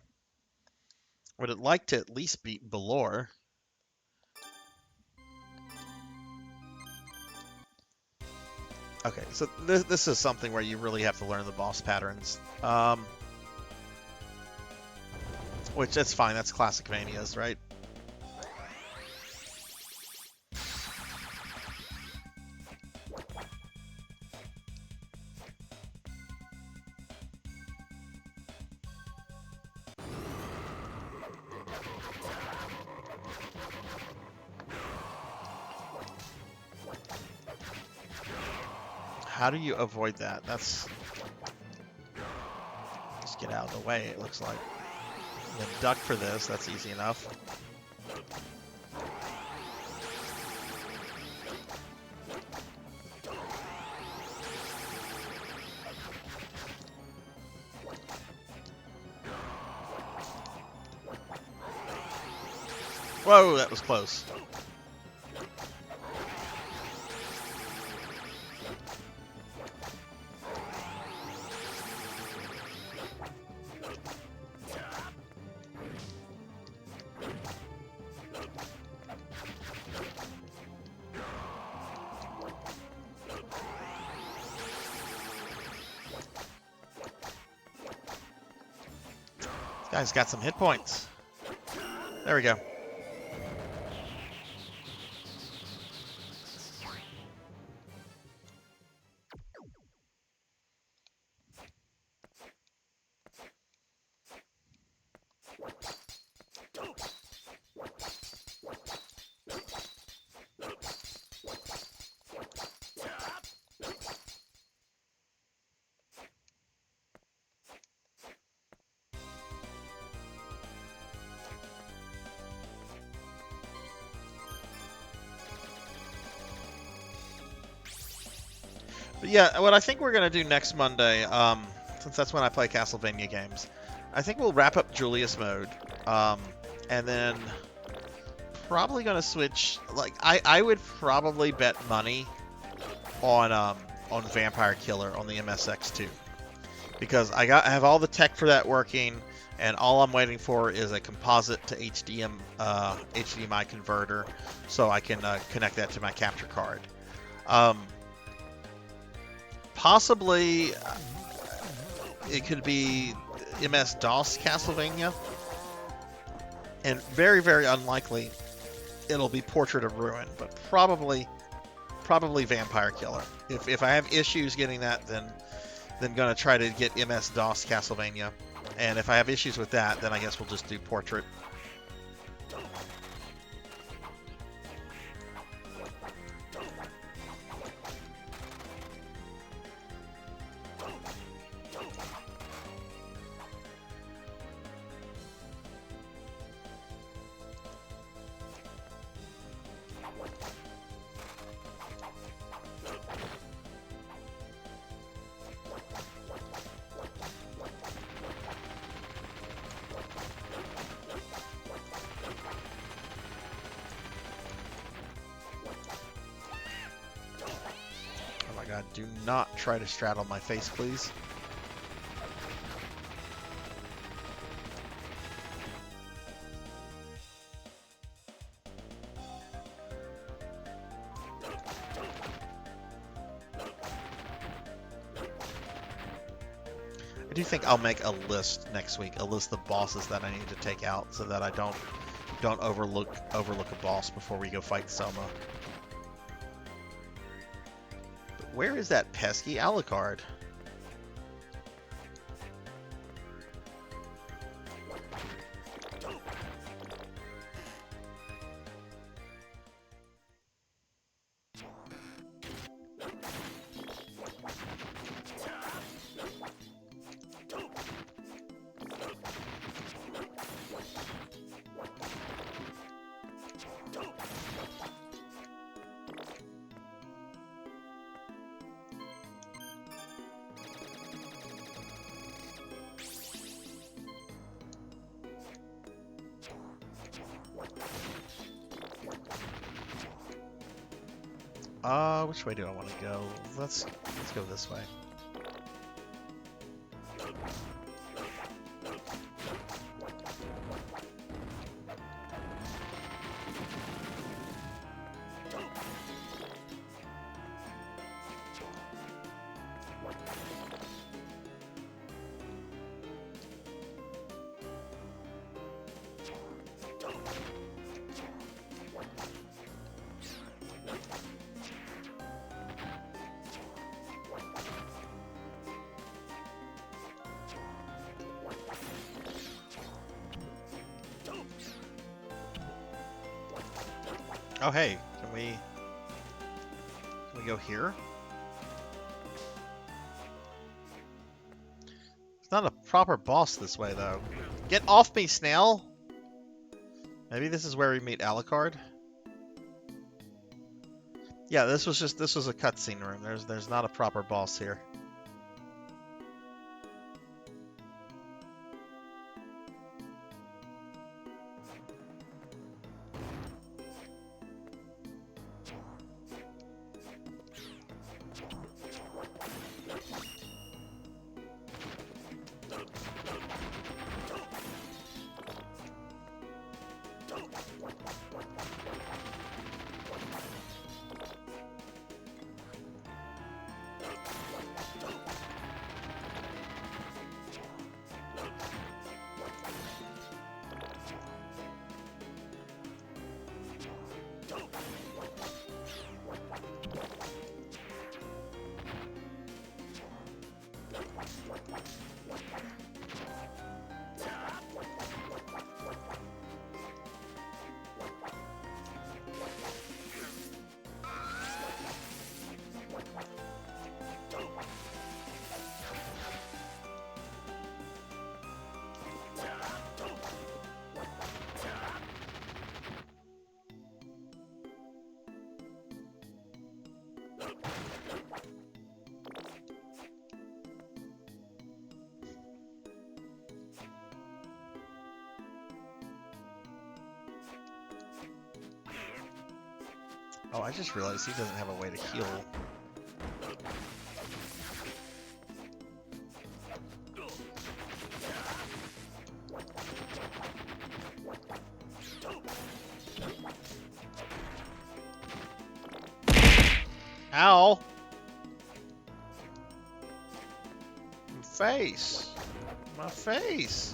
Would it like to at least beat Belor? Okay, so this is something where you really have to learn the boss patterns. Which, that's fine, that's classic Manias, right? How do you avoid that? That's... Just get out of the way, it looks like. And then duck for this, that's easy enough. Whoa, that was close. Guy's got some hit points. There we go. But yeah, what I think we're gonna do next Monday, since that's when I play Castlevania games, I think we'll wrap up Julius mode, and then probably gonna switch. Like I would probably bet money on Vampire Killer on the MSX2 because I have all the tech for that working, and all I'm waiting for is a composite to HDMI converter, so I can connect that to my capture card. Possibly, it could be MS-DOS Castlevania, and very, very unlikely it'll be Portrait of Ruin, but probably Vampire Killer. If I have issues getting that, then gonna try to get MS-DOS Castlevania, and if I have issues with that, then I guess we'll just do Portrait. God, do not try to straddle my face, please. I do think I'll make a list next week, a list of bosses that I need to take out so that I don't overlook a boss before we go fight Soma. Where is that pesky Alucard? Which way do I want to go? Let's go this way. Oh hey, can we go here? It's not a proper boss this way though. Get off me, snail! Maybe this is where we meet Alucard. Yeah, this was a cutscene room. There's not a proper boss here. Oh, I just realized he doesn't have a way to heal. Ow! My face! My face!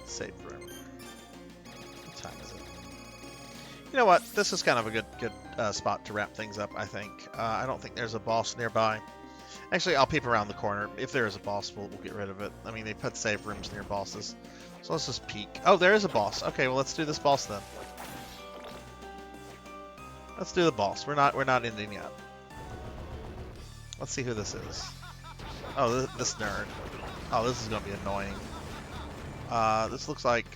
Save room. What time is it? You know what? This is kind of a good spot to wrap things up, I think. I don't think there's a boss nearby. Actually, I'll peep around the corner. If there is a boss, we'll get rid of it. I mean, they put save rooms near bosses. So let's just peek. Oh, there is a boss. Okay, well, let's do this boss then. Let's do the boss. We're not ending yet. Let's see who this is. Oh, this nerd. Oh, this is going to be annoying. This looks like...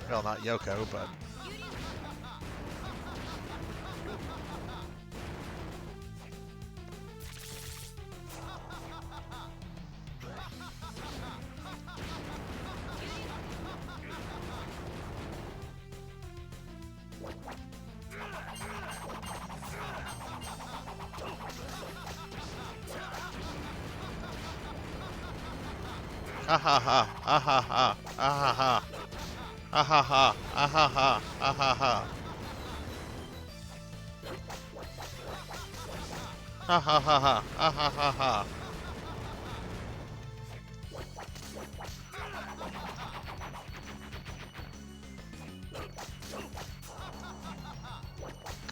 Well, not Yoko, but... Ah ha ha, ah ha ha, ah ha ha, ah ha ha, ah ha ha, ah ha ha. Ha ha ha ha, ah ha ha ha.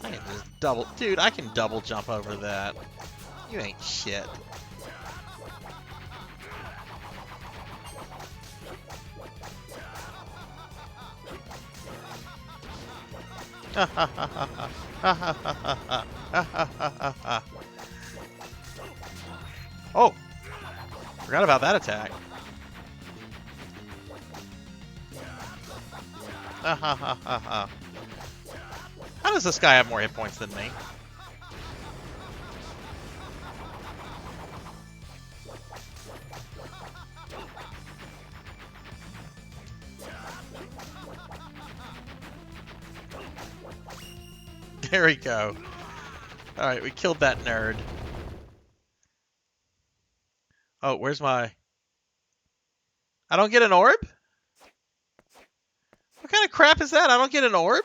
I can just double, dude, I can double jump over that. You ain't shit. Oh, forgot about that attack. How does this guy have more hit points than me? There we go. Alright, we killed that nerd. Oh, where's my... I don't get an orb? What kind of crap is that? I don't get an orb?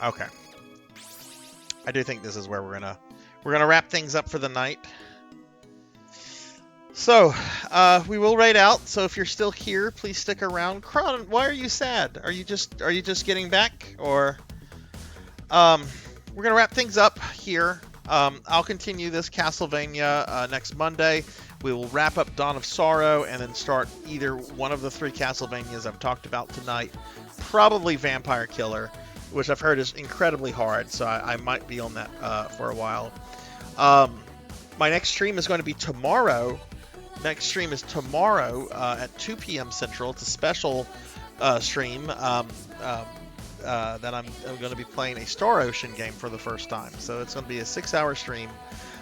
Okay. I do think this is where we're gonna wrap things up for the night. So, we will raid out. So if you're still here, please stick around. Kron, why are you sad? Are you just getting back, or we're gonna wrap things up here. I'll continue this Castlevania next Monday. We will wrap up Dawn of Sorrow and then start either one of the 3 Castlevanias I've talked about tonight. Probably Vampire Killer, which I've heard is incredibly hard, so I might be on that for a while. My next stream is going to be tomorrow. Next stream is tomorrow at 2 p.m. Central. It's a special stream that I'm going to be playing a Star Ocean game for the first time. So it's going to be a 6-hour stream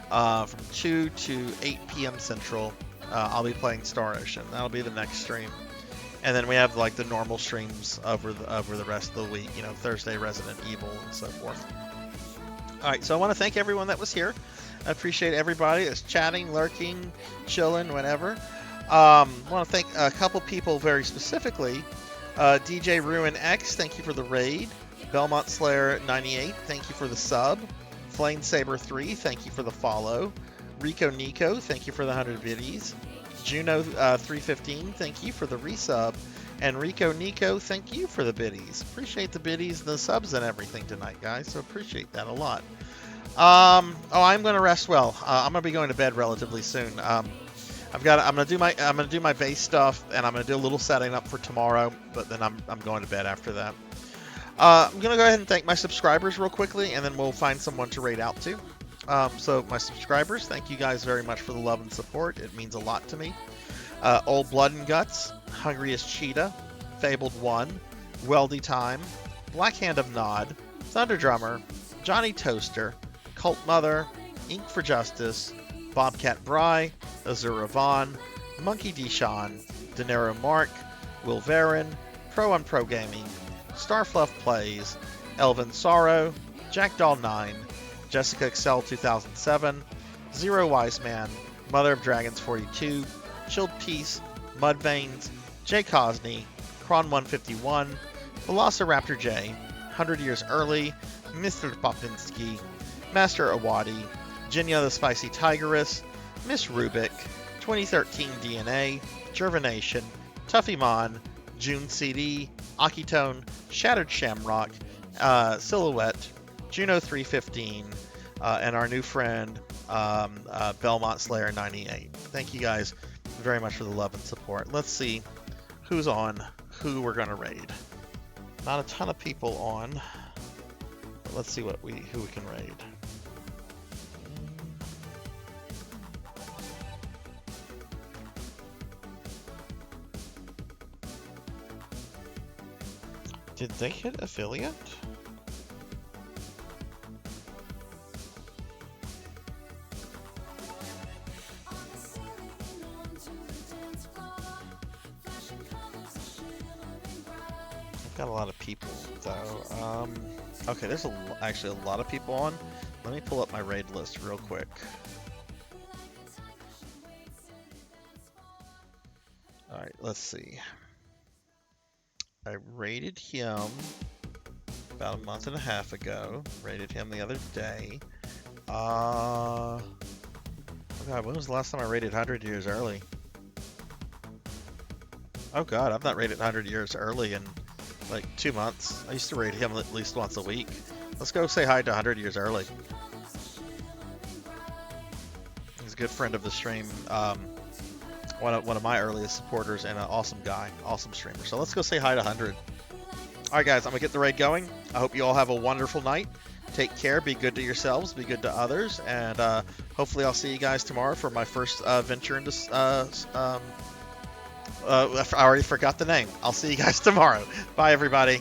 from 2 to 8 p.m. Central. I'll be playing Star Ocean. That'll be the next stream. And then we have like the normal streams over the rest of the week. You know, Thursday Resident Evil and so forth. All right, so I want to thank everyone that was here. I appreciate everybody that's chatting, lurking, chilling, whatever. I want to thank a couple people very specifically. DJ Ruin X, thank you for the raid. Belmont Slayer 98, thank you for the sub. Flame Saber 3, thank you for the follow. Rico Nico, thank you for the 100 biddies. Juno 315, thank you for the resub. And Rico Nico, thank you for the biddies. Appreciate the biddies, the subs, and everything tonight, guys. So appreciate that a lot. I'm gonna rest well. I'm gonna be going to bed relatively soon. I'm gonna do my base stuff, and I'm gonna do a little setting up for tomorrow. But then I'm going to bed after that. I'm gonna go ahead and thank my subscribers real quickly, and then we'll find someone to raid out to. So my subscribers, thank you guys very much for the love and support. It means a lot to me. Old Blood and Guts, Hungriest Cheetah, Fabled One, Weldy Time, Black Hand of Nod, Thunder Drummer, Johnny Toaster, Cult Mother, Ink for Justice, Bobcat Bry, Azura Vaughn, Monkey Deshawn, Dinero Mark, Will Varon, Pro on Pro Gaming, Starfluff Plays, Elvin Sorrow, Jackdaw 9, Jessica Excel 2007, Zero Wise Man, Mother of Dragons 42, Chilled Peace, Mudveins, Jay Cosney, Kron 151, Velociraptor J, 100 Years Early, Mr. Popinski, Master Awadi, Jinya the Spicy Tigeress, Miss Rubik, 2013 DNA, Gervination, Tuffymon, June CD, Akitone, Shattered Shamrock, Silhouette, Juno 315, and our new friend Belmont Slayer 98. Thank you guys very much for the love and support. Let's see who's on, who we're gonna raid. Not a ton of people on, but let's see who we can raid. Did they hit affiliate? I've got a lot of people though. Okay, there's actually a lot of people on. Let me pull up my raid list real quick. All right, let's see. I raided him about a month and a half ago. Raided him the other day. Oh god, when was the last time I raided 100 Years Early? Oh god, I've not raided 100 Years Early in like 2 months. I used to raid him at least once a week. Let's go say hi to 100 Years Early. He's a good friend of the stream. One of my earliest supporters and an awesome guy, awesome streamer. So let's go say hi to 100. All right, guys, I'm gonna get the raid going. I hope you all have a wonderful night. Take care, be good to yourselves, be good to others, and hopefully I'll see you guys tomorrow for my first venture into. I already forgot the name. I'll see you guys tomorrow. Bye, everybody.